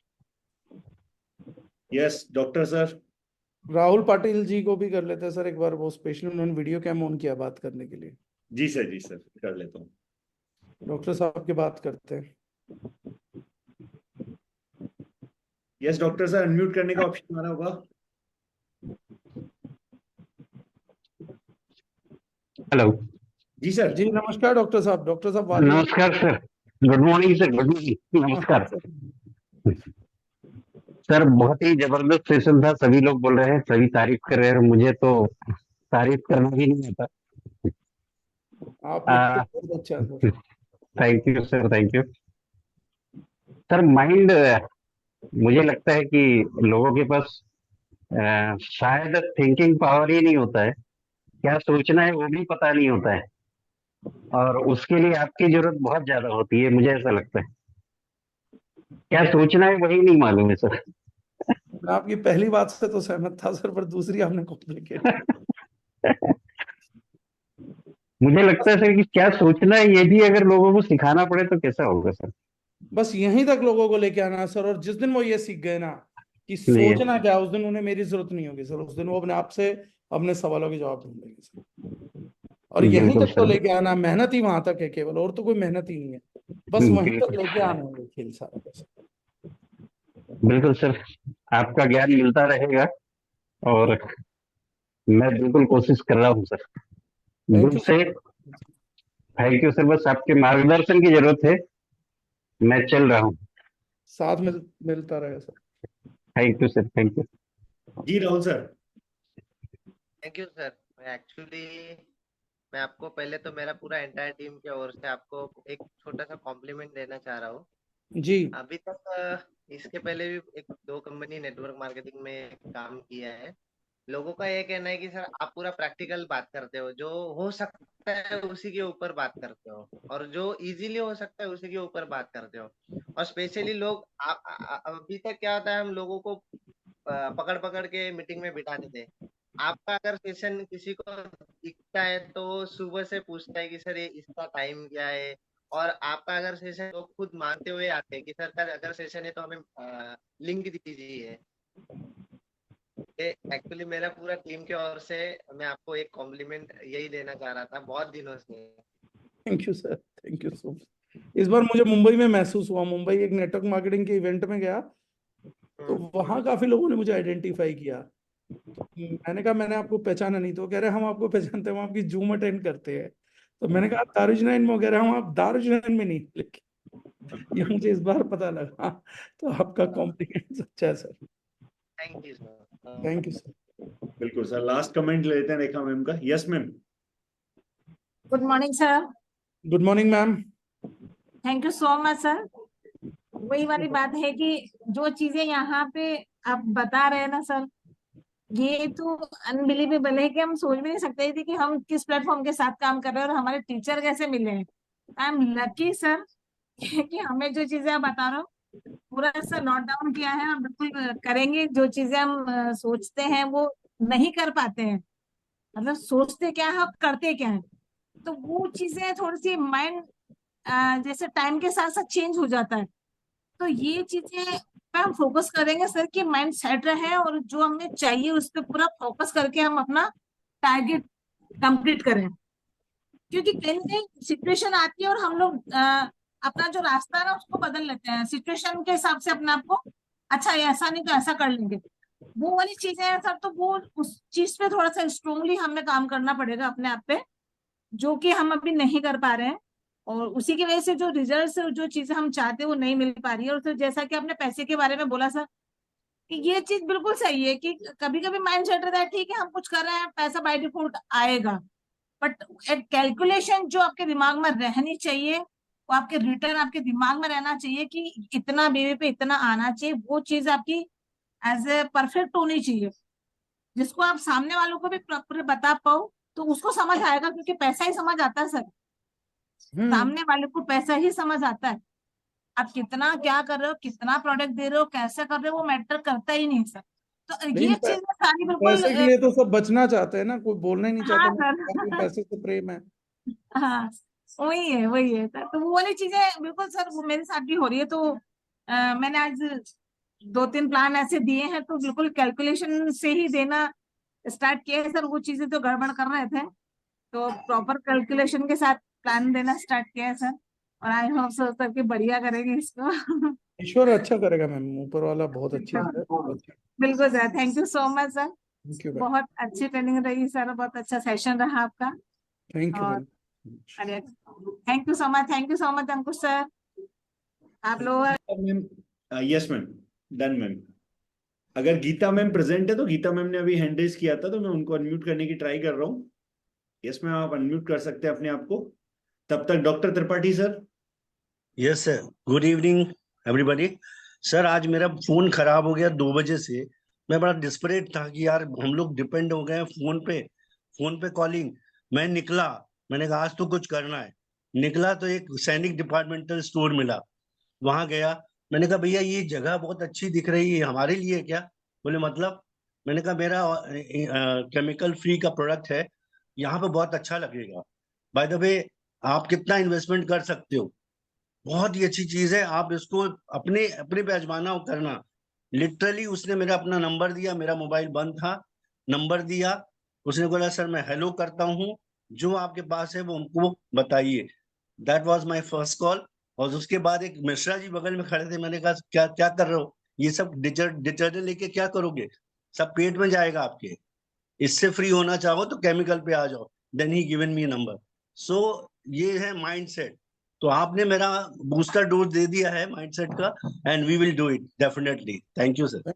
Yes doctor sir. Rahul Patil ji को भी कर लेते हैं सर एक बार, वो स्पेशली उन्होंने वीडियो कैम ऑन किया बात करने के लिए। जी सर कर लेता हूँ। डॉक्टर साहब की बात करते हैं। यस डॉक्टर सर, अनम्यूट करने का ऑप्शन आ रहा होगा। हेलो जी सर। जी नमस्कार डॉक्टर साहब। डॉक्टर साहब वादिया। नमस्कार sir, good morning sir, good morning, नमस्कार सर। बहुत ही जबरदस्त सेशन था, सभी लोग बोल रहे हैं, सभी तारीफ कर रहे हैं, और मुझे तो तारीफ करना भी नहीं आता। आप लोग तो बहुत अच्छा है sir. Thank you sir, thank you sir. Mind, मुझे लगता है कि लोगों के पास शायद थिंकिंग पावर ही नहीं होता है, क्या सोचना है वो भी पता नहीं होता है, और उसके लिए आपकी जरूरत बहुत ज्यादा होती है, मुझे ऐसा लगता है। क्या सोचना है वही नहीं मालूम है सर। मैं आपकी पहली बात से तो सहमत था सर, पर दूसरी आपने कॉम्प्लिकेट। मुझे लगता है सर कि क्या सोचना है ये भी अगर लोगों को सिखाना पड़े तो कैसा होगा सर। बस यहीं तक लोगों को लेके आना सर, और जिस दिन वो ये सीख गए ना कि जी सोचना क्या, उस दिन उन्हें मेरी जरूरत नहीं होगी सर। उस दिन वो अपने आप से अपने सवालों के जवाब ढूंढेंगे सर। और यहीं बिल्कुल तक तो सर, लेके आना, मेहनत ही वहां तक है केवल, और तो कोई मेहनत ही नहीं है। बस वहीं तक बिल्कुल लेके आना है ये खेल सारा बस। बिल्कुल सर, आपका ज्ञान मिलता रहेगा, और मैं बिल्कुल कोशिश कर रहा हूँ सर, थैंक दिल यू से। सर। थैंक यू सर, बस आपके मार्गदर्शन की जरूरत है, मैं चल रहा हूँ। साथ में मिलता रहे sir. Thank you sir, thank you. जी Rahul sir. Thank you sir. मैं आपको पहले तो मेरा पूरा एंटायर टीम की ओर से आपको एक छोटा सा कॉम्प्लीमेंट देना चाह रहा हूँ। जी अभी तक इसके पहले भी एक दो कंपनी नेटवर्क मार्केटिंग में काम किया है। लोगों का ये कहना है कि सर आप पूरा प्रैक्टिकल बात करते हो, जो हो सकता है उसी के ऊपर बात करते हो, और जो इजीली हो सकता है उसी के ऊपर बात करते हो। और स्पेशली लोग अभी तक क्या होता है, हम लोगों को पकड़ पकड़ के मीटिंग में बिठा देते हैं। आपका अगर सेशन किसी को दिखता है तो सुबह से पूछता है कि सर ये इसका टाइम क्या है, और आपका अगर सेशन तो खुद मानते हुए आते हैं कि सर अगर सेशन है तो हमें लिंक दीजिए। एक्चुअली मेरा पूरा टीम की ओर से मैं आपको एक कॉम्प्लीमेंट यही देना चाह रहा था बहुत दिनों से। Thank you sir, thank you so much. इस बार मुझे मुंबई में महसूस हुआ, मुंबई एक नेटवर्क मार्केटिंग के इवेंट में गया, तो वहां काफी लोगों ने मुझे आइडेंटिफाई किया। तो मैंने कहा मैंने आपको पहचाना नहीं, तो कह रहे हम आपको पहचानते हैं, हम आपकी जूम अटेंड करते हैं। तो मैंने कहा दारुजनाइन में, कह रहे हम आप दारुजनाइन में नहीं, लेकिन ये मुझे इस बार पता लगा। तो आपका कॉम्प्लीमेंट अच्छा है sir. Thank you sir. Thank you sir. बिल्कुल सर, लास्ट कमेंट लेते हैं रेखा मैम का। Yes ma'am. Good morning sir. Good morning ma'am. Thank you so much sir. वही वाली बात है कि जो चीजें यहाँ पे आप बता रहे हैं ना सर, ये तो अनबिलीवेबल है कि हम सोच भी नहीं सकते थे कि हम किस प्लेटफॉर्म के साथ काम कर रहे हैं और हमारे टीचर कैसे मिले हैं। आई एम लकी सर कि हमें जो चीजें आप बता रहे हो पूरा ऐसा नोट डाउन किया है और बिल्कुल करेंगे। जो चीजें हम सोचते हैं वो नहीं कर पाते हैं, मतलब सोचते क्या है और करते क्या है, तो वो चीजें थोड़ी सी माइंड जैसे टाइम के साथ साथ चेंज हो जाता है। तो ये चीजें पे हम फोकस करेंगे सर कि माइंड सेट रहे और जो हमें चाहिए उस पर पूरा फोकस करके हम अपना टारगेट कंप्लीट करें। क्योंकि कहीं ना कहीं सिचुएशन आती है और हम लोग अपना जो रास्ता है ना उसको बदल लेते हैं सिचुएशन के हिसाब से अपने आप को। अच्छा ये ऐसा नहीं तो ऐसा कर लेंगे, वो वाली चीजें हैं सर। तो वो उस चीज पे थोड़ा सा स्ट्रोंगली हमें काम करना पड़ेगा अपने आप पे, जो कि हम अभी नहीं कर पा रहे हैं। और उसी की वजह से जो रिजल्ट जो चीजें हम चाहते हैं वो नहीं मिल पा रही है। और फिर जैसा कि आपने पैसे के बारे में बोला सर, कि ये चीज बिल्कुल सही है कि कभी कभी माइंड सेट रहता है ठीक है हम कुछ कर रहे हैं पैसा बाय डिफॉल्ट आएगा, बट एक कैलकुलेशन जो आपके दिमाग में रहनी चाहिए, वो आपके रिटर्न आपके दिमाग में रहना चाहिए कि इतना बीवी पे इतना आना चाहिए। वो चीज आपकी एज ए परफेक्ट होनी चाहिए, जिसको आप सामने वालों को भी प्रॉपर बता पाओ तो उसको समझ आएगा। क्योंकि पैसा ही समझ आता है सर, सामने वाले को पैसा ही समझ आता है। आप कितना क्या कर रहे हो, कितना प्रोडक्ट दे रहे हो, कैसे कर रहे हो, वो मैटर करता ही नहीं सर। तो लेकिन ये चीज सारी बिल्कुल पैसे के लिए तो सब बचना चाहते हैं ना, कोई बोलना ही नहीं चाहता हाँ मुझे सर पैसे से प्रेम है। हाँ वही है सर। तो वो वाली चीजें बिल्कुल सर वो मेरे साथ भी हो रही है। तो मैंने आज 2-3 प्लान ऐसे दिए हैं, तो बिल्कुल कैलकुलेशन से ही देना स्टार्ट किया है सर। वो चीजें तो गड़बड़ कर रहे थे, तो प्रॉपर कैलकुलेशन के साथ प्लान देना स्टार्ट किया है सर। और आई होप सर कि बढ़िया करेंगे इसको। ईश्वर अच्छा करेगा मैम, ऊपर वाला बहुत अच्छी है। बिल्कुल sir, thank you so much sir. Thank you ma'am, बहुत अच्छी ट्रेनिंग रही सर, बहुत अच्छा सेशन रहा आपका। थैंक यू और मैम। अरे thank you so much Ankush sir. आप लोग ma'am, yes ma'am, done ma'am. अगर गीता मैम प्रेजेंट है तो गीता मैम ने अभी हैंड रेज किया था, तो मैं उनको अनम्यूट करने की ट्राई कर रहा हूँ। यस मैम, आप अनम्यूट कर सकते हैं अपने आप को। तब तक doctor Tripathi sir. Yes sir, good evening everybody. Sir आज मेरा फोन खराब हो गया 2 बजे से। मैं बड़ा डिस्परेट था कि यार हम लोग डिपेंड हो गए हैं फोन पे कॉलिंग। मैं निकला, मैंने कहा आज तो कुछ करना है। निकला तो एक सैनिक डिपार्टमेंटल स्टोर मिला, वहां गया। मैंने कहा भैया ये जगह बहुत अच्छी दिख रही है, हमारे लिए क्या? बोले मतलब? मैंने कहा मेरा केमिकल फ्री का प्रोडक्ट है, यहाँ पे बहुत अच्छा लगेगा। बाय द वे, आप कितना इन्वेस्टमेंट कर सकते हो? बहुत ही अच्छी चीज है, आप इसको अपने अपने पे आजमाना करना। लिटरली उसने मेरा अपना नंबर दिया, मेरा मोबाइल बंद था, नंबर दिया। उसने बोला सर मैं हेलो करता हूँ, जो आपके पास है वो हमको बताइए। That was my first call. और उसके बाद एक मिश्रा जी बगल में खड़े थे, मैंने कहा क्या क्या कर रहे हो? ये सब डिटर्जेंट लेके क्या करोगे? सब पेट में जाएगा आपके। इससे फ्री होना चाहो तो केमिकल पे आ जाओ। Then he given me number. So ये है माइंडसेट। तो आपने मेरा बूस्टर डोज दे दिया है माइंडसेट का, and we will do it definitely. Thank you sir.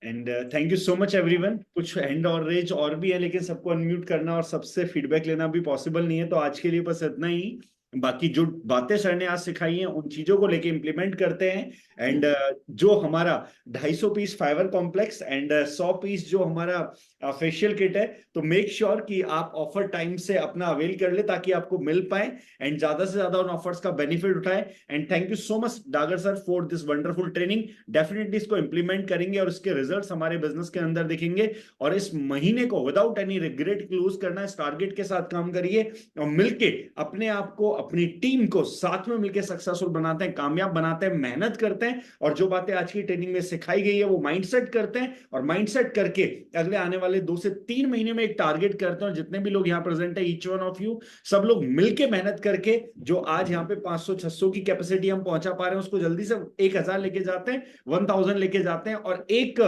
And thank you so much everyone. कुछ हैंड और रेज और भी है, लेकिन सबको अनम्यूट करना और सबसे फीडबैक लेना भी पॉसिबल नहीं है, तो आज के लिए बस इतना ही। बाकी जो बातें सर ने आज सिखाई हैं उन चीजों को लेके इम्प्लीमेंट करते हैं। एंड जो हमारा 250 piece fibre complex and 100 piece जो हमारा फेशियल किट है, तो मेक श्योर कि आप ऑफर टाइम से अपना अवेल कर ले, ताकि आपको मिल पाए एंड ज्यादा से ज्यादा उन ऑफर्स का बेनिफिट उठाए। And thank you so much Dagar sir for this wonderful training. Definitely इसको इंप्लीमेंट करेंगे और इसके रिजल्ट्स हमारे बिजनेस के अंदर दिखेंगे। और इस महीने को विदाउट एनी रिग्रेट क्लोज करना है। इस टारगेट के साथ काम करिए और मिलके अपने आप को, अपनी टीम को साथ में मिलकर सक्सेसफुल बनाते हैं, कामयाब बनाते हैं, मेहनत करते हैं। और जो बातें आज की ट्रेनिंग में सिखाई गई है वो माइंडसेट करते हैं, और माइंडसेट करके अगले आने वाले 2 से 3 महीने में एक टारगेट करते हैं। और जितने भी लोग यहाँ प्रेजेंट है, ईच वन ऑफ यू, सब लोग मिलके मेहनत करके जो आज यहाँ पे 500-600 की कैपेसिटी हम पहुंचा पा रहे हैं, उसको जल्दी से 1000 लेके जाते हैं, 1000 लेके जाते हैं। और एक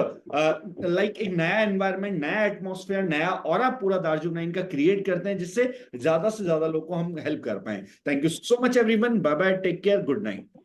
एक नया एनवायरनमेंट, नया एटमॉस्फेयर, नया ऑरा पूरा दार्जिलिंग का क्रिएट करते हैं, जिससे ज्यादा से ज्यादा लोग को हम हेल्प कर पाए। Thank you so much everyone. Bye bye, take care, good night.